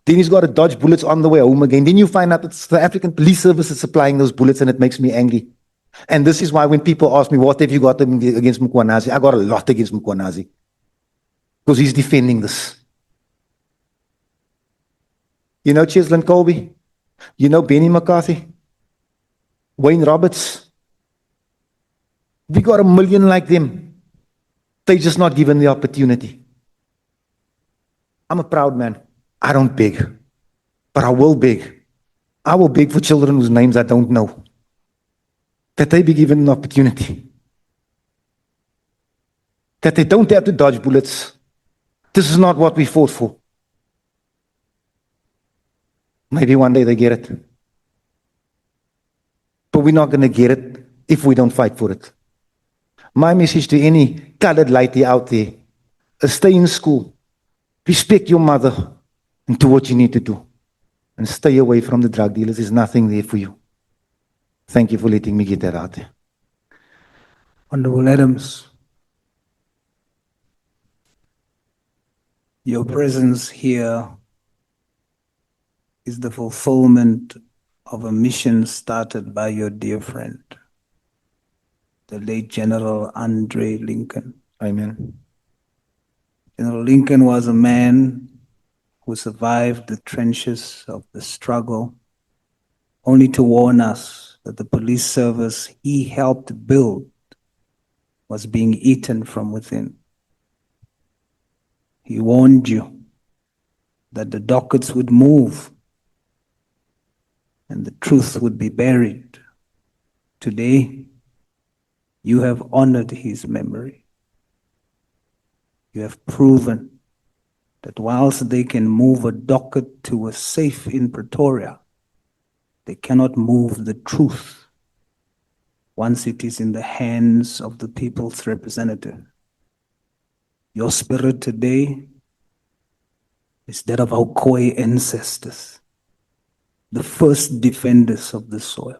Then he's got to dodge bullets on the way home again. Then you find out that it's the African Police Service is supplying those bullets, and it makes me angry. And this is why when people ask me, what have you got against Mkwanazi? I got a lot against Mkwanazi. Because he's defending this. You know Cheslin Colby? You know Benny McCarthy? Wayne Roberts? We got a million like them. They're just not given the opportunity. I'm a proud man. I don't beg, but I will beg. I will beg for children whose names I don't know, that they be given an opportunity, that they don't have to dodge bullets. This is not what we fought for. Maybe one day they get it. But we're not going to get it if we don't fight for it. My message to any colored lighty out there is stay in school, respect your mother, and do what you need to do. And stay away from the drug dealers. There's nothing there for you. Thank you for letting me get that out there. Honorable Adams, your presence here is the fulfillment of a mission started by your dear friend. the late General Andre Lincoln. Amen. General Lincoln was a man who survived the trenches of the struggle, only to warn us that the police service he helped build was being eaten from within. He warned you that the dockets would move and the truth would be buried. Today, you have honored his memory. You have proven that whilst they can move a docket to a safe in Pretoria, they cannot move the truth once it is in the hands of the people's representative. Your spirit today is that of our Khoi ancestors, the first defenders of the soil.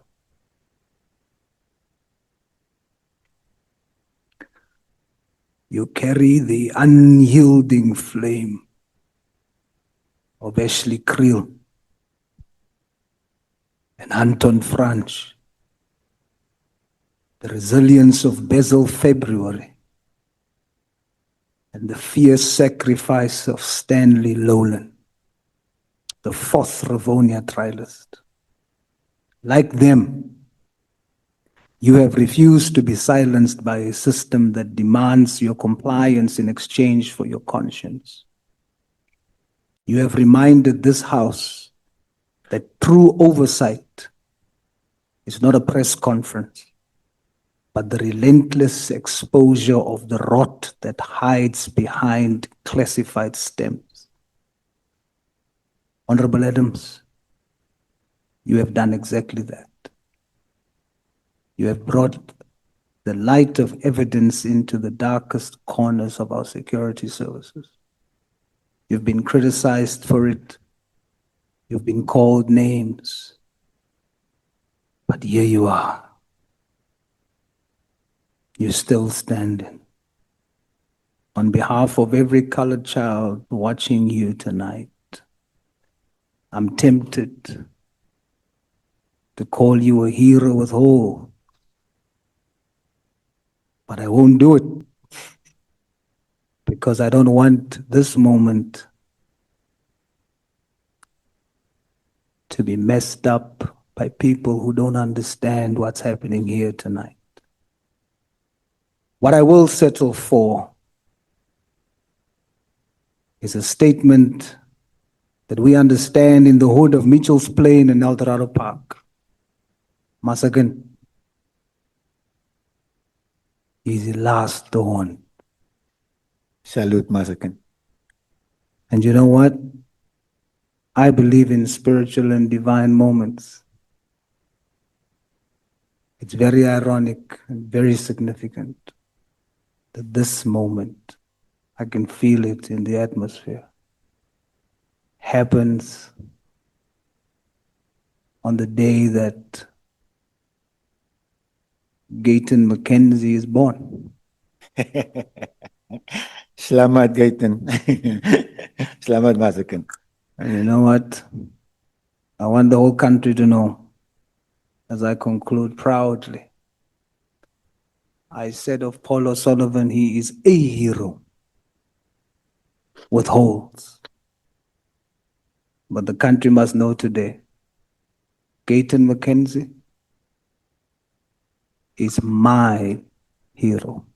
You carry the unyielding flame of Ashley Creel and Anton Franch, the resilience of Basil February, and the fierce sacrifice of Stanley Lowland, the fourth Ravonia trialist. Like them, you have refused to be silenced by a system that demands your compliance in exchange for your conscience. You have reminded this House that true oversight is not a press conference, but the relentless exposure of the rot that hides behind classified stems. Honorable Adams, you have done exactly that. You have brought the light of evidence into the darkest corners of our security services. You've been criticized for it. You've been called names. But here you are. You're still standing. On behalf of every colored child watching you tonight, I'm tempted to call you a hero with hope, but I won't do it because I don't want this moment to be messed up by people who don't understand what's happening here tonight. What I will settle for is a statement that we understand in the hood of Mitchell's Plain and El Dorado Park. Masagan is the last dawn. Salute, Masakan. And you know what? I believe in spiritual and divine moments. It's very ironic and very significant that this moment, I can feel it in the atmosphere, happens on the day that Gayton Mackenzie is born. Selamat, Gayton. Selamat, Masakan. And you know what? I want the whole country to know, as I conclude proudly, I said of Paul O'Sullivan, he is a hero with holes. But the country must know today, Gayton Mackenzie is my hero.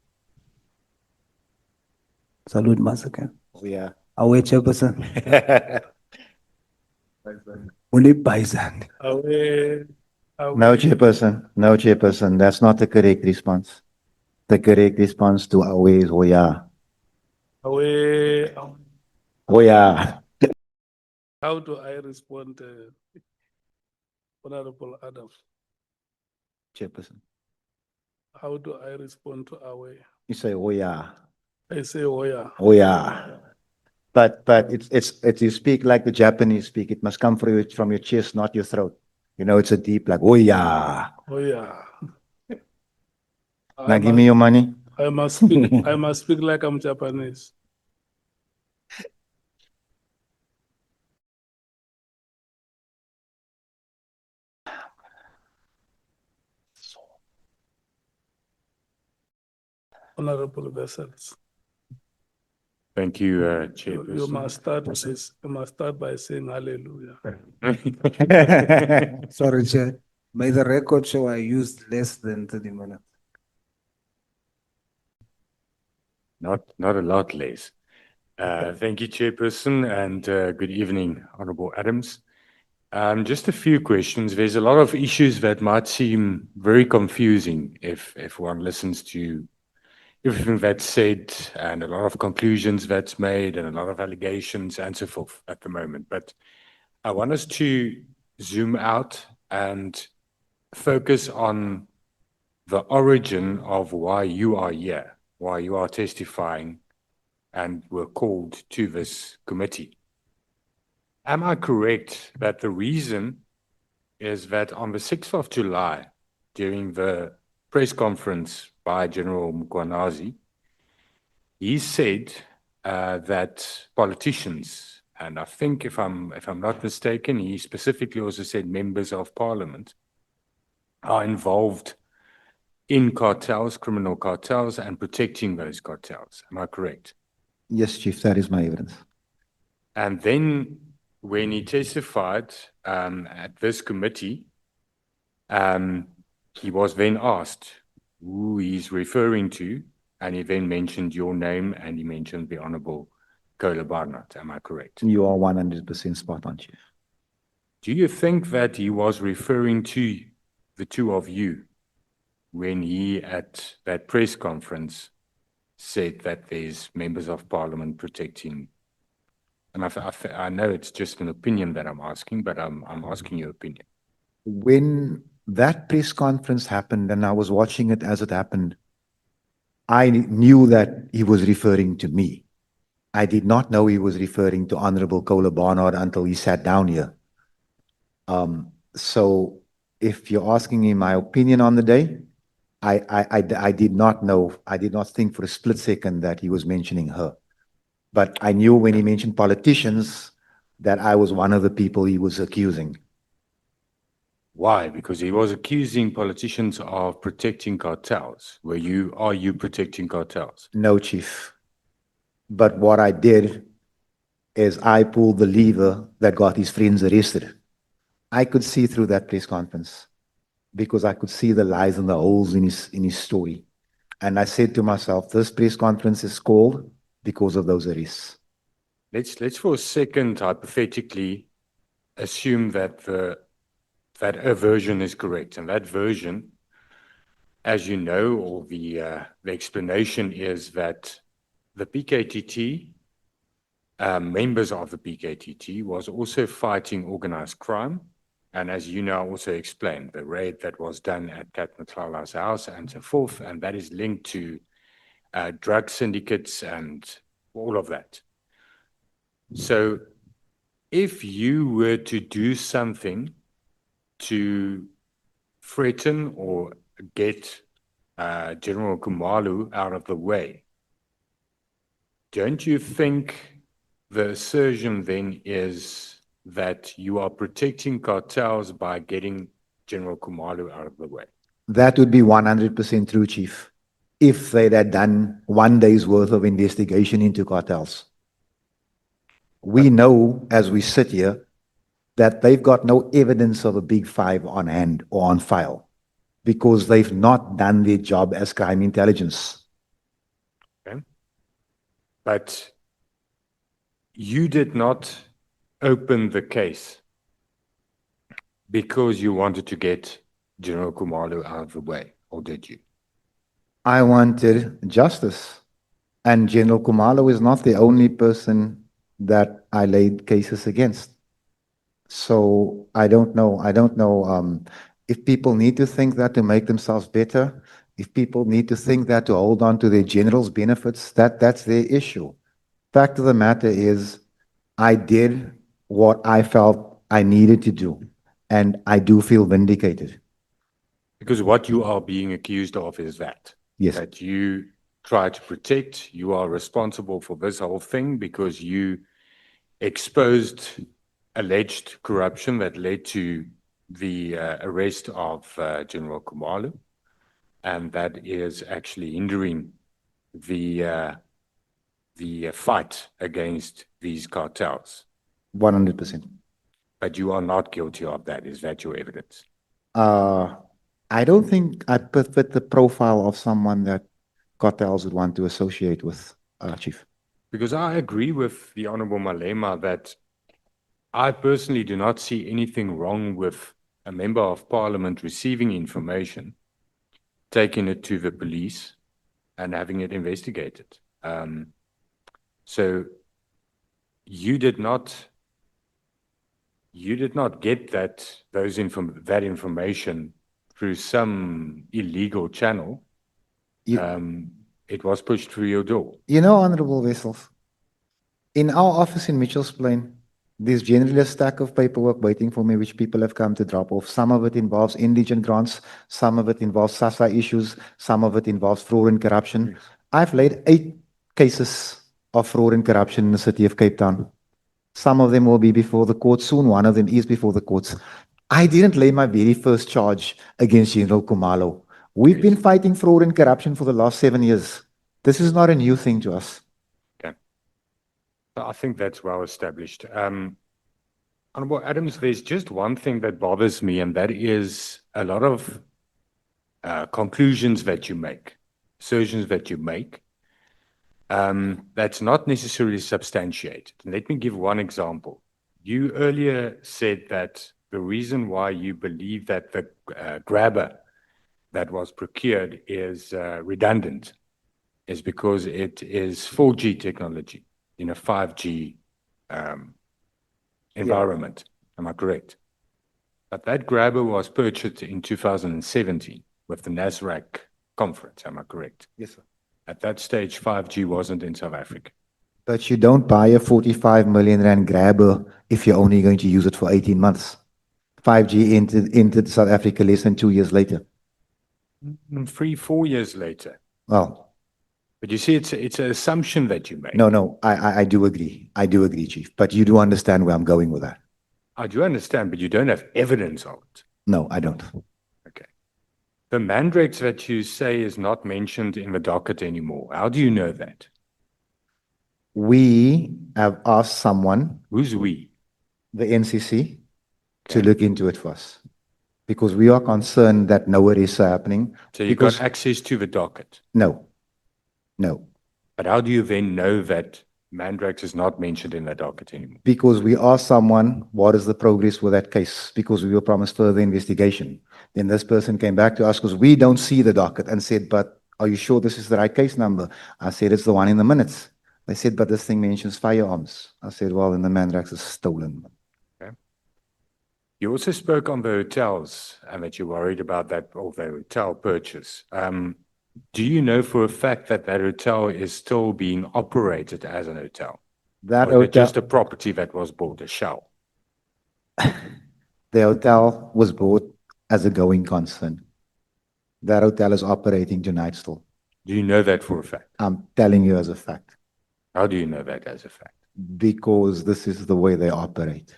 Salute, Masakan. Oh, yeah. Awe chairperson. Only Paisan. No, Chairperson. No, Chairperson. That's not the correct response. The correct response to Awe is Hoya. Hoya. How do I respond, Honorable Adams? Chairperson. How do I respond to our? You say Hoya. I say, oh yeah. Hoya. But it's you speak like the Japanese speak. It must come from your chest, not your throat. You know, it's a deep like Hoya. Oh yeah. Now give me your money. I must speak. I must speak like I'm Japanese. honorable vessels. Thank you, You Chairperson. must start by saying hallelujah. Sorry, Chair. May the record show I used less than 30 minutes. Not a lot less. Thank you, Chairperson, and good evening, Honorable Adams. Just a few questions. There's a lot of issues that might seem very confusing if one listens to everything that's said and a lot of conclusions that's made and a lot of allegations and so forth at the moment. But I want us to zoom out and focus on the origin of why you are here, why you are testifying and were called to this committee. Am I correct that the reason is that on the 6th of July, during the press conference by General Mkwanazi, he said that politicians, and I think if I'm not mistaken, he specifically also said members of parliament are involved in cartels, criminal cartels, and protecting those cartels. Am I correct? Yes, Chief, that is my evidence. And then when he testified at this committee, he was then asked who he's referring to, and he then mentioned your name and he mentioned the Honorable Kola Barnard. Am I correct? You are 100% spot on, Chief. Do you think that he was referring to the two of you when he, at that press conference, said that there's members of parliament protecting? And I know it's just an opinion that I'm asking, but I'm asking your opinion. When that press conference happened and I was watching it as it happened, I knew that he was referring to me. I did not know he was referring to Honorable Kola Barnard until he sat down here. So if you're asking me my opinion on the day, I did not know, I did not think for a split second that he was mentioning her. But I knew when he mentioned politicians that I was one of the people he was accusing. Why? Because he was accusing politicians of protecting cartels. Are you protecting cartels? No, Chief. But what I did is I pulled the lever that got his friends arrested. I could see through that press conference because I could see the lies and the holes in his story. And I said to myself, this press conference is called because of those arrests. Let's for a second hypothetically assume that that a version is correct, and that version, as you know, or the explanation is that the PKTT, members of the PKTT, was also fighting organized crime, and as you now also explained, the raid that was done at Kat Matlala's house and so forth, and that is linked to drug syndicates and all of that. So if you were to do something to threaten or get General Khumalo out of the way, don't you think the assertion then is that you are protecting cartels by getting General Khumalo out of the way? That would be 100% true, Chief, if they had done 1 day's worth of investigation into cartels. We know, as we sit here, that they've got no evidence of a big five on hand or on file because they've not done their job as crime intelligence. Okay. But you did not open the case because you wanted to get General Khumalo out of the way, or did you? I wanted justice. And General Khumalo is not the only person that I laid cases against. So I don't know if people need to think that to make themselves better, if people need to think that to hold on to their general's benefits, that's their issue. Fact of the matter is, I did what I felt I needed to do, and I do feel vindicated. Because what you are being accused of is that. Yes. That you try to protect, you are responsible for this whole thing because you exposed alleged corruption that led to the arrest of General Khumalo, and that is actually hindering the fight against these cartels, 100%. but you are not guilty of that. Is that your evidence? I don't think I fit the profile of someone that cartels would want to associate with, Chief. Because I agree with the Honorable Malema that I personally do not see anything wrong with a member of parliament receiving information, taking it to the police and having it investigated. So you did not get that information through some illegal channel. It was pushed through your door. You know, Honorable Wessels, in our office in Mitchell's Plain, there's generally a stack of paperwork waiting for me, which people have come to drop off. Some of it involves indigent grants, some of it involves SASSA issues, some of it involves fraud and corruption. Yes. I've laid 8 cases of fraud and corruption in the city of Cape Town. Some of them will be before the courts soon. One of them is before the courts. I didn't lay my very first charge against General Kumalo. We've been fighting fraud and corruption for the last 7 years. This is not a new thing to us. I think that's well established. Honorable Adams, there's just one thing that bothers me, and that is a lot of conclusions that you make, assertions that you make, that's not necessarily substantiated. And let me give one example. You earlier said that the reason why you believe that the grabber that was procured is redundant is because it is 4G technology in a 5G environment. Am I correct? But that grabber was purchased in 2017 with the NASRAC conference. Am I correct? Yes, sir. At that stage, 5G wasn't in South Africa. But you don't buy a 45 million rand grabber if you're only going to use it for 18 months. 5G entered South Africa less than 2 years later. 3-4 years later. Well, but you see, it's an assumption that you make. No, I do agree. I do agree, Chief. But you do understand where I'm going with that. I do understand, but you don't have evidence of it. No, I don't. Okay. The mandrakes that you say is not mentioned in the docket anymore. How do you know that? We have asked someone. Who's we? The NCC, to look into it for us. Because we are concerned that no arrests are happening. So you've got access to the docket? No. But how do you then know that mandrakes is not mentioned in the docket anymore? Because we asked someone, what is the progress with that case? Because we were promised further investigation. Then this person came back to us because we don't see the docket and said, but are you sure this is the right case number? I said, it's the one in the minutes. They said, but this thing mentions firearms. I said, well, then the mandrakes is stolen. Okay. You also spoke on the hotels and that you're worried about that, or the hotel purchase. Do you know for a fact that that hotel is still being operated as an hotel? That or is it hotel, just a property that was bought, a shell? the hotel was bought as a going concern. That hotel is operating tonight still. Do you know that for a fact? I'm telling you as a fact. How do you know that as a fact? Because this is the way they operate.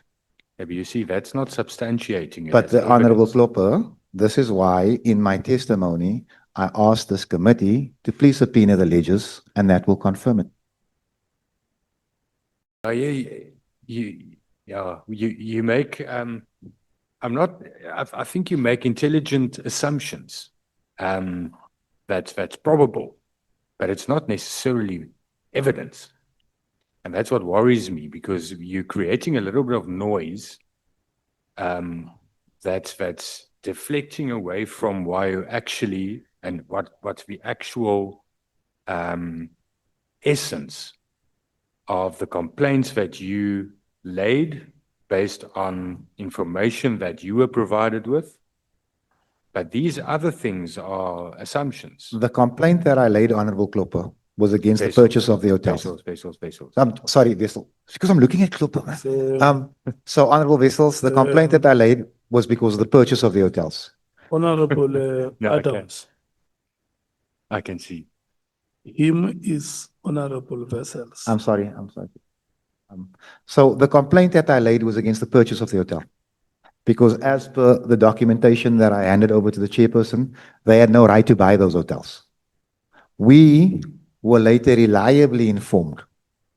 Yeah, but you see, that's not substantiating it. But as the Honorable evidence. Klopper, this is why in my testimony, I asked this committee to please subpoena the ledgers, and that will confirm it. You make, I think you make intelligent assumptions. That's probable, but it's not necessarily evidence. And that's what worries me, because you're creating a little bit of noise that's deflecting away from why you actually, and what's the actual essence of the complaints that you laid based on information that you were provided with. But these other things are assumptions. The complaint that I laid, Honorable Klopper, was against the purchase of the hotel. Vessels. I'm sorry, Wessel, because I'm looking at Klopper. So Honorable Wessels, the complaint that I laid was because of the purchase of the hotels. Honorable No, Adams, I can see. him is Honorable Vessels. I'm sorry. So the complaint that I laid was against the purchase of the hotel. Because as per the documentation that I handed over to the chairperson, they had no right to buy those hotels. We were later reliably informed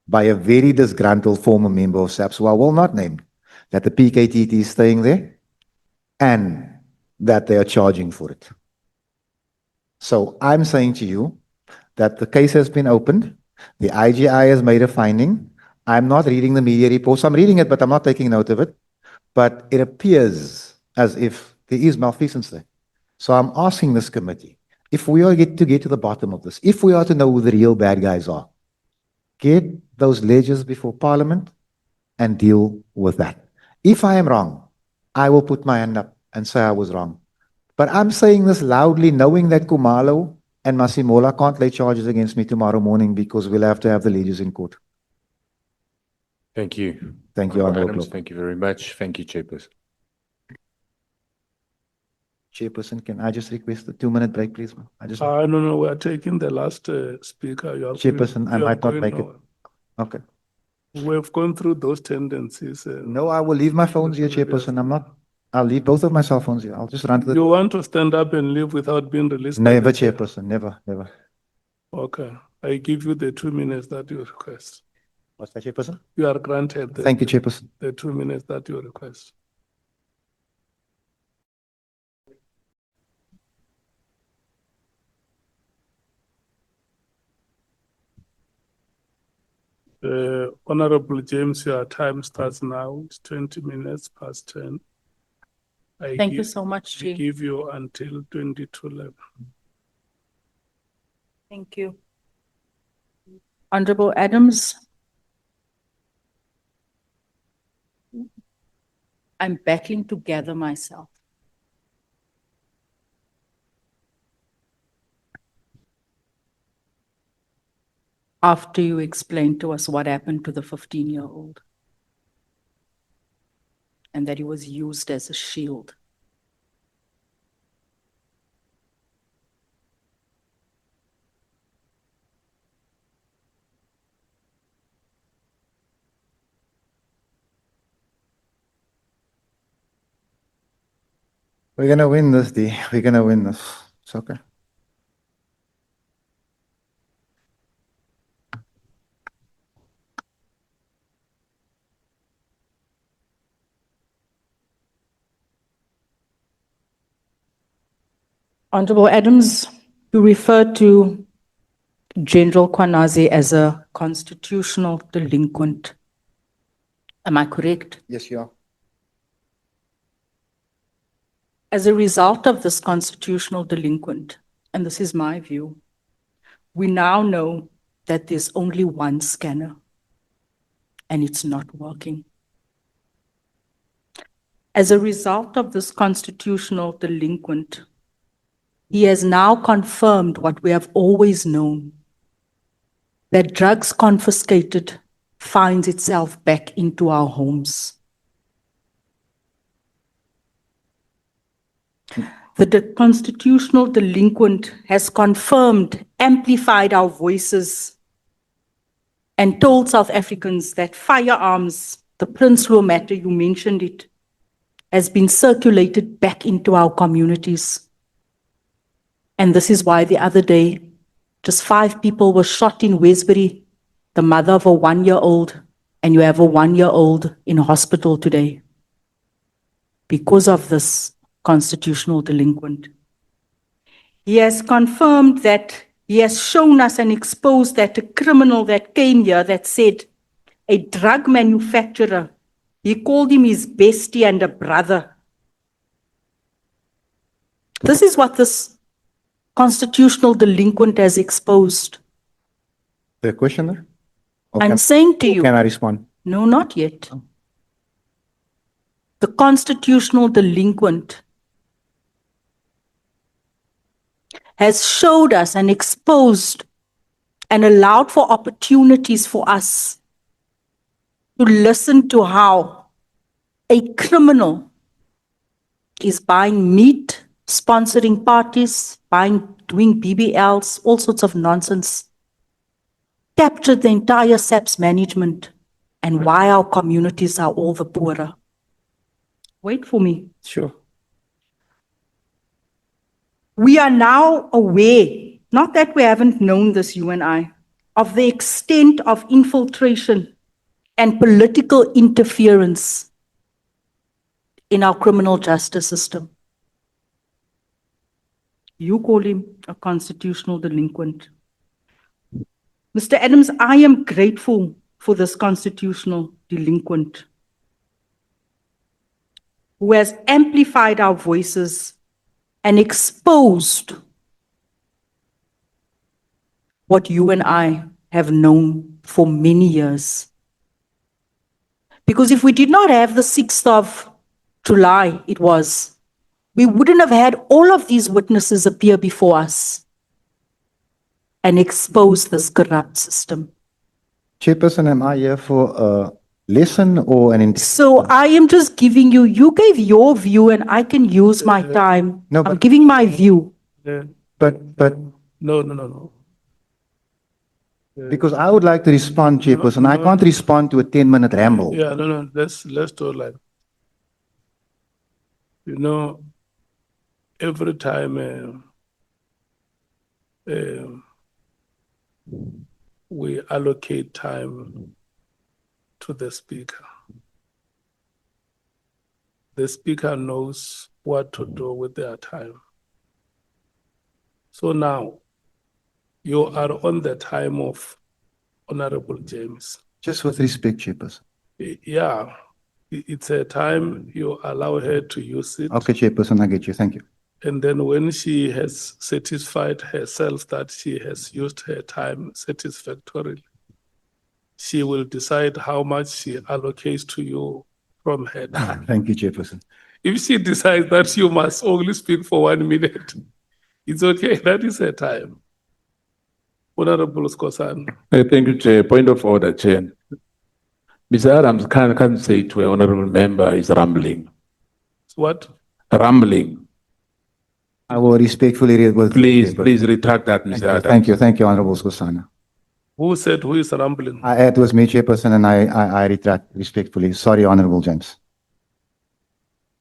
by a very disgruntled former member of SAPS, who I will not name, that the PKTT is staying there and that they are charging for it. So I'm saying to you that the case has been opened. The IGI has made a finding. I'm not reading the media reports. I'm reading it, but I'm not taking note of it. But it appears as if there is malfeasance there. So I'm asking this committee, if we are to get to the bottom of this, if we are to know who the real bad guys are, get those ledgers before Parliament and deal with that. If I am wrong, I will put my hand up and say I was wrong. But I'm saying this loudly, knowing that Kumalo and Masimola can't lay charges against me tomorrow morning because we'll have to have the ledgers in court. Thank you. Thank you, Honourable Adams. Klop. Thank you very much. Thank you, Chairperson. Chairperson, can I just request a 2-minute break, please? No, we're taking the last speaker. You are Chairperson, I you are might not going make it. nowhere. Okay. We've gone through those tendencies. No, I will leave my phones here, Chairperson. I'll leave both of my cell phones here. I'll just run to the. You want to stand up and leave without being released? by Never, the chair? Chairperson, never, never. Okay, I give you the 2 minutes that you request. What's that, Chairperson? You are granted. Thank you, Chairperson. The 2 minutes that you request. Honorable James, your time starts now. It's 20 minutes past 10. Thank you so much, I Chief. give you until 22:11. Thank you. Honorable Adams. I'm battling to gather myself. After you explained to us what happened to the 15-year-old and that he was used as a shield. We're going to win this, Dee. We're going to win this. It's okay. Honorable Adams, you referred to General Kwanaze as a constitutional delinquent. Am I correct? Yes, you are. As a result of this constitutional delinquent, and this is my view, we now know that there's only one scanner and it's not working. As a result of this constitutional delinquent, he has now confirmed what we have always known, that drugs confiscated finds itself back into our homes. The constitutional delinquent has confirmed, amplified our voices, and told South Africans that firearms, the Prinsloo matter, you mentioned it, has been circulated back into our communities. And this is why the other day, just 5 people were shot in Westbury, the mother of a 1-year-old, and you have a 1-year-old in hospital today because of this constitutional delinquent. He has confirmed that he has shown us and exposed that a criminal that came here that said a drug manufacturer, he called him his bestie and a brother. This is what this constitutional delinquent has exposed. The questioner? I'm saying to you. Can I respond? No, not yet. The constitutional delinquent has showed us and exposed and allowed for opportunities for us to listen to how a criminal is buying meat, sponsoring parties, doing BBLs, all sorts of nonsense, captured the entire SAPS management, and why our communities are all the poorer. Wait for me. Sure. We are now aware not that we haven't known this, you and I, of the extent of infiltration and political interference in our criminal justice system. You call him a constitutional delinquent. Mr. Adams, I am grateful for this constitutional delinquent who has amplified our voices and exposed what you and I have known for many years. Because if we did not have the 6th of July, we wouldn't have had all of these witnesses appear before us and expose this corrupt system. Chairperson, am I here for a lesson or an? So I am just giving you, you gave your view and I can use my time. No, I'm but- giving my view. But No. because I would like to respond, Chairperson. I can't respond to a 10-minute ramble. Yeah, no, let's do it like, you know, every time we allocate time to the speaker, the speaker knows what to do with their time. So now, you are on the time of Honorable James. Just with respect, Chairperson. Yeah, it's a time you allow her to use it. Okay, Chairperson, I get you. Thank you. And then when she has satisfied herself that she has used her time satisfactorily, she will decide how much she allocates to you from her time. Thank you, Chairperson. If she decides that you must only speak for 1 minute, it's okay, that is her time. Honorable Skosan. Thank you, Chair. Point of order, Chair. Mr. Adams can't say to an honorable member is rambling. What? Rambling. I will respectfully read with. Please retract that, Mr. Adams. Thank you, Honorable Skosana. Who said who is rambling? It was me, Chairperson, and I retract respectfully. Sorry, Honorable James.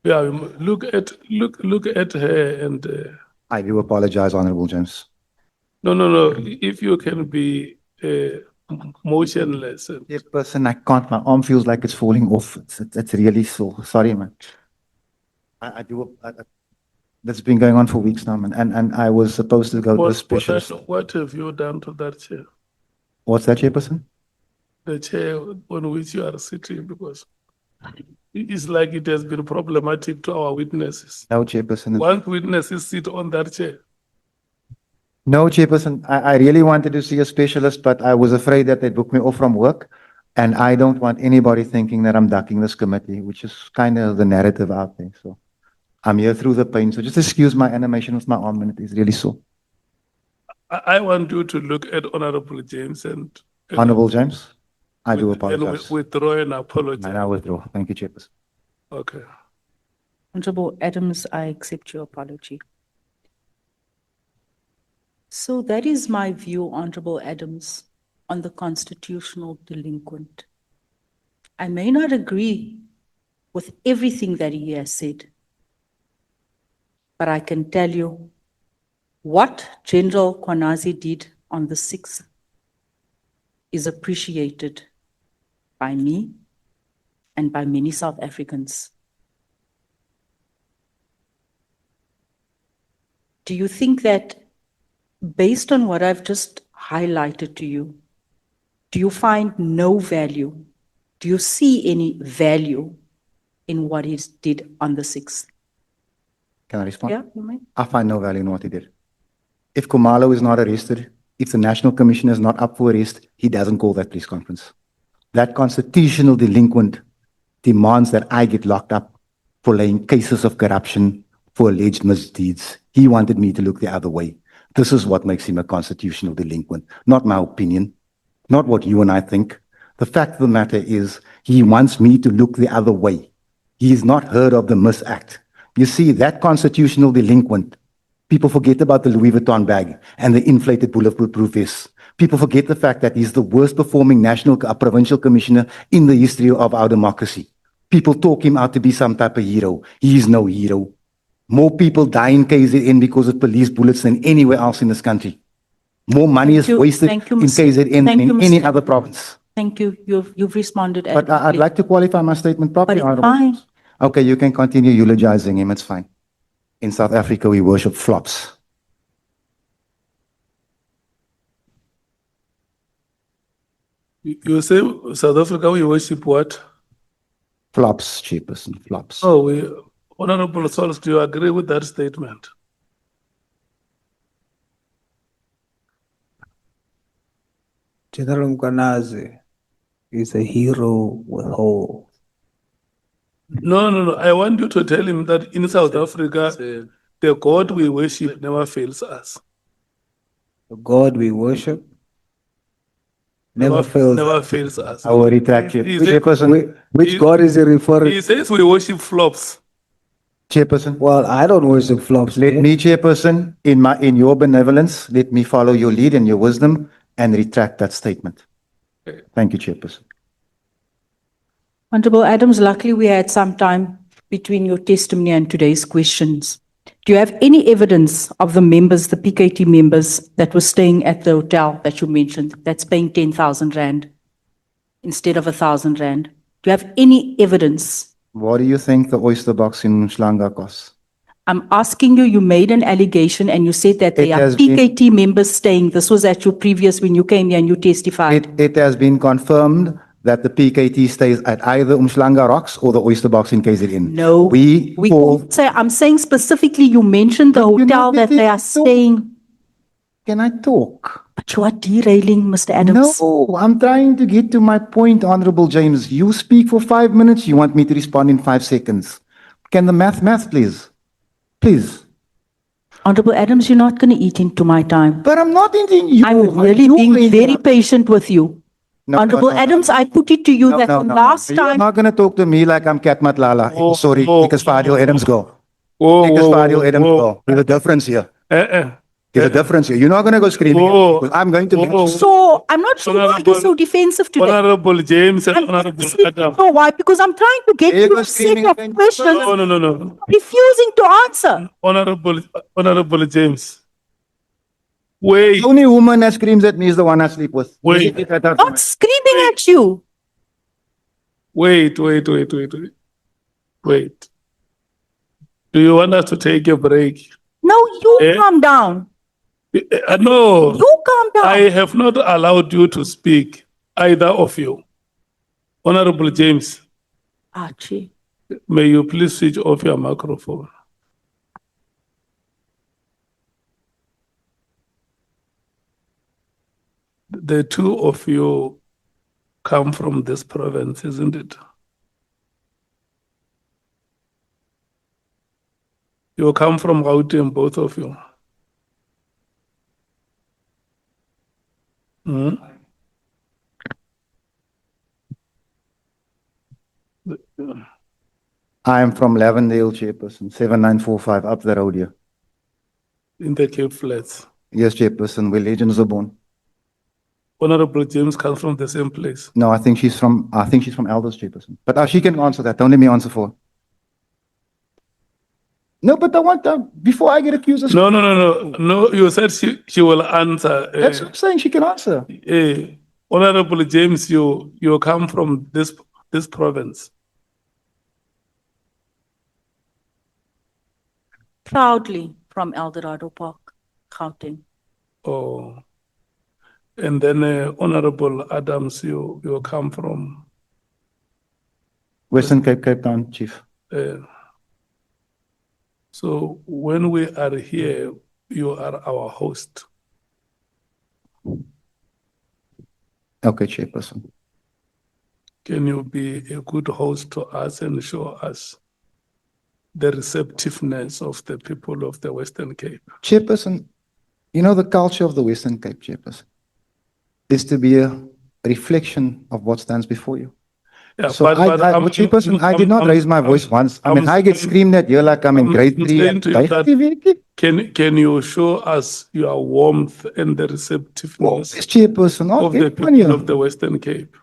Yeah, look at her and. I do apologize, Honorable James. No. If you can be motionless. Chairperson, I can't. My arm feels like it's falling off. It's really so. Sorry, man. I do. That's been going on for weeks now, man. And I was supposed to go to a specialist. What have you done to that chair? What's that, Chairperson? The chair on which you are sitting, because it's like it has been problematic to our witnesses. No, Chairperson. Once witnesses sit on that chair. No, Chairperson. I really wanted to see a specialist, but I was afraid that they'd book me off from work. And I don't want anybody thinking that I'm ducking this committee, which is kind of the narrative out there. So I'm here through the pain. So just excuse my animation with my arm, and it is really sore. I want you to look at Honorable James and Honorable James, I do apologize. and withdraw an apology. And I withdraw. Thank you, Chairperson. Okay. Honorable Adams, I accept your apology. So that is my view, Honorable Adams, on the constitutional delinquent. I may not agree with everything that he has said, but I can tell you what General Kwanazi did on the 6th is appreciated by me and by many South Africans. Do you think that based on what I've just highlighted to you, do you find no value? Do you see any value in what he did on the 6th? Can I respond? Yeah, you may. I find no value in what he did. If Khumalo is not arrested, if the National Commission is not up for arrest, he doesn't call that press conference. That constitutional delinquent demands that I get locked up for laying cases of corruption, for alleged misdeeds. He wanted me to look the other way. This is what makes him a constitutional delinquent, not my opinion, not what you and I think. The fact of the matter is he wants me to look the other way. He's not heard of the MIS Act. You see, that constitutional delinquent, people forget about the Louis Vuitton bag and the inflated bulletproof vest. People forget the fact that he's the worst performing provincial commissioner in the history of our democracy. People talk him out to be some type of hero. He is no hero. More people die in KZN because of police bullets than anywhere else in this country. More money is Thank you. wasted Thank you, in Mr. KZN Thank than you, in any Mr. other province. Thank you. You've responded But I'd adequately. like to qualify my statement properly, it's Honorable. fine. Okay, you can continue eulogizing him, it's fine. In South Africa, we worship flops. You say South Africa, we worship what? Flops, Chairperson, flops. Oh, Honorable Sols, do you agree with that statement? General Mkwanazi is a hero with hope. No. I want you to tell him that in South Africa, the God we worship never fails us. The God we worship never fails. Never fails us. I will retract you. He said- Chairperson, Which God is he referring? He says we worship flops. Chairperson, Well, I don't worship flops. let me, Chairperson, in your benevolence, let me follow your lead and your wisdom and retract that statement. Okay. Thank you, Chairperson. Honorable Adams, luckily we had some time between your testimony and today's questions. Do you have any evidence of the members, the PKT members that were staying at the hotel that you mentioned, that's paying 10,000 Rand instead of 1,000 Rand? Do you have any evidence? What do you think the oyster box in Mhlanga costs? I'm asking you, you made an allegation and you said that It there are has been- PKT members staying. This was at your previous, when you came here and you testified. It has been confirmed that the PKT stays at either Mhlanga Rocks or the oyster box in KZN. No. We call, can't say, I'm saying specifically, you mentioned the You're hotel not that they are letting me talk. staying. can I talk? But you are derailing, Mr. Adams. No, I'm trying to get to my point, Honorable James. You speak for 5 minutes, you want me to respond in 5 seconds. Can the math, please? Please. Honorable Adams, you're not going to eat into my time. But I'm not eating you. I'm really You being very interrupt. patient with you. No, Honorable no, no, Adams, I put it to you that the last You're time. not going to talk to me like I'm Kat Matlala. Whoa, Sorry, whoa, because Fadiel Adams go. Whoa, Because whoa, Fadiel whoa, Adams whoa. go. There's a difference here. Eh. There's a difference here. You're not going to go screaming. at Whoa. people. I'm going to. Whoa. So I'm not sure why you're Honorable- so defensive today. Honorable James and I'm Honorable asking Adam. you why, because I'm trying to get There you you go a set screaming of again. questions, No. refusing to answer. Honorable James. The Wait, only woman that screams at me is the one I sleep with. Wait. You get that out of Not my- screaming at you. wait. Do you want us to take a break? No, you Eh? calm down. No, You calm down. I have not allowed you to speak, either of you. Honorable James, Archie. may you please switch off your microphone? The two of you come from this province, isn't it? You come from Gauteng, both of you. Hmm? I am from Lavendale, Chairperson, 7945, up the road here. In the Cape Flats. Yes, Chairperson, where legends are born. Honorable James comes from the same place. No, I think she's from Elders, Chairperson. But she can answer that. Don't let me answer for her. No, but I want before I get accused of. No, you said she will answer. That's what I'm saying. She can answer. Honorable James, you come from this province. Proudly from Eldorado Park, Gauteng. Oh. And then Honorable Adams, you come from Western Cape, Cape Town, Chief. So when we are here, you are our host. Okay, Chairperson. Can you be a good host to us and show us the receptiveness of the people of the Western Cape? Chairperson, you know the culture of the Western Cape, Chairperson, is to be a reflection of what stands before you. Yeah, So Chairperson, I did not raise my voice once. I mean, I get screamed at here like I'm in grade 3. saying to you that can you show us your warmth and the receptiveness Yes, Chairperson, of the people of the Western Cape?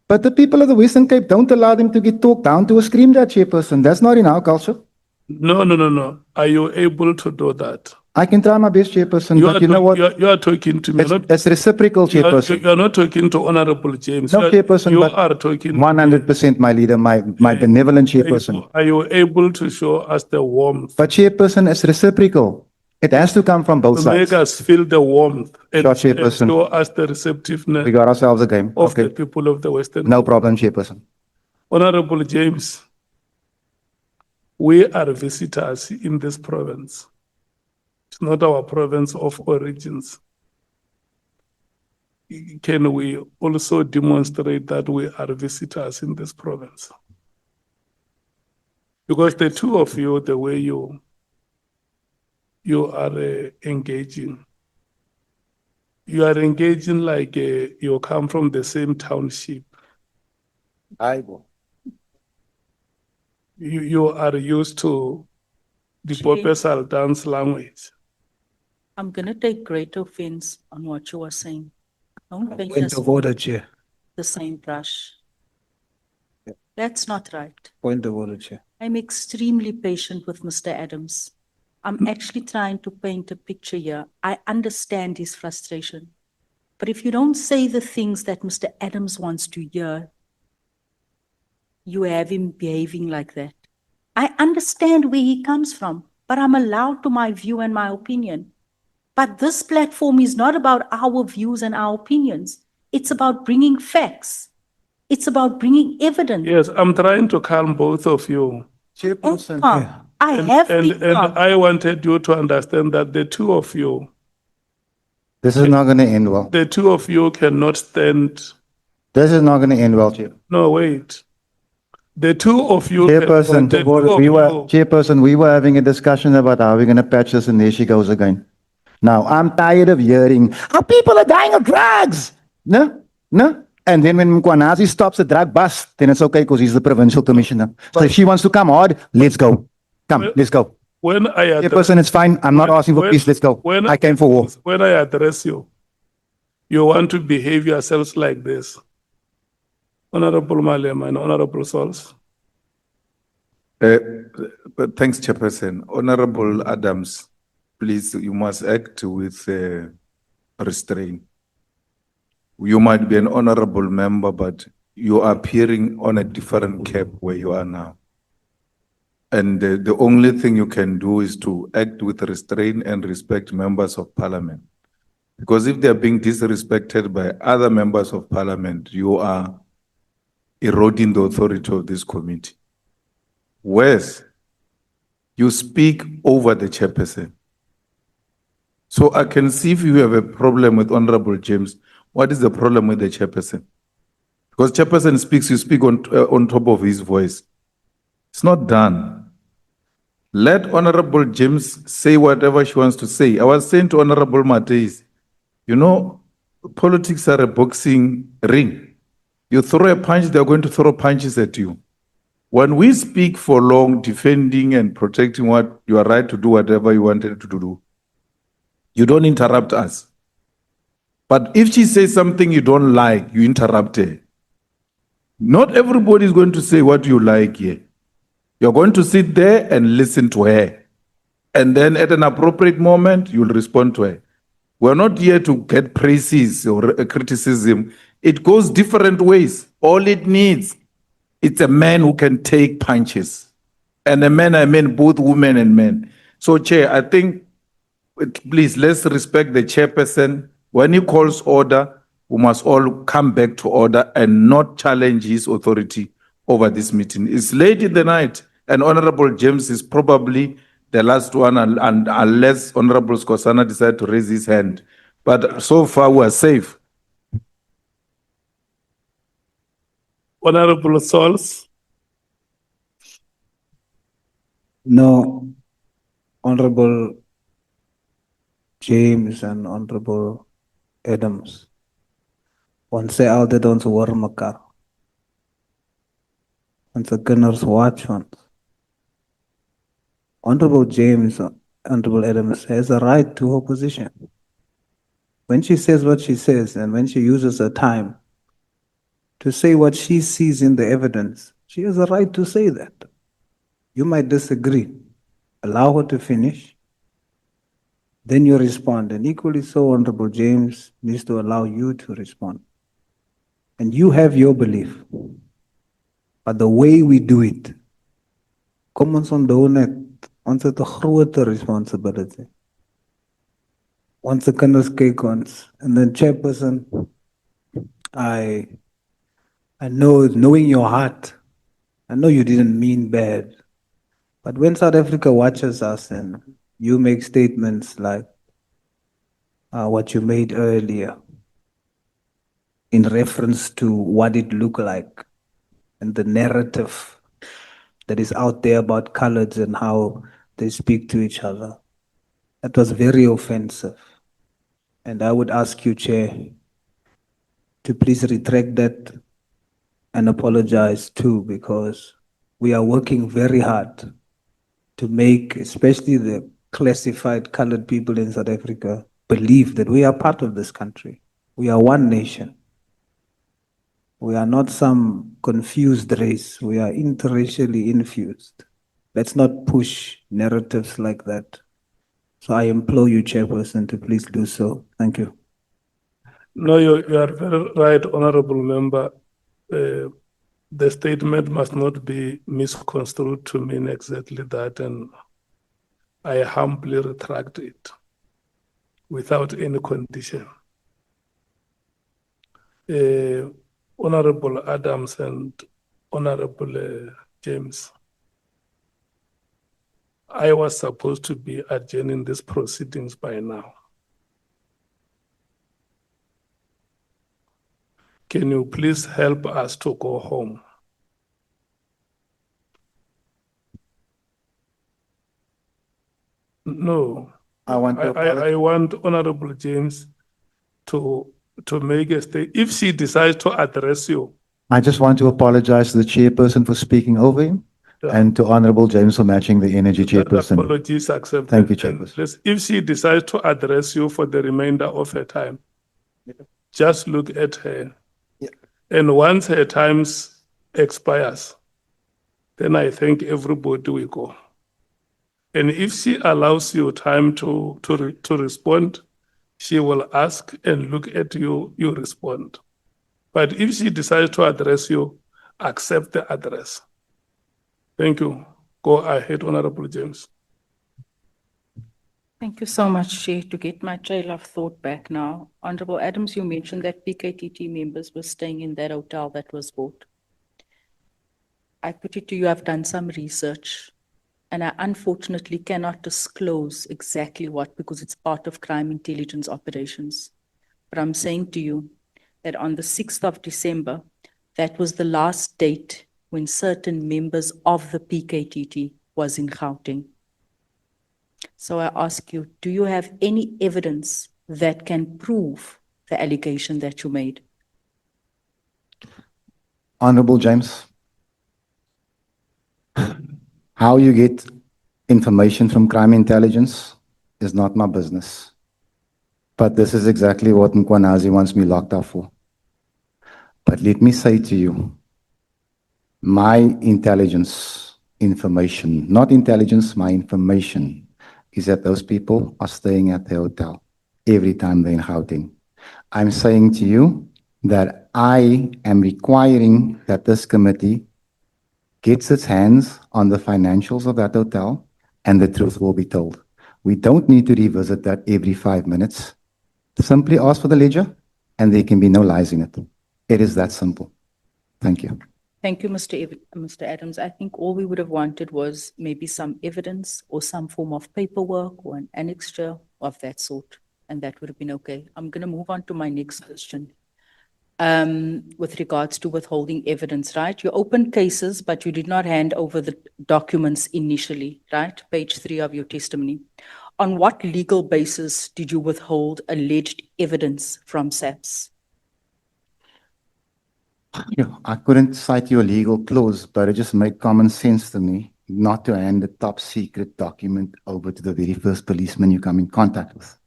But the people of the Western Cape don't allow them to get talked down to or screamed at, Chairperson. That's not in our culture. No. Are you able to do that? I can try my best, Chairperson, but you know what? You are talking to me. It's reciprocal, Chairperson. You are not talking to Honorable James. No, Chairperson, You but are talking. 100%, my leader, my benevolent Chairperson. Are you able to show us the warmth? But Chairperson, it's reciprocal. It has to come from both To make sides. us feel the warmth and Sure, Chairperson. show us the receptiveness We got ourselves a game. of the Okay, people of the Western. no problem, Chairperson. Honorable James, we are visitors in this province. It's not our province of origins. Can we also demonstrate that we are visitors in this province? Because the two of you, the way you are engaging, you are engaging like you come from the same township. You are used to the Chief. Popesal dance language. I'm going to take great offense on what you are saying. Don't paint Point us of order, Chair. the same brush. That's not right. Point of order, Chair. I'm extremely patient with Mr. Adams. I'm actually trying to paint a picture here. I understand his frustration. But if you don't say the things that Mr. Adams wants to hear, you have him behaving like that. I understand where he comes from, but I'm allowed to my view and my opinion. But this platform is not about our views and our opinions. It's about bringing facts. It's about bringing evidence. Yes, I'm trying to calm both of you. Chairperson. Calm. I have been And calm. I wanted you to understand that the two of you, This is not going to end well. the two of you cannot stand. This is not going to end well, Chair. No, wait. The two of you. Chairperson, the two of you- Chairperson, we were having a discussion about how we're going to patch this, and there she goes again. Now, I'm tired of hearing how people are dying of drugs. No. And then when Mkwanazi stops the drug bust, then it's okay because he's the provincial commissioner. So if she wants to come hard, let's go. Come, let's go. When I address, Chairperson, it's fine. I'm not asking for peace. Let's go. I came for war. when I address you, you want to behave yourselves like this. Honorable Malema and Honorable Sols. But thanks, Chairperson. Honorable Adams, please, you must act with restraint. You might be an honorable member, but you are appearing on a different cap where you are now. And the only thing you can do is to act with restraint and respect members of parliament. Because if they are being disrespected by other members of parliament, you are eroding the authority of this committee. Whereas you speak over the chairperson. So I can see if you have a problem with Honorable James, what is the problem with the chairperson? Because chairperson speaks, you speak on top of his voice. It's not done. Let Honorable James say whatever she wants to say. I was saying to Honorable Mateis, you know, politics are a boxing ring. You throw a punch, they're going to throw punches at you. When we speak for long, defending and protecting what you are right to do, whatever you wanted to do, you don't interrupt us. But if she says something you don't like, you interrupt her. Not everybody is going to say what you like here. You're going to sit there and listen to her. And then at an appropriate moment, you'll respond to her. We're not here to get praises or criticism. It goes different ways. All it needs, it's a man who can take punches. And a man, I mean both women and men. So, Chair, I think, please, let's respect the chairperson. When he calls order, we must all come back to order and not challenge his authority over this meeting. It's late in the night, and Honorable James is probably the last one, and unless Honorable Skosana decides to raise his hand. But so far, we are safe. Honorable Sols. No, Honorable James and Honorable Adams. Ons sê altyd ons hoor mekaar. Ons kinders watch ons. Honorable James, Honorable Adams has a right to her position. When she says what she says and when she uses her time to say what she sees in the evidence, she has a right to say that. You might disagree. Allow her to finish. then you respond. And equally so, Honorable James needs to allow you to respond. And you have your belief. But the way we do it, kom ons onthou net, ons het 'n groter responsibility. Ons se kinders kyk ons. And then chairperson, I know, knowing your heart, I know you didn't mean bad. But when South Africa watches us and you make statements like what you made earlier in reference to what it looked like and the narrative that is out there about coloreds and how they speak to each other, that was very offensive. And I would ask you, Chair, to please retract that and apologize too, because we are working very hard to make, especially the classified colored people in South Africa, believe that we are part of this country. We are one nation. We are not some confused race. We are interracially infused. Let's not push narratives like that. So I implore you, Chairperson, to please do so. Thank you. No, you are very right, Honorable Member. The statement must not be misconstrued to mean exactly that, and I humbly retract it without any condition. Honorable Adams and Honorable James, I was supposed to be adjourning these proceedings by now. Can you please help us to go home? No. I want to I want Honorable James to make a statement. If she decides to address you. I just want to apologize to the chairperson for speaking over him and to Honorable James for matching the energy, chairperson. Apologies accepted. Thank you, chairperson. If she decides to address you for the remainder of her time, just look at her. Yeah. And once her time expires, then I think everybody will go. And if she allows you time to respond, she will ask and look at you, you respond. But if she decides to address you, accept the address. Thank you. Go ahead, Honorable James. Thank you so much, Chair. To get my trail of thought back now, Honorable Adams, you mentioned that PKTT members were staying in that hotel that was bought. I put it to you, I've done some research, and I unfortunately cannot disclose exactly what, because it's part of crime intelligence operations. But I'm saying to you that on the 6th of December, that was the last date when certain members of the PKTT was in Gauteng. So I ask you, do you have any evidence that can prove the allegation that you made? Honorable James, how you get information from crime intelligence is not my business. But this is exactly what Mkwanazi wants me locked up for. But let me say to you, my intelligence information, not intelligence, my information is that those people are staying at the hotel every time they're in Gauteng. I'm saying to you that I am requiring that this committee gets its hands on the financials of that hotel and the truth will be told. We don't need to revisit that every 5 minutes. Simply ask for the ledger and there can be no lies in it. It is that simple. Thank you. Thank you, Mr. Adams. I think all we would have wanted was maybe some evidence or some form of paperwork or an annexure of that sort, and that would have been okay. I'm going to move on to my next question. With regards to withholding evidence, right? You opened cases, but you did not hand over the documents initially, right? Page 3 of your testimony. On what legal basis did you withhold alleged evidence from SAPS? Yeah, I couldn't cite you a legal clause, but it just made common sense to me not to hand the top secret document over to the very first policeman you come in contact with.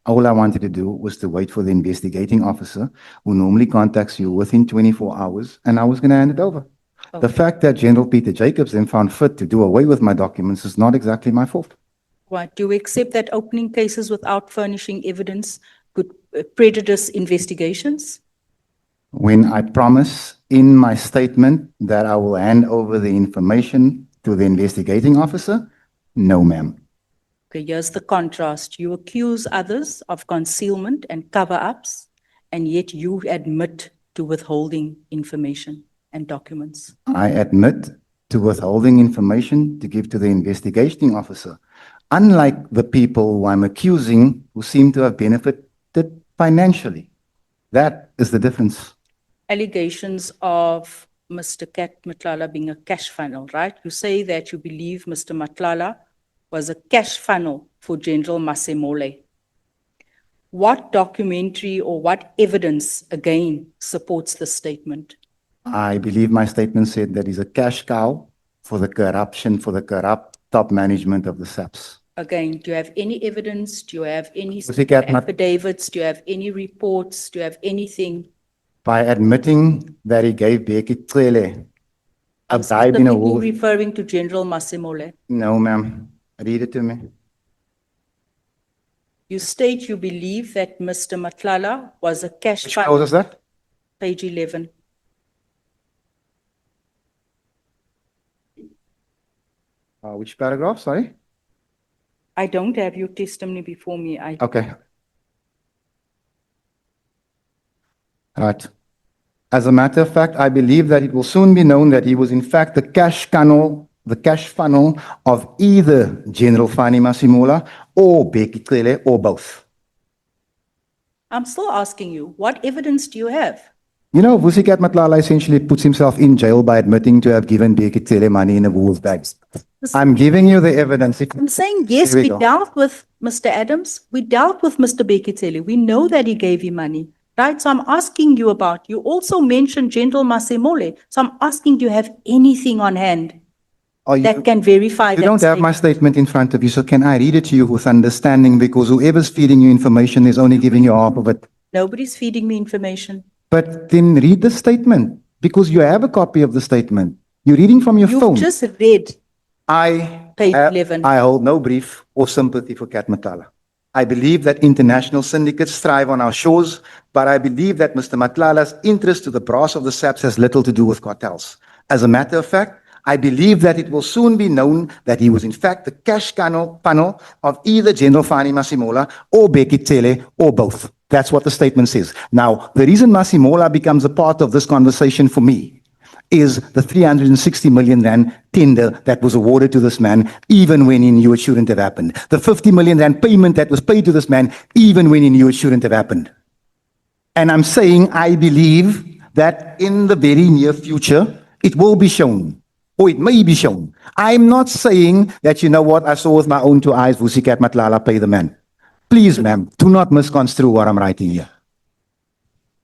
All I wanted to do was to wait for the investigating officer who normally contacts you within 24 hours, and I was going to hand it over. Okay. The fact that General Peter Jacobs then found fit to do away with my documents is not exactly my fault. What, do you accept that opening cases without furnishing evidence could prejudice investigations? When I promise in my statement that I will hand over the information to the investigating officer, no, ma'am. Okay, here's the contrast. You accuse others of concealment and cover-ups, and yet you admit to withholding information and documents. I admit to withholding information to give to the investigating officer, unlike the people who I'm accusing who seem to have benefited financially. That is the difference. Allegations of Mr. Kat Matlala being a cash funnel, right? You say that you believe Mr. Matlala was a cash funnel for General Masemole. What documentary or what evidence, again, supports this statement? I believe my statement said that he's a cash cow for the corruption, for the corrupt top management of the SAPS. Again, do you have any evidence? Do you have any Pussycat Mat- affidavits? Do you have any reports? Do you have anything? By admitting that he gave Becky Cele a I'm bribe in a specifically war. referring to General Masemole. No, ma'am. Read it to me. You state you believe that Mr. Matlala was a cash Which funnel. clause is that? Page 11. Which paragraph? Sorry. I don't have your testimony before me. Okay. Right. As a matter of fact, I believe that it will soon be known that he was in fact the cash funnel of either General Fani Masemola or Becky Cele or both. I'm still asking you, what evidence do you have? You know, Vusikat Matlala essentially puts himself in jail by admitting to have given Becky Cele money in a wool's bag. I'm giving you the evidence. I'm saying, yes, Here we we go. dealt with Mr. Adams. We dealt with Mr. Bekitele. We know that he gave you money, right? So I'm asking you about, you also mentioned General Masemole. So I'm asking, do you have anything on hand that can verify You that don't have my statement in front of you, so can I read it to you with understanding? Because whoever's feeding you information is only giving you half of it. Nobody's feeding me information. But then read the statement, because you have a copy of the statement. You're reading from your phone. You've just read page I 11. hold no brief or sympathy for Kat Matlala. I believe that international syndicates thrive on our shores, but I believe that Mr. Matlala's interest to the brass of the SAPS has little to do with cartels. As a matter of fact, I believe that it will soon be known that he was in fact the cash funnel of either General Fani Masemola or Becky Cele or both. That's what the statement says. Now, the reason Masemola becomes a part of this conversation for me is the 360 million rand tender that was awarded to this man, even when he knew it shouldn't have happened. The 50 million rand payment that was paid to this man, even when he knew it shouldn't have happened. And I'm saying I believe that in the very near future, it will be shown, or it may be shown. I'm not saying that, you know what, I saw with my own two eyes, Vusikat Matlala pay the man. Please, ma'am, do not misconstrue what I'm writing here.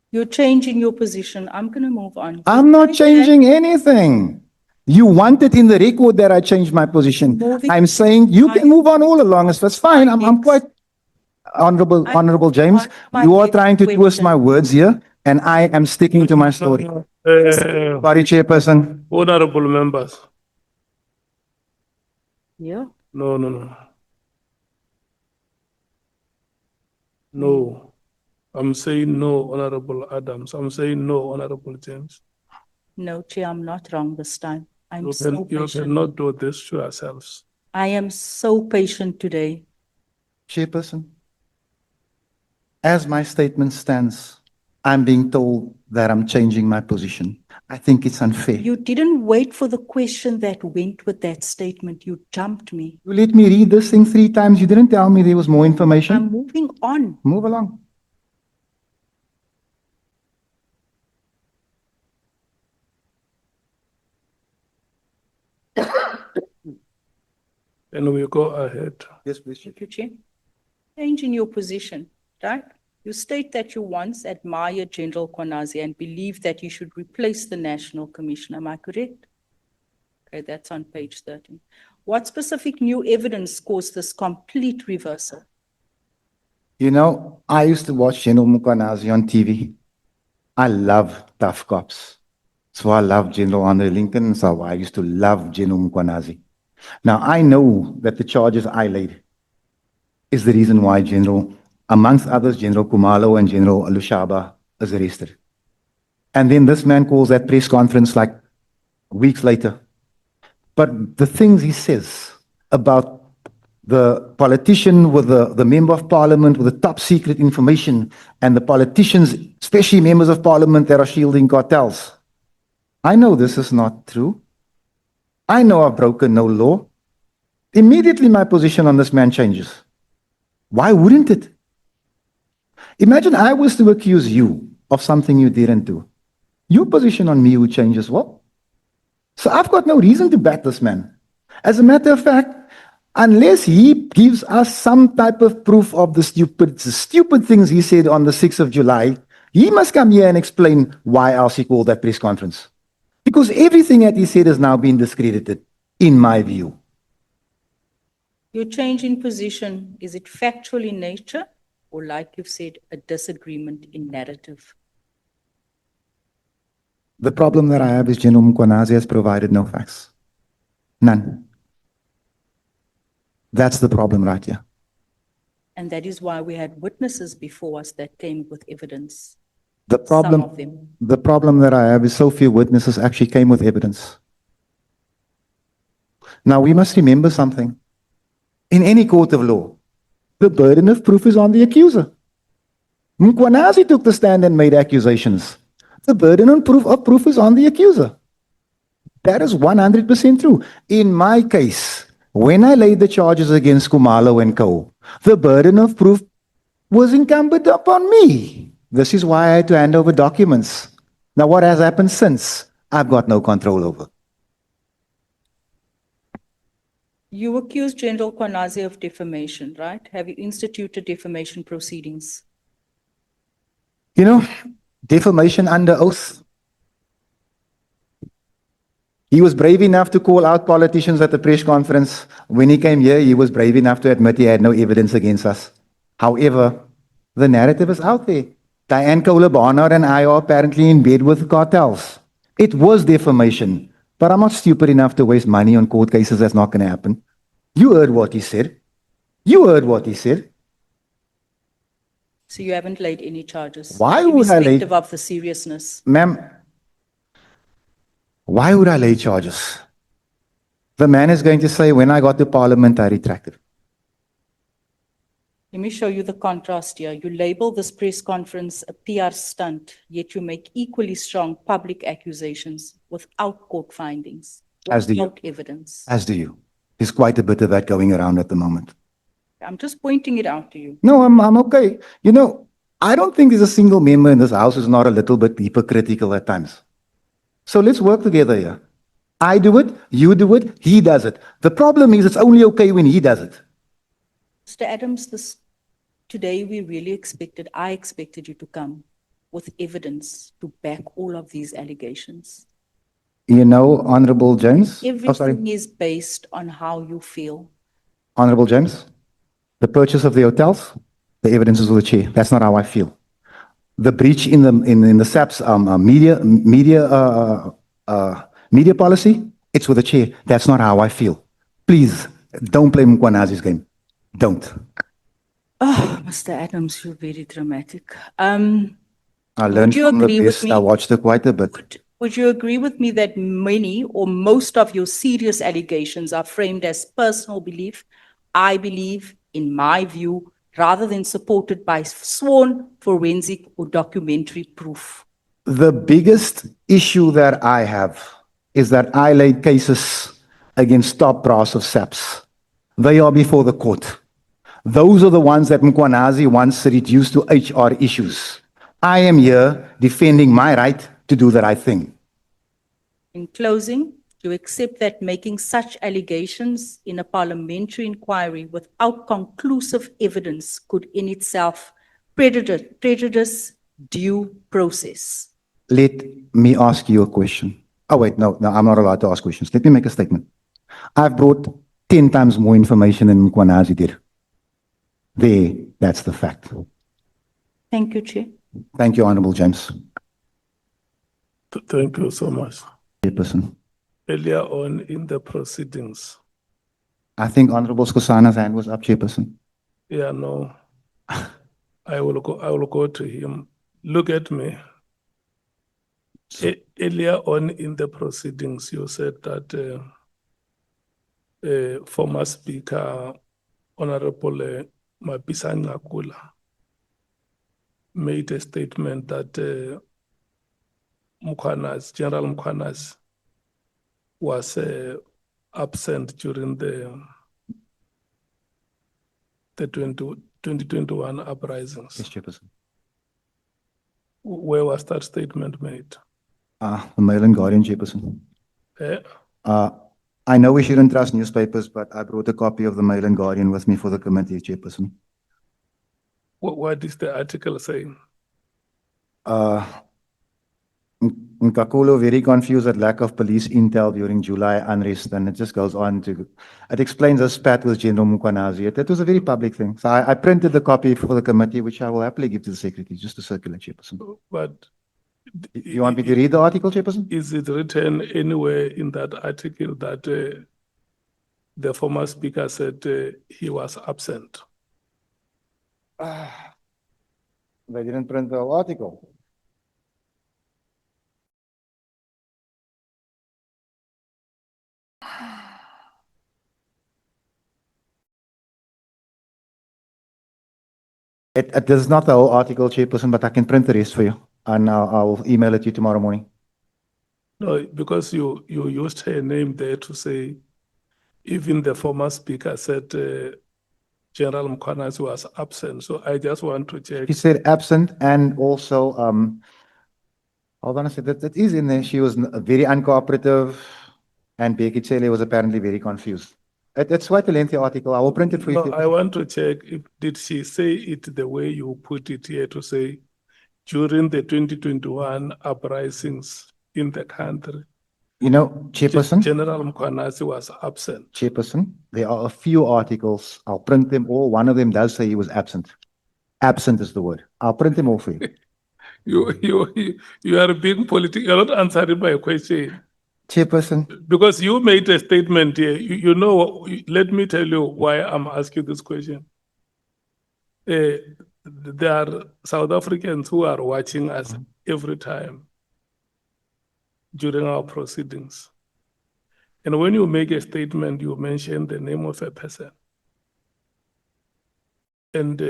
You're changing your position. I'm going to move on. I'm not changing anything. You wanted in the record that I changed my position. I'm saying you can move on all along. It's fine. I'm quite honorable James. You are trying to twist my words here, and I am sticking to my story. Sorry, Chairperson. Honorable members. Yeah. No. No. I'm saying no, Honorable Adams. I'm saying no, Honorable James. No, Chair, I'm not wrong this time. I'm so You patient. cannot do this to ourselves. I am so patient today. Chairperson, as my statement stands, I'm being told that I'm changing my position. I think it's unfair. You didn't wait for the question that went with that statement. You jumped me. You let me read this thing 3 times. You didn't tell me there was more information. I'm moving on. Move along. And we go ahead. Yes, please. Thank you, Chair. Change in your position, right? You state that you once admired General Kwanazi and believed that you should replace the National Commission. Am I correct? Okay, that's on page 13. What specific new evidence caused this complete reversal? You know, I used to watch General Mukanazi on TV. I love tough cops. So I love General Andre Lincoln. So I used to love General Mukanazi. Now, I know that the charges I laid is the reason why amongst others, General Kumalo and General Lushaba is arrested. And then this man calls that press conference like weeks later. But the things he says about the politician with the member of parliament with the top secret information and the politicians, especially members of parliament that are shielding cartels. I know this is not true. I know I've broken no law. Immediately my position on this man changes. Why wouldn't it? Imagine I was to accuse you of something you didn't do. Your position on me would change as well. So I've got no reason to bat this man. As a matter of fact, unless he gives us some type of proof of the stupid things he said on the 6th of July, he must come here and explain why else he called that press conference. Because everything that he said has now been discredited, in my view. Your change in position, is it factual in nature or, like you've said, a disagreement in narrative? The problem that I have is General Mkwanazi has provided no facts. None. That's the problem right here. And that is why we had witnesses before us that came with evidence. The Some of them. the problem that I have is so few witnesses actually came with evidence. Now we must remember something. In any court of law, the burden of proof is on the accuser. Mkwanazi took the stand and made accusations. The burden of proof is on the accuser. That is 100% true. In my case, when I laid the charges against Kumalo and co, the burden of proof was incumbent upon me. This is why I had to hand over documents. Now, what has happened since? I've got no control over. You accused General Kwanaze of defamation, right? Have you instituted defamation proceedings? You know, defamation under oath. He was brave enough to call out politicians at the press conference. When he came here, he was brave enough to admit he had no evidence against us. However, the narrative is out there. Diane Kohle-Barnard and I are apparently in bed with cartels. It was defamation, but I'm not stupid enough to waste money on court cases. That's not going to happen. You heard what he said. You heard what he said. So you haven't laid any charges? Why would I lay? Irrespective of the seriousness? Ma'am, why would I lay charges? The man is going to say, when I got to parliament, I retracted. Let me show you the contrast here. You label this press conference a PR stunt, yet you make equally strong public accusations without court findings, As do you. without evidence. As do you. There's quite a bit of that going around at the moment. I'm just pointing it out to you. No, I'm okay. You know, I don't think there's a single member in this house who's not a little bit hypocritical at times. So let's work together here. I do it, you do it, he does it. The problem is it's only okay when he does it. Mr. Adams, today I expected you to come with evidence to back all of these allegations. You know, Honorable James. Everything is based on how you feel. Honorable James, the purchase of the hotels, the evidence is with the chair. That's not how I feel. The breach in the SAP's media policy, it's with the chair. That's not how I feel. Please, don't play Mkwanazi's game. Don't. Oh, Mr. Adams, you're very dramatic. I learned from the best. I watched it quite a bit. Would you agree with me that many or most of your serious allegations are framed as personal belief? I believe, in my view, rather than supported by sworn, forensic, or documentary proof. The biggest issue that I have is that I laid cases against top brass of SAPS. They are before the court. Those are the ones that Mkwanazi wants reduced to HR issues. I am here defending my right to do the right thing. In closing, do you accept that making such allegations in a parliamentary inquiry without conclusive evidence could in itself prejudice due process? Let me ask you a question. Oh wait, no, I'm not allowed to ask questions. Let me make a statement. I've brought 10 times more information than Mkwanazi did. There, that's the fact. Thank you, Chair. Thank you, Honorable James. Thank you so much. Chairperson. Earlier on in the proceedings, I think Honorable Skosana's hand was up, Chairperson. Yeah, no. I will go to him. Look at me. Earlier on in the proceedings, you said that former Speaker, Honorable Mapisa Ngakula, made a statement that General Mukwanas was absent during the 2021 uprisings. Yes, Chairperson. Where was that statement made? The Mail and Guardian, Chairperson. Eh? I know we shouldn't trust newspapers, but I brought a copy of the Mail and Guardian with me for the committee, Chairperson. What is the article saying? Nkakulo very confused at lack of police intel during July unrest, and it just goes on to, it explains a spat with General Mukwanazi. It was a very public thing. So I printed the copy for the committee, which I will happily give to the secretary, just to circulate, Chairperson. But You want me to read the article, Chairperson? is it written anywhere in that article that the former speaker said he was absent? They didn't print the whole article. This is not the whole article, Chairperson, but I can print the rest for you, and I'll email it to you tomorrow morning. No, because you used her name there to say even the former speaker said General Mukwanas was absent. So I just want to check. She said absent, and also, hold on a second, that is in there. She was very uncooperative, and Bekitsele was apparently very confused. It's quite a lengthy article. I will print it for you. No, I want to check if did she say it the way you put it here to say during the 2021 uprisings in the country. You know, Chairperson, General Mukwanas was absent. Chairperson, there are a few articles. I'll print them all. One of them does say he was absent. Absent is the word. I'll print them all for you. You are being political. You're not answering my question. Chairperson. Because you made a statement here. You know, let me tell you why I'm asking this question. There are South Africans who are watching us every time during our proceedings. And when you make a statement, you mention the name of a person. And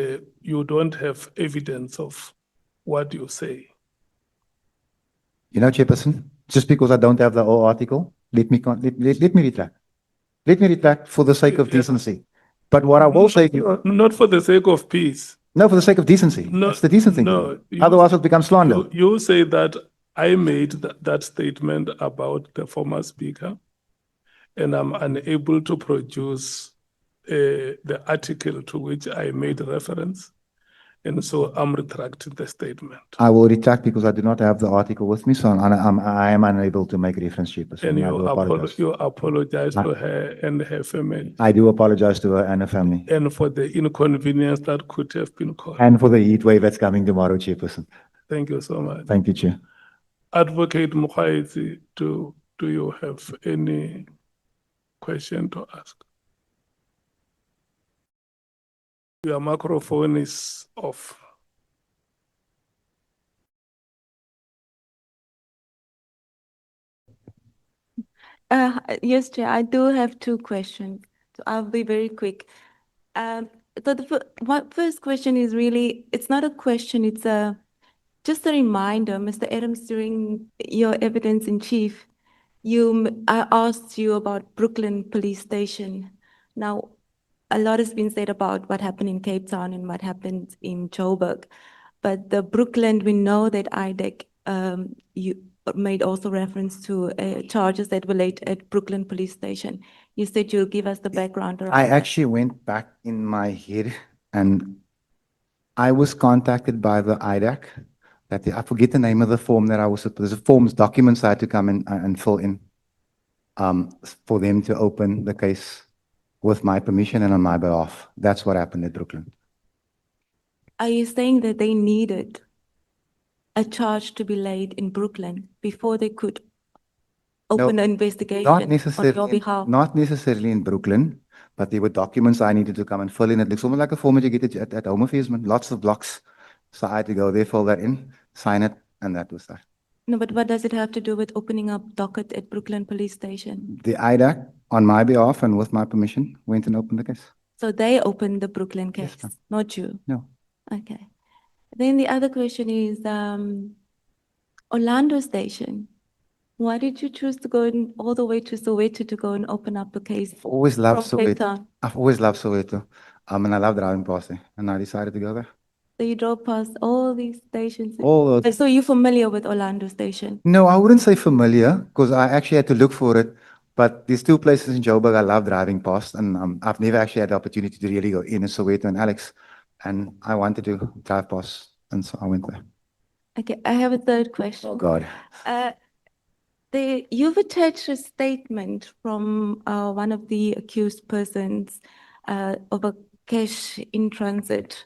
you don't have evidence of what you say. You know, Chairperson, just because I don't have the whole article, let me retract. Let me retract for the sake of decency. But what I will say to you. Not for the sake of peace. No, for the sake of decency. No, that's the decent thing. No, otherwise it becomes slander. You say that I made that statement about the former speaker, and I'm unable to produce the article to which I made reference. And so I'm retracting the statement. I will retract because I do not have the article with me, so I am unable to make reference, Chairperson. And you apologize to her and her family. I do apologize to her and her family. And for the inconvenience that could have been caused. And for the heat wave that's coming tomorrow, Chairperson. Thank you so much. Thank you, Chair. Advocate Mukwaezi, do you have any question to ask? Your microphone is off. Yes, Chair, I do have two questions. So I'll be very quick. So first question is really, it's not a question, it's just a reminder, Mr. Adams, during your evidence in chief, I asked you about Brooklyn Police Station. Now, a lot has been said about what happened in Cape Town and what happened in Joburg. But the Brooklyn, we know that IDEC, you made also reference to charges that were laid at Brooklyn Police Station. You said you'll give us the background around I that. actually went back in my head and I was contacted by the IDAC. I forget the name of the form that I was, there's a forms, documents I had to come in and fill in for them to open the case with my permission and on my behalf. That's what happened at Brooklyn. Are you saying that they needed a charge to be laid in Brooklyn before they could open an investigation on your behalf? Not necessarily in Brooklyn. But there were documents I needed to come and fill in. It looks almost like a form that you get at Home Affairs, man. Lots of blocks. So I had to go there, fill that in, sign it, and that was that. No, but what does it have to do with opening up docket at Brooklyn Police Station? The IDAC, on my behalf and with my permission, went and opened the case. So they opened the Brooklyn Yes, case, ma'am. not you? No. Okay. Then the other question is, Orlando Station. Why did you choose to go all the way to Soweto to go and open up a case? I've always loved from Cape Soweto. Town? I've always loved Soweto. And I love driving past there. And I decided to go there. So you drove past all these stations? All those. So you're familiar with Orlando Station? No, I wouldn't say familiar because I actually had to look for it. But there's two places in Joburg I love driving past, and I've never actually had the opportunity to really go in Soweto and Alex. And I wanted to drive past, and so I went there. Okay, I have a third question. Oh, God. You've attached a statement from one of the accused persons of a cash in transit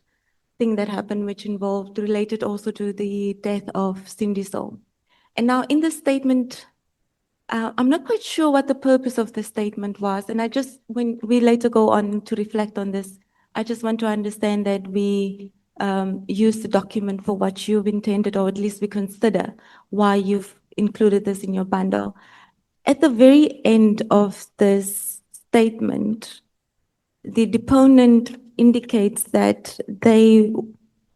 thing that happened, which related also to the death of Cindy Soul. And now in the statement, I'm not quite sure what the purpose of the statement was. And when we later go on to reflect on this, I just want to understand that we use the document for what you've intended, or at least we consider why you've included this in your bundle. At the very end of this statement, the deponent indicates that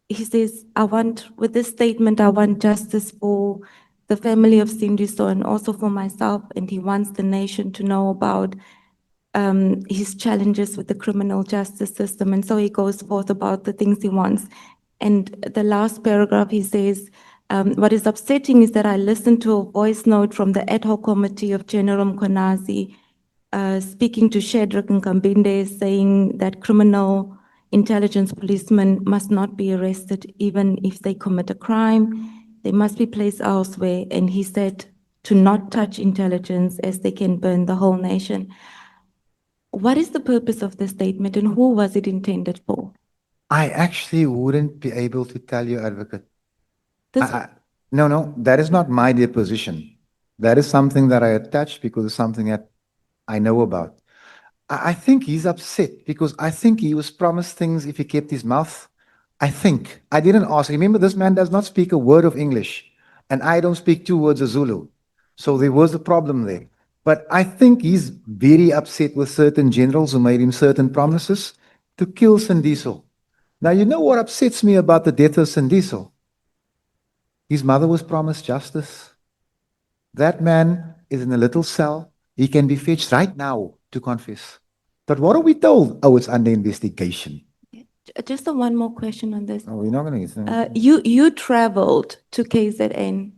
he says, with this statement, I want justice for the family of Cindy Soul and also for myself, and he wants the nation to know about his challenges with the criminal justice system. And so he goes forth about the things he wants. And the last paragraph, he says, what is upsetting is that I listened to a voice note from the ad hoc committee of General Mkonazi speaking to Shadrach and Kambinde, saying that criminal intelligence policemen must not be arrested even if they commit a crime. They must be placed elsewhere. And he said to not touch intelligence as they can burn the whole nation. What is the purpose of the statement and who was it intended for? I actually wouldn't be able to tell you, Advocate. No, that is not my deposition. That is something that I attached because it's something that I know about. I think he's upset because I think he was promised things if he kept his mouth. I think. I didn't ask. Remember, this man does not speak a word of English, and I don't speak 2 words of Zulu. So there was a problem there. But I think he's very upset with certain generals who made him certain promises to kill Sindiso. Now, you know what upsets me about the death of Sindiso? His mother was promised justice. That man is in a little cell. He can be fetched right now to confess. But what are we told? Oh, it's under investigation. Just one more question on this. Oh, we're not going to get You traveled to KZN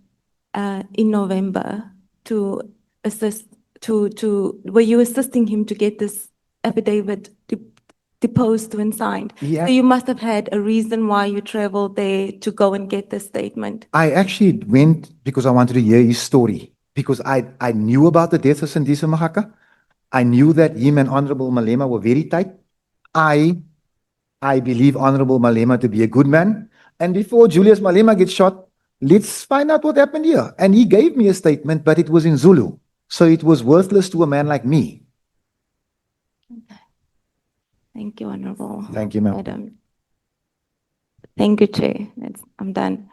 in November to assist, were you assisting him to get this affidavit deposed and signed? Yeah. So you must have had a reason why you traveled there to go and get this statement. I actually went because I wanted to hear his story. Because I knew about the death of Sindiso Mahaka. I knew that him and Honorable Malema were very tight. I believe Honorable Malema to be a good man. And before Julius Malema gets shot, let's find out what happened here. And he gave me a statement, but it was in Zulu. So it was worthless to a man like me. Okay. Thank you, Honorable. Thank you, ma'am. Madam. Thank you, Chair. I'm done.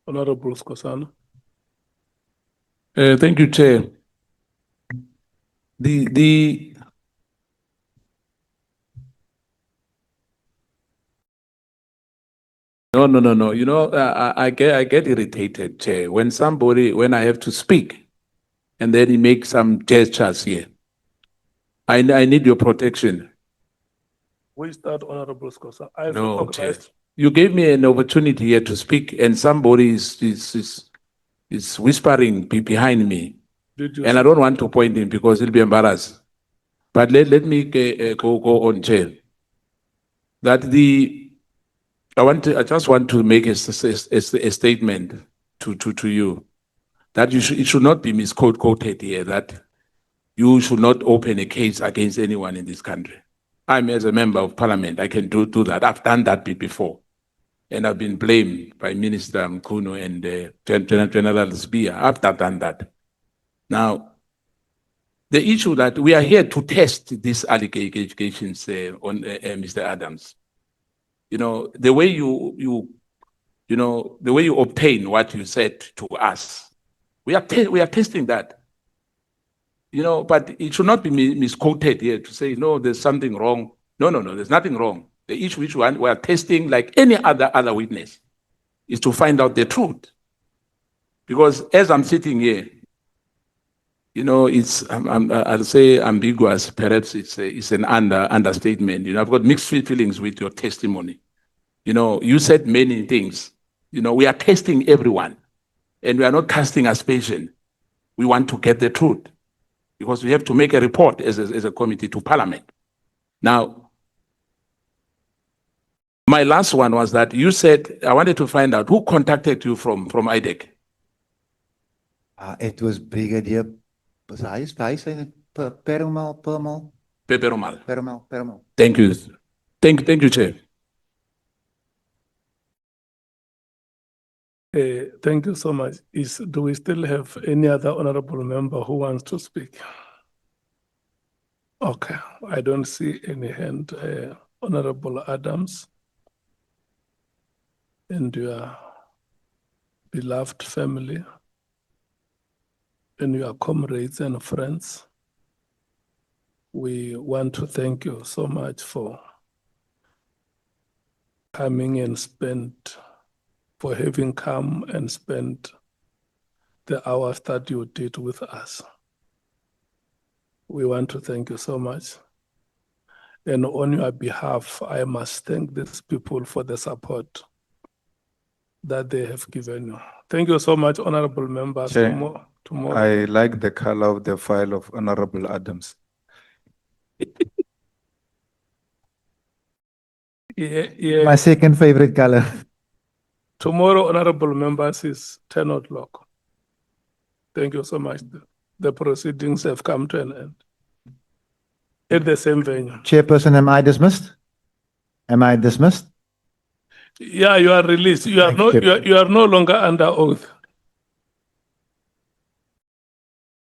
Honorable Skosana. Thank you, Chair. No. You know, I get irritated, Chair, when I have to speak and then he makes some gestures here. I need your protection. Who is that, Honorable Skosana? I've No, Chair. recognized. You gave me an opportunity here to speak and somebody is whispering behind me. Did you And I don't want to point him because he'll be embarrassed. But let me go on, Chair. I just want to make a statement to you that it should not be misquoted here that you should not open a case against anyone in this country. I'm as a member of parliament, I can do that. I've done that before. and I've been blamed by Minister Mkuno and General Zbia. I've done that. Now, the issue that we are here to test these allegations on Mr. Adams. You know, the way the way you obtain what you said to us, we are testing that. You know, but it should not be misquoted here to say, no, there's something wrong. No, there's nothing wrong. The issue which we are testing, like any other witness, is to find out the truth. Because as I'm sitting here, you know, I'll say ambiguous, perhaps it's an understatement. You know, I've got mixed feelings with your testimony. You know, you said many things. You know, we are testing everyone, and we are not casting aspersion. We want to get the truth, because we have to make a report as a committee to Parliament. Now, my last one was that you said, I wanted to find out who contacted you from IDEC. It was Brigadier, hij zei Perumal. Thank you. Thank you, Chair. Thank you so much. Do we still have any other honorable member who wants to speak? Okay, I don't see any hand. Honorable Adams and your beloved family and your comrades and friends, we want to thank you so much for coming and for having come and spent the hours that you did with us. We want to thank you so much. And on your behalf, I must thank these people for the support that they have given you. Thank you so much, honorable members. Chair, Tomorrow. I like the color of the file of Honorable Adams. Yeah. My second favorite color. Tomorrow, honorable members, is 10 o'clock. Thank you so much. The proceedings have come to an end at the same venue. Chairperson, am I dismissed? Am I dismissed? Yeah, you are released. You are no longer under oath.